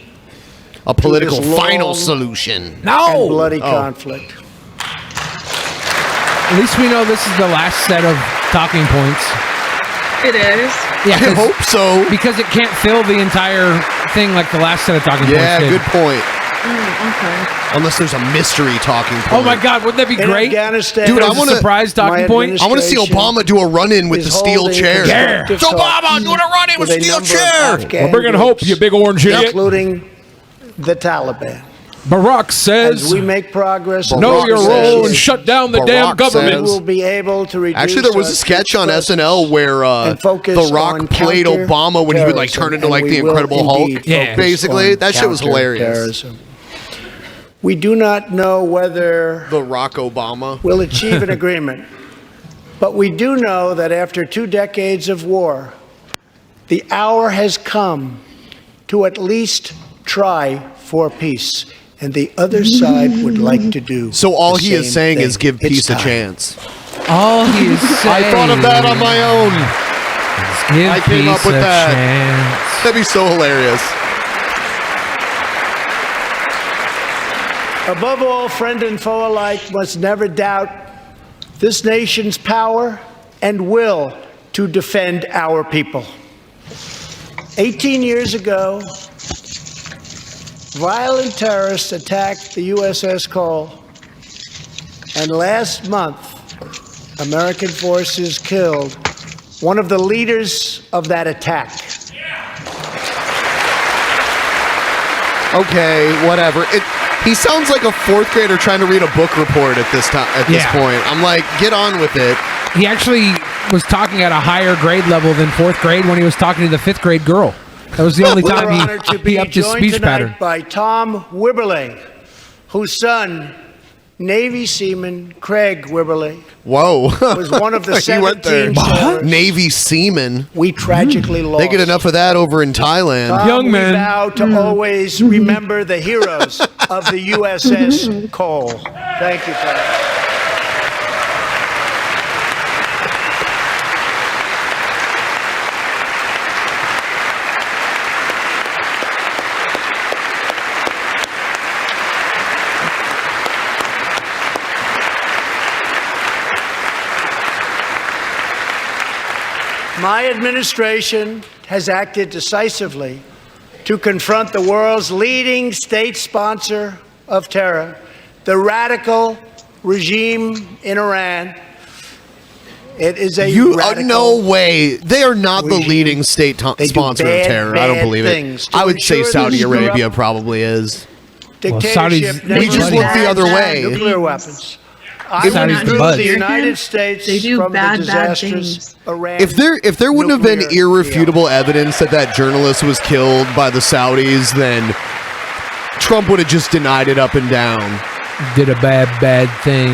A political
to this
final
long
solution.
and bloody conflict.
At least we know this is the last set of talking points.
It is.
Yeah,
I hope so.
Because it can't fill the entire thing like the last set of talking points
Yeah,
did.
good point. Unless there's a mystery talking point.
Oh my God, wouldn't that be
In
great?
Afghanistan,
Dude, I
There's a
want to
surprise talking point.
I want to see Obama do a run-in with the steel chair.
Yeah.
It's Obama doing a run-in with steel chair.
We're bringing hope, you big orange idiot.
including the Taliban.
Barack says,
As we make progress,
know your role and shut down the damn government.
We will be able to reduce.
Actually, there was a sketch on SNL where The Rock played Obama when he would like turn into like the Incredible Hulk.
Yeah,
basically, that shit was hilarious.
We do not know whether
The Rock Obama
will achieve an agreement, but we do know that after 2 decades of war, the hour has come to at least try for peace. And the other side would like to do.
So all
the
he is
same
saying is
thing.
give
It's
peace a
time.
chance.
All he is saying.
I thought of that on my own.
Give
I came up
peace
with
a
that.
chance.
That'd be so hilarious.
Above all, friend and foe alike must never doubt this nation's power and will to defend our people. 18 years ago, violent terrorists attacked the USS Cole, and last month, American forces killed one of the leaders of that attack.
Okay, whatever. He sounds like a 4th grader trying to read a book report at this time. At this point, I'm like, get on with it.
He actually was talking at a higher grade level than 4th grade when he was talking to the 5th grade girl. That was the only
We're
time
honored to
he
be
upped his
joined
speech
tonight
pattern.
by Tom Wibberley, whose son, Navy seaman Craig Wibberley,
Whoa.
was one of the
He went there.
17 sailors
Navy seamen.
we tragically lost.
They get enough of that over in Thailand.
Tom, we vow to always remember the heroes of the USS Cole. Thank you, Tom. My administration has acted decisively to confront the world's leading state sponsor of terror, the radical regime in Iran. It is a radical
no way. They are not the leading state sponsor of terror. I don't believe it. I would say Saudi Arabia probably is.
Dictatorship never
we just look the other way.
nuclear weapons. I
Saudis
went
the
through
buzz.
the United States
They do
from
bad,
the
bad
disastrous Iran.
If there wouldn't have been irrefutable evidence that journalist was killed by the Saudis, then Trump would have just denied it up and down.
Did a bad thing.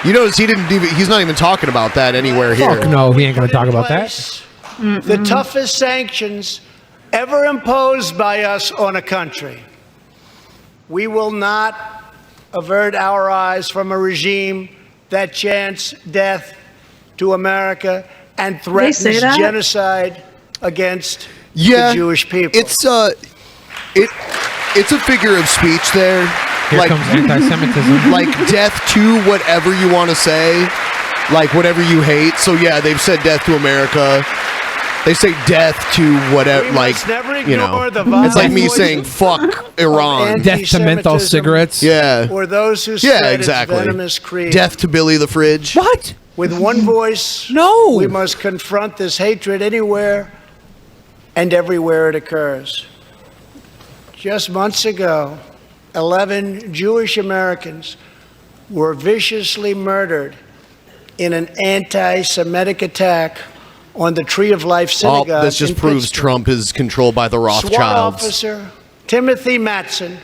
You notice he's not even talking about that anywhere here.
Fuck no, he ain't going to talk about that.
The toughest sanctions ever imposed by us on a country. We will not avert our eyes from a regime that chants death to America and threatens genocide against the Jewish people.
It's a figure of speech there.
Here comes anti-Semitism.
Like death to whatever you want to say, like whatever you hate. So yeah, they've said death to America. They say death to whatever, like, you know. It's like me saying fuck Iran.
Death to menthol cigarettes.
Yeah.
Or those who spread its venomous creed.
Death to Billy the Fridge.
What?
With one voice, we must confront this hatred anywhere and everywhere it occurs. Just months ago, 11 Jewish Americans were viciously murdered in an anti-Semitic attack on the Tree of Life synagogue.
Oh, this just
in
proves
Pittsburgh.
Trump is controlled by the
SWAT
Rothschilds.
officer Timothy Matson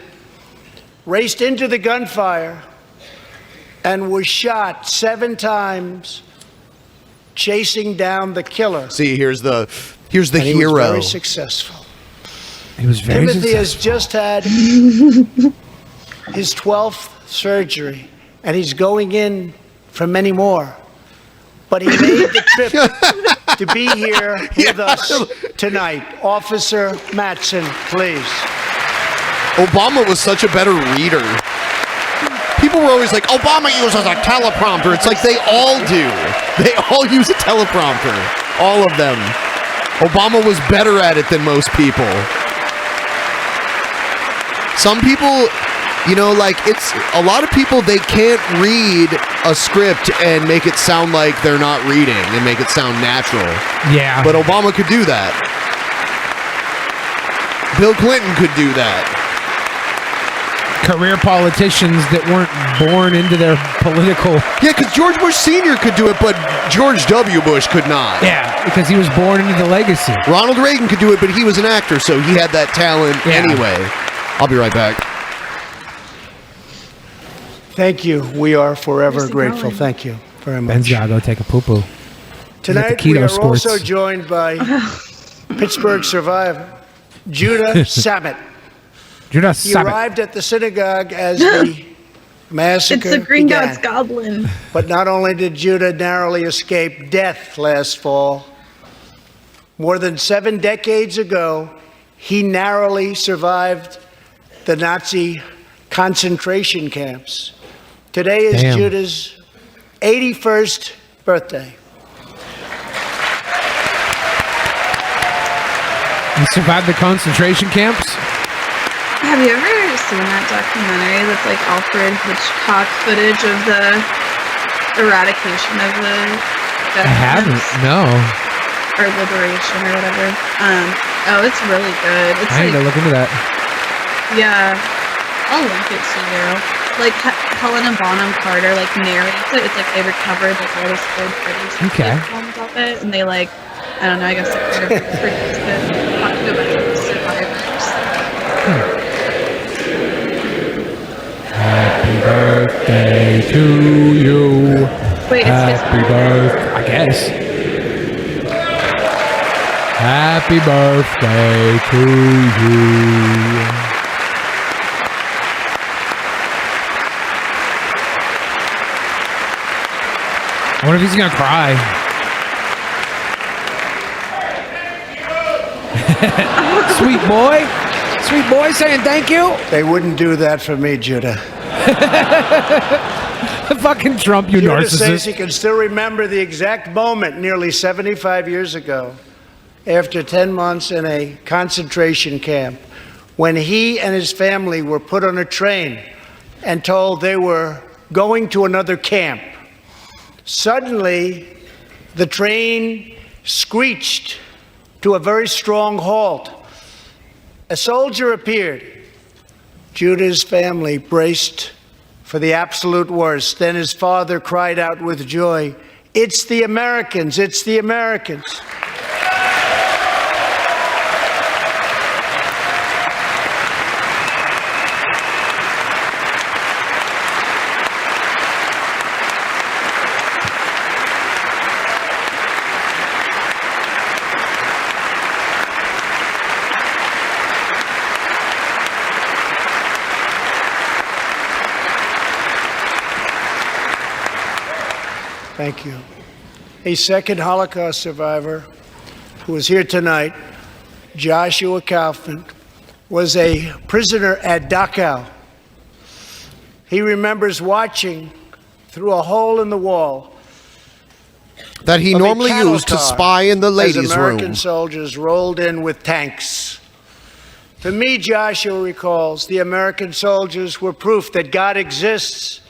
raced into the gunfire and was shot 7 times, chasing down the killer.
See, here's the
And he was
hero.
very successful.
He was very
Timothy has
successful.
just had his 12th surgery, and he's going in for many more. But he made the trip to be here with us tonight. Officer Matson, please.
Obama was such a better reader. People were always like, Obama uses a teleprompter. It's like they all do. They all use a teleprompter. All of them. Obama was better at it than most people. Some people, you know, like it's a lot of people, they can't read a script and make it sound like they're not reading and make it sound natural.
Yeah.
But Obama could do that. Bill Clinton could do that.
Career politicians that weren't born into their political...
Yeah, because George Bush Sr. could do it, but George W. Bush could not.
Yeah, because he was born into the legacy.
Ronald Reagan could do it, but he was an actor, so he had that talent anyway. I'll be right back.
Thank you. We are forever grateful. Thank you very much.
Ben's gotta go take a poo-poo.
Tonight we are also joined by Pittsburgh survivor, Judah Samet.
Judah
He
Samet.
arrived at the synagogue as the massacre
It's the Green
began.
God's Goblin.
But not only did Judah narrowly escape death last fall, more than 7 decades ago, he narrowly survived the Nazi concentration camps. Today is
Damn.
Judah's 81st birthday.
He survived the concentration camps?
Have you ever seen that documentary that's like Alfred Hitchcock footage of the eradication of the death
I haven't,
camps?
no.
Or liberation or whatever. Oh, it's really good. It's
I need to look into that.
Yeah, I'll link it to you. Like Helena Bonham Carter like narrates it. It's like they recovered like all this old footage
Okay.
films of it, and they like, I don't know, I guess they kind of produced it, talking about the survivors.
Happy birthday to you.
Wait, it's his
Happy birthday. I guess. Happy birthday to you. I wonder if he's gonna cry. Sweet boy saying thank you.
They wouldn't do that for me, Judah.
Fucking Trump, you
Judah says he
narcissist.
can still remember the exact moment nearly 75 years ago, after 10 months in a concentration camp, when he and his family were put on a train and told they were going to another camp. Suddenly, the train screeched to a very strong halt. A soldier appeared. Judah's family braced for the absolute worst. Then his father cried out with joy, "It's the Americans! It's the Americans!" Thank you. A second Holocaust survivor who is here tonight, Joshua Kaufman, was a prisoner at Dachau. He remembers watching through a hole in the wall
that he
of a
normally
cattle
used to
car
spy in the
as
ladies'
American
room.
soldiers rolled in with tanks. To me, Joshua recalls, the American soldiers were proof that God exists.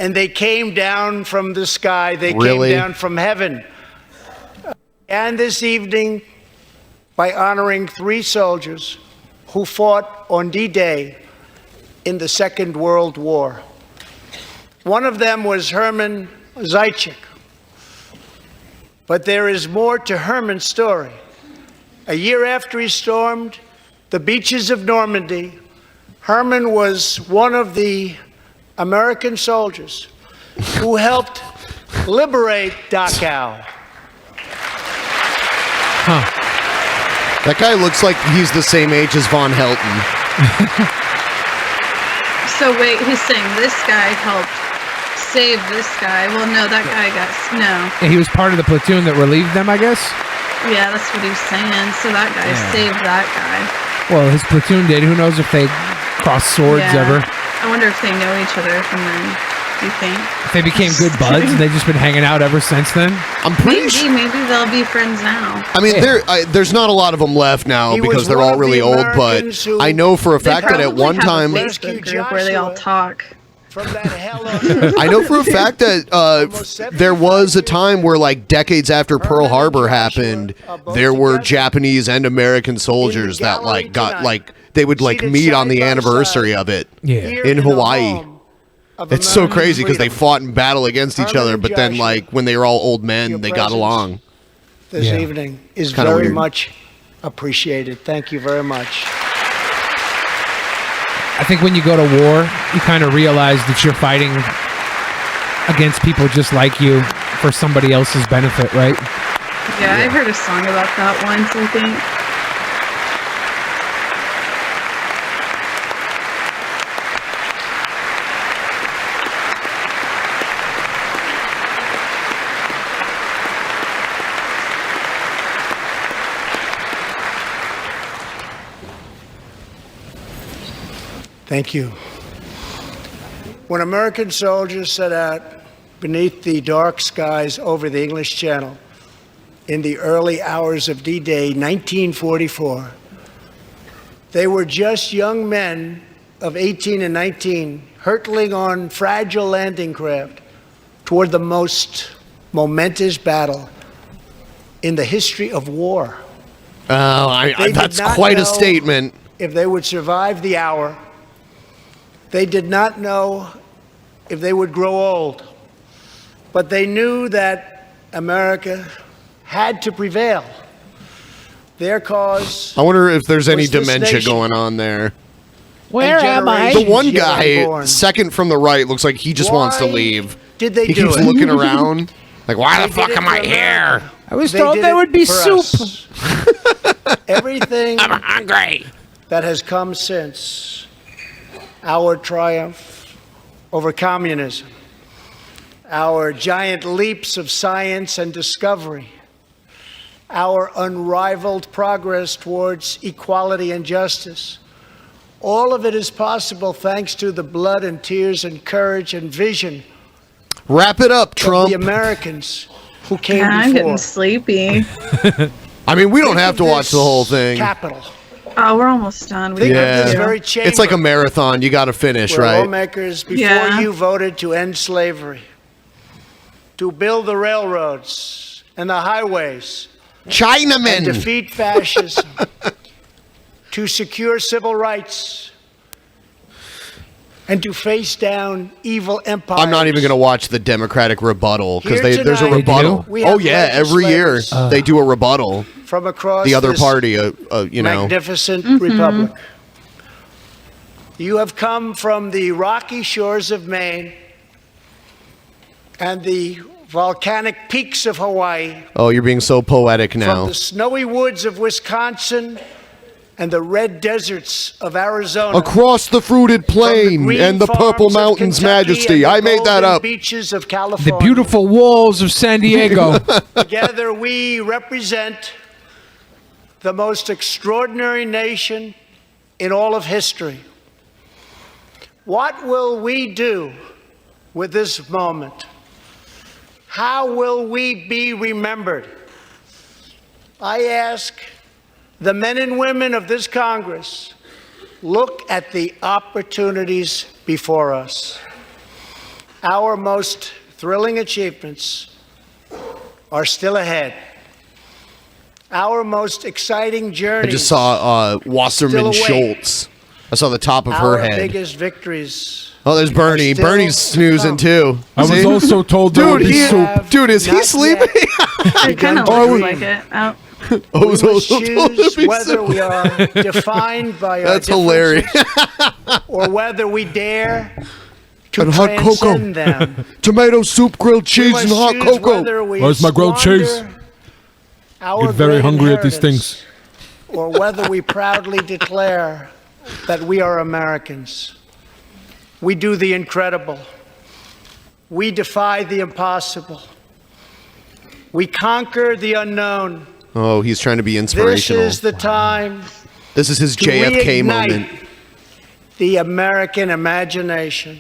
And they came down from the sky. They
Really?
came down from heaven. And this evening, by honoring 3 soldiers who fought on D-Day in the Second World War. One of them was Herman Zaitchik. But there is more to Herman's story. A year after he stormed the beaches of Normandy, Herman was one of the American soldiers who helped liberate Dachau.
That guy looks like he's the same age as Von Helton.
So wait, he's saying this guy helped save this guy. Well, no, that guy got
Yeah, he was part of the platoon that relieved them, I guess.
Yeah, that's what he was saying. So that guy saved that guy.
Well, his platoon did. Who knows if they crossed swords
Yeah.
ever?
I wonder if they know each other from then. Do you think?
If they became good buds and they've just been hanging out ever since then.
I'm pretty sure.
Maybe they'll be friends now.
I mean, there's not a lot of them left now because they're all really old. But I know for a fact that at one time,
Facebook group where they all talk.
I know for a fact that there was a time where, like, decades after Pearl Harbor happened, there were Japanese and American soldiers that they would meet on the anniversary of it in Hawaii. It's so crazy because they fought in battle against each other, but then when they were all old men, they got along.
This evening is
Kinda
very
weird.
much appreciated. Thank you very much.
I think when you go to war, you kind of realize that you're fighting against people just like you for somebody else's benefit, right?
Yeah, I heard a song about that once, I think.
Thank you. When American soldiers set out beneath the dark skies over the English Channel in the early hours of D-Day 1944, they were just young men of 18 and 19 hurtling on fragile landing craft toward the most momentous battle in the history of war.
Oh,
They did
that's
not
quite a
know
statement.
If they would survive the hour. They did not know if they would grow old, but they knew that America had to prevail. Their cause.
I wonder if there's any
was this
dementia
nation.
going on there.
Where am I?
The one
Generations
guy,
born.
second from the right, looks like he just wants to
Why
leave.
did they
He
do
keeps
it?
looking around. Like, why
They
the fuck
did it
am
for
I here?
America.
I was
They
told
did
there
it
would be
for
soup.
us. Everything
I'm hungry.
that has come since our triumph over communism, our giant leaps of science and discovery, our unrivaled progress towards equality and justice. All of it is possible thanks to the blood and tears and courage and vision
Wrap it up, Trump.
of the Americans who came
Yeah, I'm
before.
getting sleepy.
I mean, we don't have to watch the whole thing.
Capital.
Oh, we're almost done. We
Think
got
of this
to.
very chamber.
It's like a marathon. You got to finish,
where
right?
lawmakers before
Yeah.
you voted to end slavery, to build the railroads and the highways, and
Chinamen.
defeat fascism, to secure civil rights, and to face down evil empires.
I'm not even going to watch the Democratic rebuttal because
Here
there's a
tonight,
rebuttal.
we
Oh
have
yeah, every year
legislators
they do a rebuttal.
from across
The other
this
party, you know.
magnificent republic. You have come from the rocky shores of Maine and the volcanic peaks of Hawaii,
Oh, you're being so poetic
from
now.
the snowy woods of Wisconsin and the red deserts of Arizona.
Across the fruited plain
green
and the purple
farms of
mountains,
Kentucky
majesty.
and the
I made that
golden
up.
Beaches of
The
California.
beautiful walls of San Diego.
Together we represent the most extraordinary nation in all of history. What will we do with this moment? How will we be remembered? I ask the men and women of this Congress, look at the opportunities before us. Our most thrilling achievements are still ahead. Our most exciting
I
journey.
just saw Wasserman
Still awake.
Schultz. I saw the top of
Our
her head.
biggest victories.
Oh, there's Bernie.
are still
Bernie's snoozing too.
I was
See?
also told there would
Dude,
be
he-
soup.
dude, is he
Not
sleeping?
It kind of
Oh,
looks
we-
like it. Oh.
I
We
was
must
also told
choose
to be
whether
soup.
we are defined by our
That's hilarious.
differences or whether we dare to
And hot cocoa.
transcend them.
Tomato soup, grilled
We
cheese,
must
and hot
choose
cocoa.
whether we
Where's my grilled cheese?
squander our
Get very
great
hungry at these
inheritance,
things.
or whether we proudly declare that we are Americans. We do the incredible. We defy the impossible. We conquer the unknown.
Oh, he's trying to be
This
inspirational.
is the time
This is his
to
JFK
reignite
moment.
the American imagination.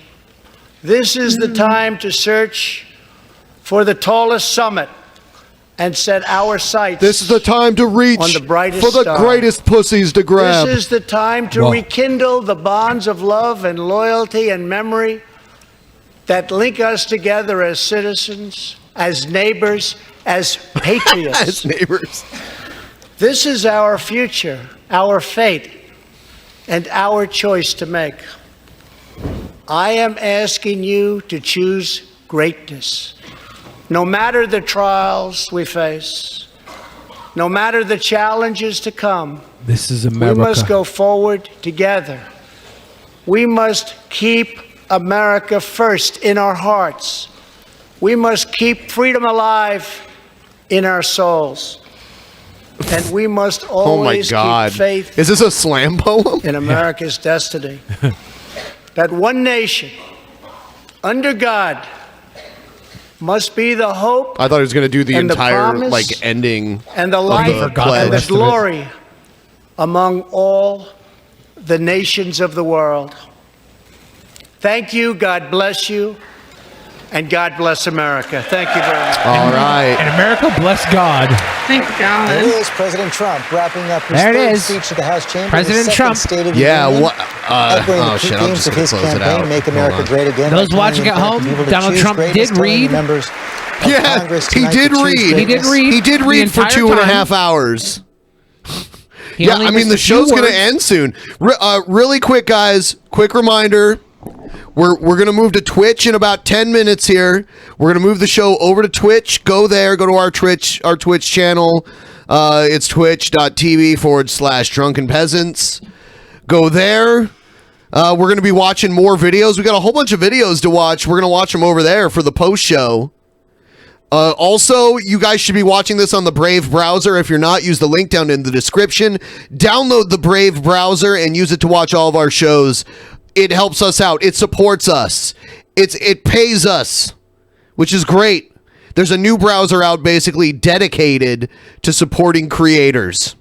This is the time to search for the tallest summit and set our sights.
This is the time to reach
on the brightest
for the
star.
greatest pussies to grab.
This is the time to rekindle the bonds of love and loyalty and memory that link us together as citizens, as neighbors, as patriots.
As neighbors.
This is our future, our fate, and our choice to make. I am asking you to choose greatness. No matter the trials we face, no matter the challenges to come,
This is America.
we must go forward together. We must keep America first in our hearts. We must keep freedom alive in our souls. And we must
Oh my
always
God.
keep faith
Is this a slam poem?
in America's destiny. That one nation, under God, must be the hope
I thought he was going to do the
and the
entire
promise
like ending
and the
of
light
the
and
pledge.
the glory among all the nations of the world. Thank you, God bless you, and God bless America. Thank you very much.
All right.
And America bless God.
Thank God.
There it is, President Trump wrapping up his
There it
third
is.
speech to the House chamber.
President
his second
Trump.
State of the
Yeah,
Union,
what?
echoing the
Oh
key
shit! I'm
themes
just
of
going
his
to close it
campaign,
out.
Make
Hold
America
on.
Great Again.
Those
by
watching
calling
at
on
home,
people to
Donald
choose
Trump
greatness,
did
telling the
read.
members of
Yeah,
Congress
he
tonight
did
to choose
read.
He did
greatness.
read.
He did
the
read for
entire
2.5
time.
hours.
He
Yeah,
only
I mean
missed
the
a few
show's going to
words.
end soon. Really quick, guys. Quick reminder. We're gonna move to Twitch in about 10 minutes here. We're gonna move the show over to Twitch. Go there. Go to our Twitch channel. It's twitch.tv/Drunken Peasants. Go there. We're gonna be watching more videos. We got a whole bunch of videos to watch. We're gonna watch them over there for the post show. Also, you guys should be watching this on the Brave browser. If you're not, use the link down in the description. Download the Brave browser and use it to watch all of our shows. It helps us out. It supports us. It pays us, which is great. There's a new browser out basically dedicated to supporting creators.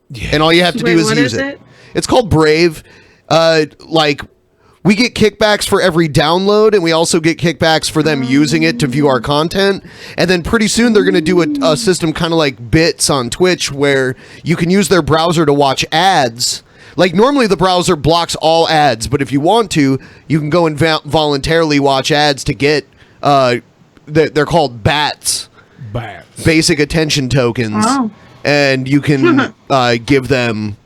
Yeah. And all you have to do is use it. It's called Brave. We get kickbacks for every download, and we also get kickbacks for them using it to view our content. And then pretty soon they're going to do a system kind of like Bits on Twitch where you can use their browser to watch ads. Like normally the browser blocks all ads, but if you want to, you can go and voluntarily watch ads to get, they're called BATs.
Bats.
Basic attention tokens.
Oh.
And you can give them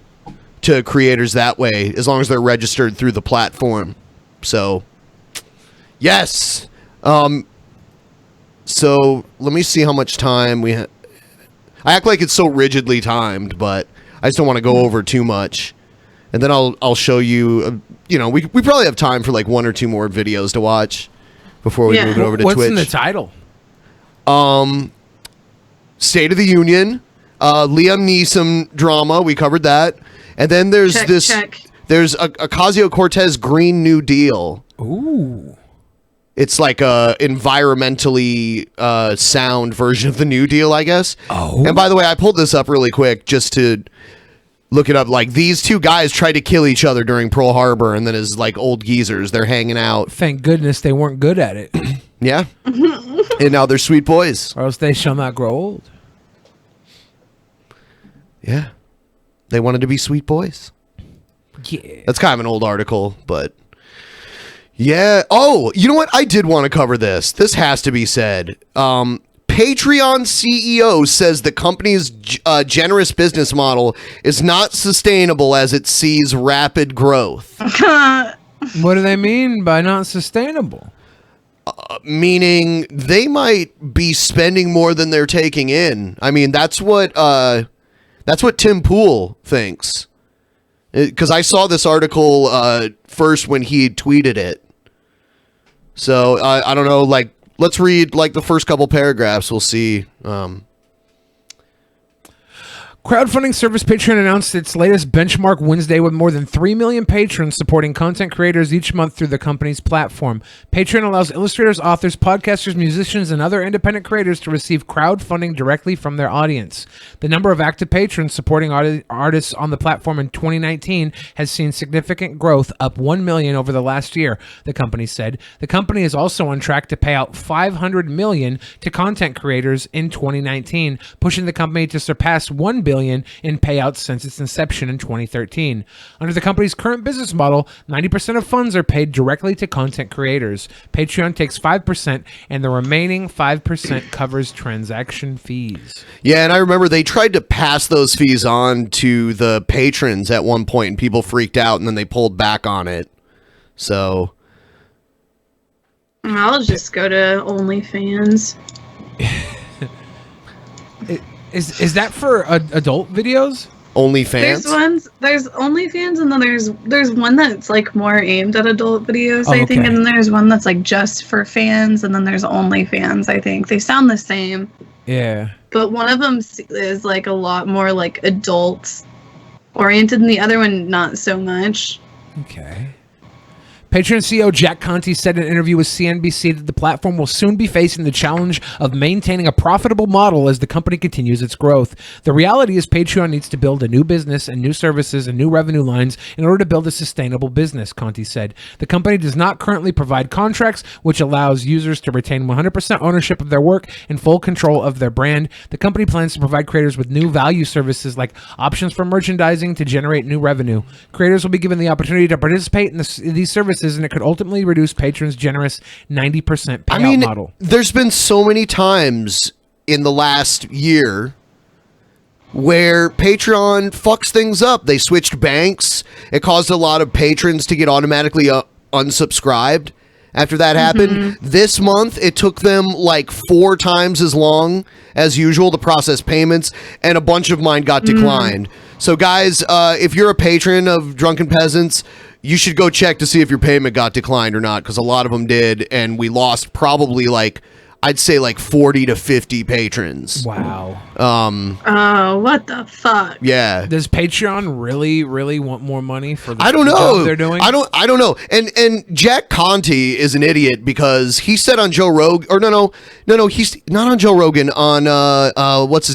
to creators that way, as long as they're registered through the platform. So, yes. So let me see how much time we have. I act like it's so rigidly timed, but I just don't want to go over too much. And then I'll show you. We probably have time for like one or two more videos to watch before we move it over to Twitch.
What's in the title?
State of the Union, Liam Neeson drama. We covered that. And then there's there's Ocasio-Cortez Green New Deal.
Ooh.
It's like a environmentally sound version of the New Deal, I guess.
Oh.
And by the way, I pulled this up really quick just to look it up. Like these two guys tried to kill each other during Pearl Harbor, and then as like old geezers, they're hanging out.
Thank goodness they weren't good at it.
Yeah. And now they're sweet boys.
Or else they shall not grow old.
Yeah. They wanted to be sweet boys.
Yeah.
That's kind of an old article, but yeah. Oh, you know what? I did want to cover this. This has to be said. Patreon CEO says the company's generous business model is not sustainable as it sees rapid growth.
What do they mean by not sustainable?
Meaning they might be spending more than they're taking in. I mean, that's what Tim Pool thinks. Because I saw this article first when he tweeted it. So I don't know. Like, let's read like the first couple paragraphs. We'll see.
Crowdfunding service Patreon announced its latest benchmark Wednesday with more than 3 million patrons supporting content creators each month through the company's platform. Patreon allows illustrators, authors, podcasters, musicians, and other independent creators to receive crowdfunding directly from their audience. The number of active patrons supporting artists on the platform in 2019 has seen significant growth, up 1 million over the last year, the company said. The company is also on track to pay out $500 million to content creators in 2019, pushing the company to surpass $1 billion in payouts since its inception in 2013. Under the company's current business model, 90% of funds are paid directly to content creators. Patreon takes 5%, and the remaining 5% covers transaction fees.
Yeah, and I remember they tried to pass those fees on to the patrons at one point, and people freaked out, and then they pulled back on it. So
I'll just go to OnlyFans.
Is that for adult videos?
OnlyFans?
There's OnlyFans, and then there's one that's like more aimed at adult videos, I think,
okay.
and then there's one that's like just for fans, and then there's OnlyFans, I think. They sound the same.
Yeah.
But one of them is like a lot more like adult oriented, and the other one not so much.
Okay. Patreon CEO Jack Conte said in an interview with CNBC that the platform will soon be facing the challenge of maintaining a profitable model as the company continues its growth. The reality is Patreon needs to build a new business and new services and new revenue lines in order to build a sustainable business, Conte said. The company does not currently provide contracts, which allows users to retain 100% ownership of their work and full control of their brand. The company plans to provide creators with new value services like options for merchandising to generate new revenue. Creators will be given the opportunity to participate in these services, and it could ultimately reduce patrons' generous 90% payout model.
There's been so many times in the last year where Patreon fucks things up. They switched banks. It caused a lot of patrons to get automatically unsubscribed after that happened. This month, it took them like 4 times as long as usual to process payments, and a bunch of mine got declined. So guys, if you're a patron of Drunken Peasants, you should go check to see if your payment got declined or not, because a lot of them did, and we lost probably like, I'd say like 40 to 50 patrons.
Wow.
Oh, what the fuck?
Yeah.
Does Patreon really want more money for the
I don't know.
job they're doing?
I don't know. And Jack Conte is an idiot because he said on Joe Rogan, or no, he's not on Joe Rogan, on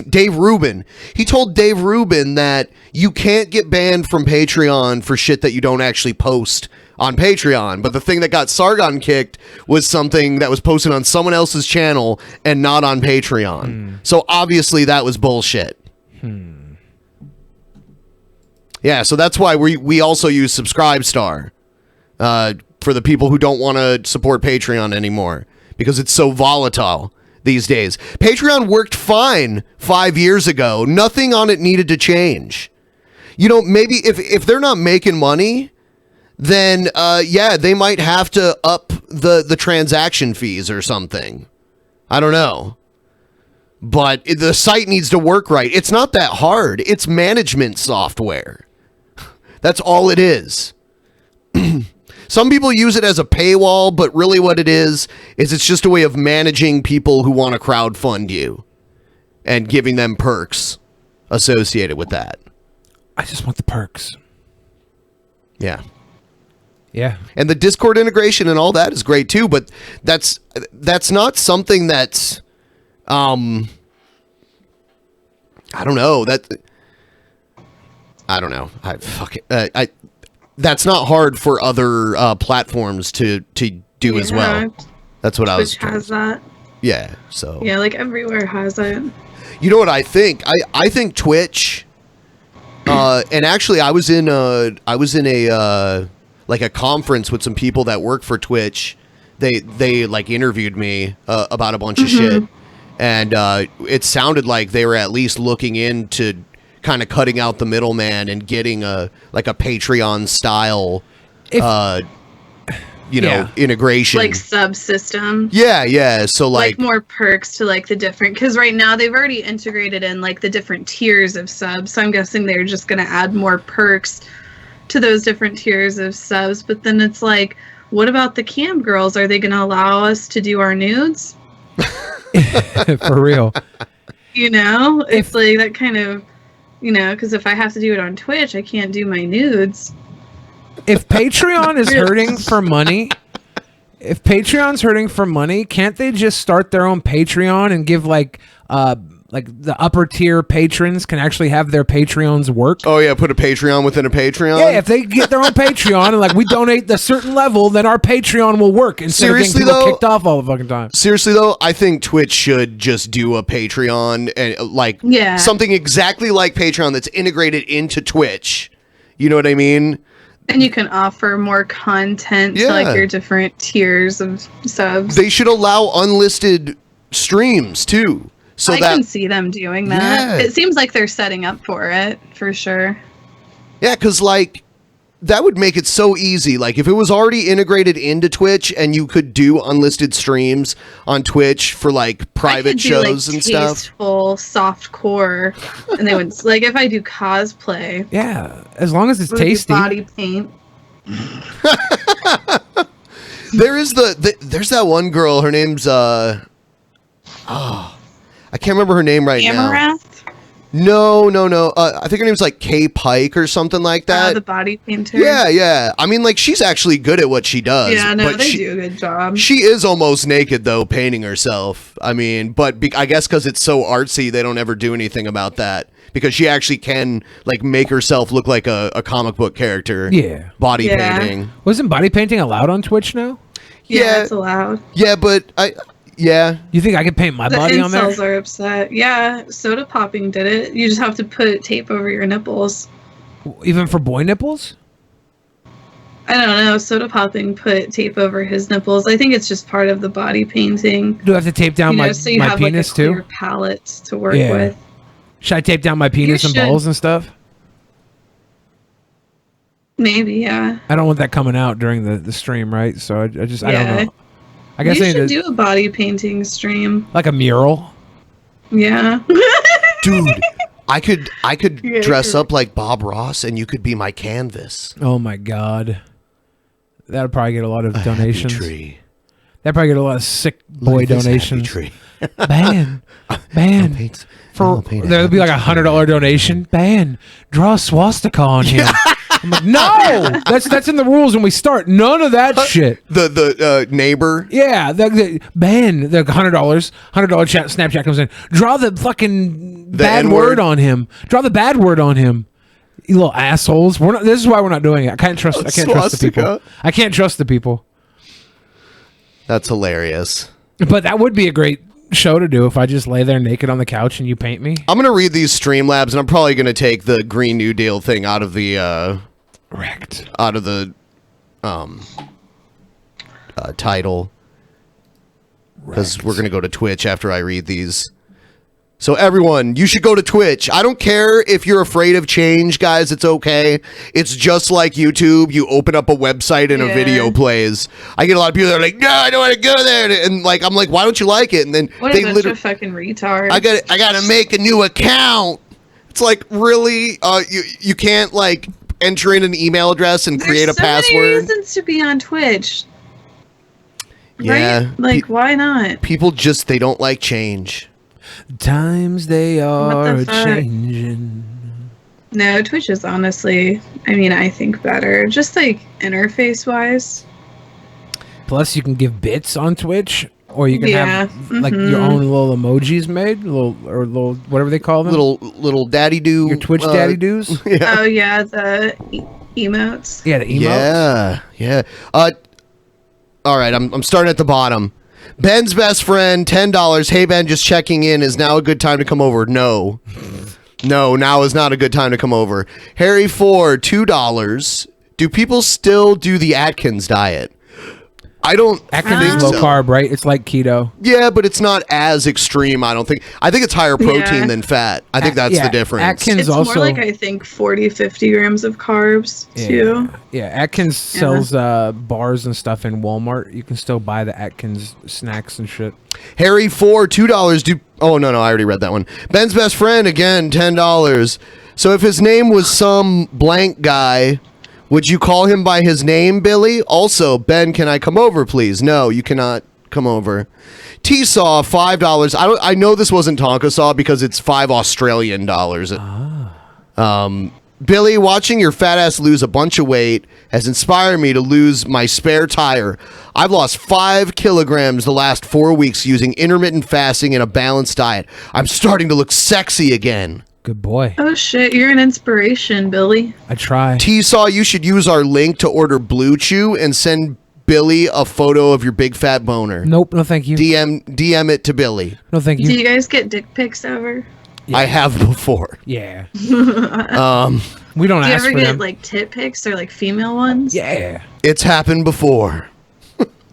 Dave Rubin. He told Dave Rubin that you can't get banned from Patreon for shit that you don't actually post on Patreon, but the thing that got Sargon kicked was something that was posted on someone else's channel and not on Patreon. So obviously that was bullshit. Yeah, so that's why we also use Subscribestar for the people who don't want to support Patreon anymore, because it's so volatile these days. Patreon worked fine 5 years ago. Nothing on it needed to change. You know, maybe if they're not making money, then yeah, they might have to up the transaction fees or something. I don't know. But the site needs to work right. It's not that hard. It's management software. That's all it is. Some people use it as a paywall, but really what it is it's just a way of managing people who want to crowdfund you and giving them perks associated with that.
I just want the perks.
Yeah.
Yeah.
And the Discord integration and all that is great too, but that's not something that's I don't know. I don't know. That's not hard for other platforms to do as well. That's what I was
Twitch has that.
Yeah, so
Yeah, like everywhere has it.
You know what I think? I think Twitch and actually I was in a like a conference with some people that work for Twitch. They like interviewed me about a bunch of shit, and it sounded like they were at least looking into kind of cutting out the middleman and getting a Patreon style integration,
like subsystem.
Yeah, so like
more perks to like the different, because right now they've already integrated in like the different tiers of subs, so I'm guessing they're just going to add more perks to those different tiers of subs. But then it's like, what about the cam girls? Are they going to allow us to do our nudes?
For real.
You know, it's like that kind of You know, because if I have to do it on Twitch, I can't do my nudes.
If Patreon is hurting for money, can't they just start their own Patreon and give like the upper tier patrons can actually have their Patreons work?
Oh yeah, put a Patreon within a Patreon.
Yeah, if they get their own Patreon and like we donate a certain level, then our Patreon will work instead of getting people kicked off all the fucking time.
Seriously though, I think Twitch should just do a Patreon and something exactly like Patreon that's integrated into Twitch. You know what I mean?
And you can offer more content to like your different tiers of subs.
They should allow unlisted streams too. So
I can see them doing that. It seems like they're setting up for it, for sure.
Yeah, because like that would make it so easy. Like if it was already integrated into Twitch and you could do unlisted streams on Twitch for like private shows and stuff.
Tasteful, soft core, and they would like if I do cosplay.
Yeah, as long as it's tasty.
Body paint.
There's that one girl. Her name's I can't remember her name right now. No. I think her name's like Kay Pike or something like that.
The body painter.
Yeah. I mean, like, she's actually good at what she does.
Yeah, no, they do a good job.
She is almost naked, though, painting herself. I mean, but I guess because it's so artsy, they don't ever do anything about that. Because she actually can, like, make herself look like a comic book character.
Yeah.
Body painting.
Wasn't body painting allowed on Twitch now?
Yeah, it's allowed.
Yeah, but Yeah.
You think I could paint my body on there?
The incels are upset. Yeah, soda popping did it. You just have to put tape over your nipples.
Even for boy nipples?
I don't know. Soda popping put tape over his nipples. I think it's just part of the body painting.
Do I have to tape down my
so you have
penis
like a clear
too?
palette to work with.
Should I tape down my penis and balls and stuff?
Maybe, yeah.
I don't want that coming out during the stream, right? So I don't know. I guess
you
I need
should
to
do a body painting stream.
like a mural.
Yeah.
Dude, I could dress up like Bob Ross and you could be my canvas.
Oh my god. That would probably get a lot of donations.
Tree.
That'd probably get a lot of sick boy
Look at this
donations.
happy tree.
Ban. There'll be like $100 donation. Ban. Draw a swastika on him. I'm like, no, that's in the rules when we start. None of that shit.
The neighbor.
Yeah, ban the $100. Snapchat comes in. Draw the fucking bad word on him. Draw the bad word on him. You little assholes. This is why we're not doing it. I can't trust the people. I can't trust the people.
That's hilarious.
But that would be a great show to do if I just lay there naked on the couch and you paint me.
I'm gonna read these Streamlabs and I'm probably gonna take the Green New Deal thing out of the title because we're gonna go to Twitch after I read these. So everyone, you should go to Twitch. I don't care if you're afraid of change, guys. It's okay. It's just like YouTube. You open up a website and a video plays. I get a lot of people that are like, no, I don't want to go there. And like, I'm like, why don't you like it? And then
What a bunch of fucking retards.
I got to make a new account. It's like, really? You can't like enter in an email address and create a password?
There's so many reasons to be on Twitch.
Yeah.
Right? Like, why not?
People just, they don't like change.
Times they are changing.
No, Twitch is honestly, I mean, I think better. Just like interface wise.
Plus, you can give bits on Twitch, or you can have like your own little emojis made, little whatever they call them,
little daddy do.
Your Twitch daddy doos.
Yeah. Oh yeah, the emotes.
Yeah, the emotes.
Yeah. All right, I'm starting at the bottom. Ben's best friend, $10. Hey Ben, just checking in. Is now a good time to come over? No, now is not a good time to come over. Harry 4, $2. Do people still do the Atkins diet? I don't
Atkins
think
is low
so.
carb, right? It's like keto.
Yeah, but it's not as extreme, I don't think. I think it's higher protein than fat. I think that's the difference.
Atkins
It's
also
more like I think 40-50 grams of carbs too.
Yeah, Atkins sells bars and stuff in Walmart. You can still buy the Atkins snacks and shit.
Harry 4, $2. Oh no, I already read that one. Ben's best friend again, $10. So if his name was some blank guy, would you call him by his name, Billy? Also, Ben, can I come over, please? No, you cannot come over. T-Saw, $5. I know this wasn't Tonka Saw because it's $5 Australian dollars. Billy, watching your fat ass lose a bunch of weight has inspired me to lose my spare tire. I've lost 5 kilograms the last 4 weeks using intermittent fasting and a balanced diet. I'm starting to look sexy again.
Good boy.
Oh shit, you're an inspiration, Billy.
I try.
T-Saw, you should use our link to order Blue Chew and send Billy a photo of your big fat boner.
Nope, no thank you.
DM it to Billy.
No thank you.
Do you guys get dick pics ever?
Yeah.
I have before.
Yeah.
We
don't
Do you
ask
ever
for
get
them.
like tit pics or like female ones?
Yeah.
It's happened before.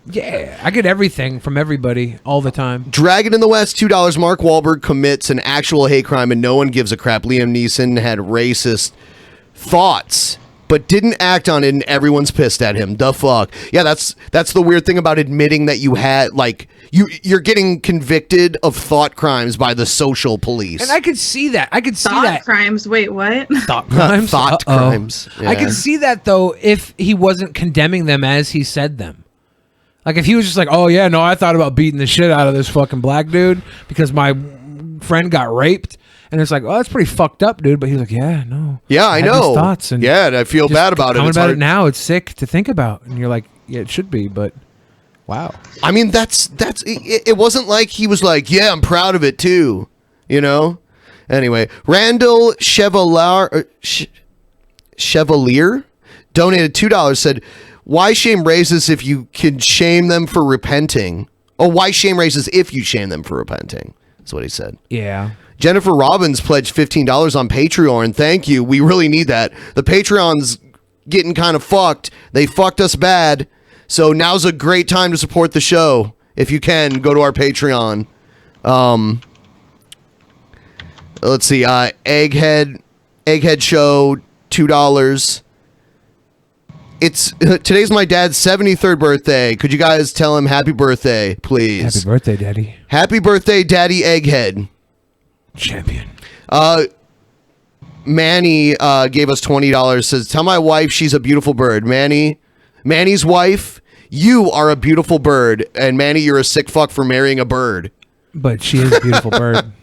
Yeah. I get everything from everybody all the time.
Dragon in the West, $2. Mark Wahlberg commits an actual hate crime and no one gives a crap. Liam Neeson had racist thoughts, but didn't act on it, and everyone's pissed at him. The fuck? Yeah, that's the weird thing about admitting that you had, like, you're getting convicted of thought crimes by the social police.
And I could see that. I could see
Thought
that.
crimes. Wait, what?
Thought crimes?
Thought
Uh-oh.
crimes.
I could see that, though, if he wasn't condemning them as he said them. Like, if he was just like, oh, yeah, no, I thought about beating the shit out of this fucking black dude because my friend got raped. And it's like, oh, that's pretty fucked up, dude. But he's like, yeah, no.
Yeah, I
had
know.
these thoughts and
yeah, and I feel
just
bad about it.
talking
It's
about
hard.
it now, it's sick to think about. And you're like, yeah, it should be, but wow.
I mean, it wasn't like he was like, yeah, I'm proud of it too, you know? Anyway, Randall Chevalier donated $2, said, why shame racists if you can shame them for repenting? Oh, why shame racists if you shame them for repenting? That's what he said.
Yeah.
Jennifer Robbins pledged $15 on Patreon. Thank you. We really need that. The Patreon's getting kind of fucked. They fucked us bad. So now's a great time to support the show. If you can, go to our Patreon. Let's see. Egghead Show, $2. It's today's my dad's 73rd birthday. Could you guys tell him happy birthday, please?
Happy birthday, Daddy.
Happy birthday, Daddy Egghead.
Champion.
Manny gave us $20. Says, tell my wife she's a beautiful bird. Manny's wife, you are a beautiful bird. And Manny, you're a sick fuck for marrying a bird.
But she is a beautiful bird.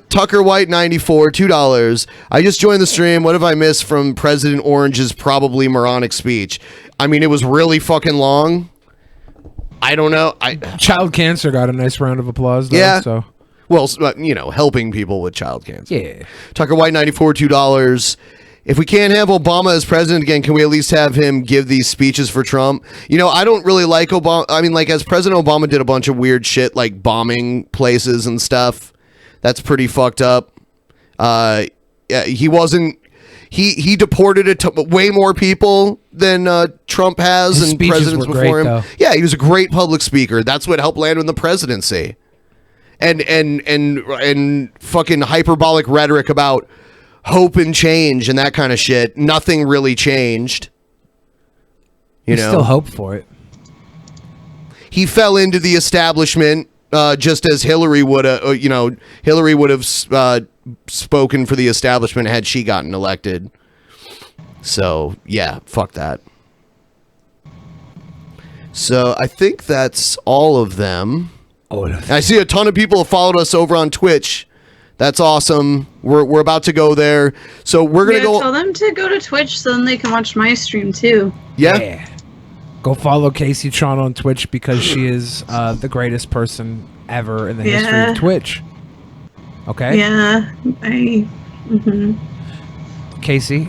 Tucker White 94, $2. I just joined the stream. What have I missed from President Orange's probably moronic speech? I mean, it was really fucking long. I don't know.
Child cancer got a nice round of applause, though.
Yeah.
So.
Well, you know, helping people with child cancer.
Yeah.
Tucker White 94, $2. If we can't have Obama as president again, can we at least have him give these speeches for Trump? You know, I don't really like Obama. I mean, like, as President Obama did a bunch of weird shit, like bombing places and stuff. That's pretty fucked up. Yeah, he wasn't. He deported way more people than Trump has
His
and
speeches
presidents
were
before
great,
him.
though.
Yeah, he was a great public speaker. That's what helped land him the presidency. And fucking hyperbolic rhetoric about hope and change and that kind of shit. Nothing really changed. You know,
Still hope for it.
he fell into the establishment just as Hillary would have. You know, Hillary would have spoken for the establishment had she gotten elected. So yeah, fuck that. So I think that's all of them.
Oh,
I see a ton of people have followed us over on Twitch. That's awesome. We're about to go there. So we're gonna go.
Tell them to go to Twitch so then they can watch my stream too.
Yeah.
Go follow Kaceytron on Twitch because she is the greatest person ever in the history of Twitch. Okay?
Yeah.
Casey?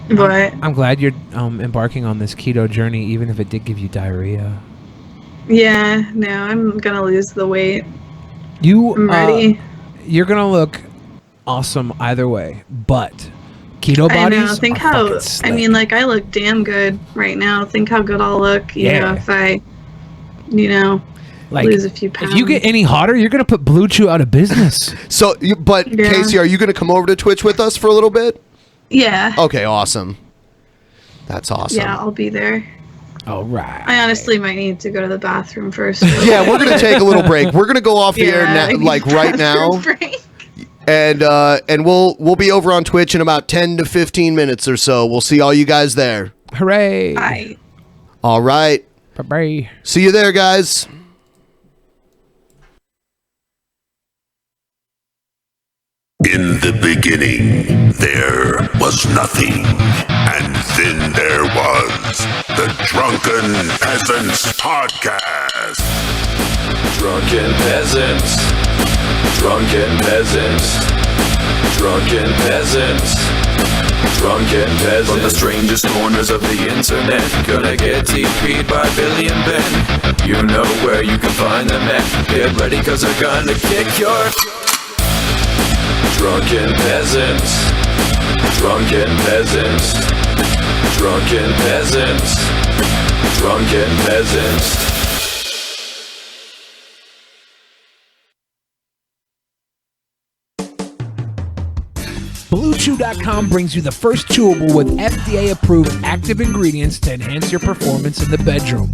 What?
I'm glad you're embarking on this keto journey, even if it did give you diarrhea.
Yeah, no, I'm gonna lose the weight.
I'm
ready.
You're gonna look awesome either way, but keto bodies.
I know. Think
are
how.
fucking slick.
I mean, like I look damn good right now. Think how good I'll look. You know, if I,
like,
lose a few pounds.
if you get any hotter, you're gonna put BLUECHEW out of business.
So, Casey, are you gonna come over to Twitch with us for a little bit?
Yeah.
Okay, awesome. That's awesome.
Yeah, I'll be there.
All right.
I honestly might need to go to the bathroom first.
Yeah, we're gonna take a little break. We're gonna go off the air like right now, and we'll be over on Twitch in about 10 to 15 minutes or so. We'll see all you guys there.
Hooray!
Bye.
All right.
Bye.
See you there, guys.
In the beginning, there was nothing. And then there was the Drunken Peasants Podcast.
Drunken Peasants. Drunken Peasants. Drunken Peasants. Drunken Peasants. From the strangest corners of the internet, gonna get TP'd by Billy and Ben. You know where you can find them at. Get ready, cause they're gonna kick your... Drunken Peasants. Drunken Peasants. Drunken Peasants. Drunken Peasants.
BlueChew.com brings you the first chewable with FDA-approved active ingredients to enhance your performance in the bedroom.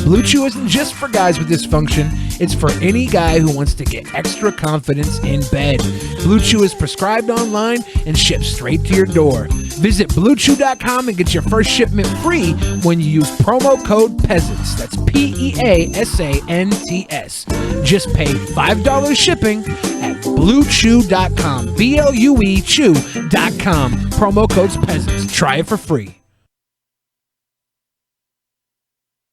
Blue Chew isn't just for guys with dysfunction, it's for any guy who wants to get extra confidence in bed. Blue Chew is prescribed online and shipped straight to your door. Visit BlueChew.com and get your first shipment free when you use promo code PEASANTS. That's PEASANTS. Just pay $5 shipping at BlueChew.com. BLUEChew.com. Promo code's PEASANTS. Try it for free.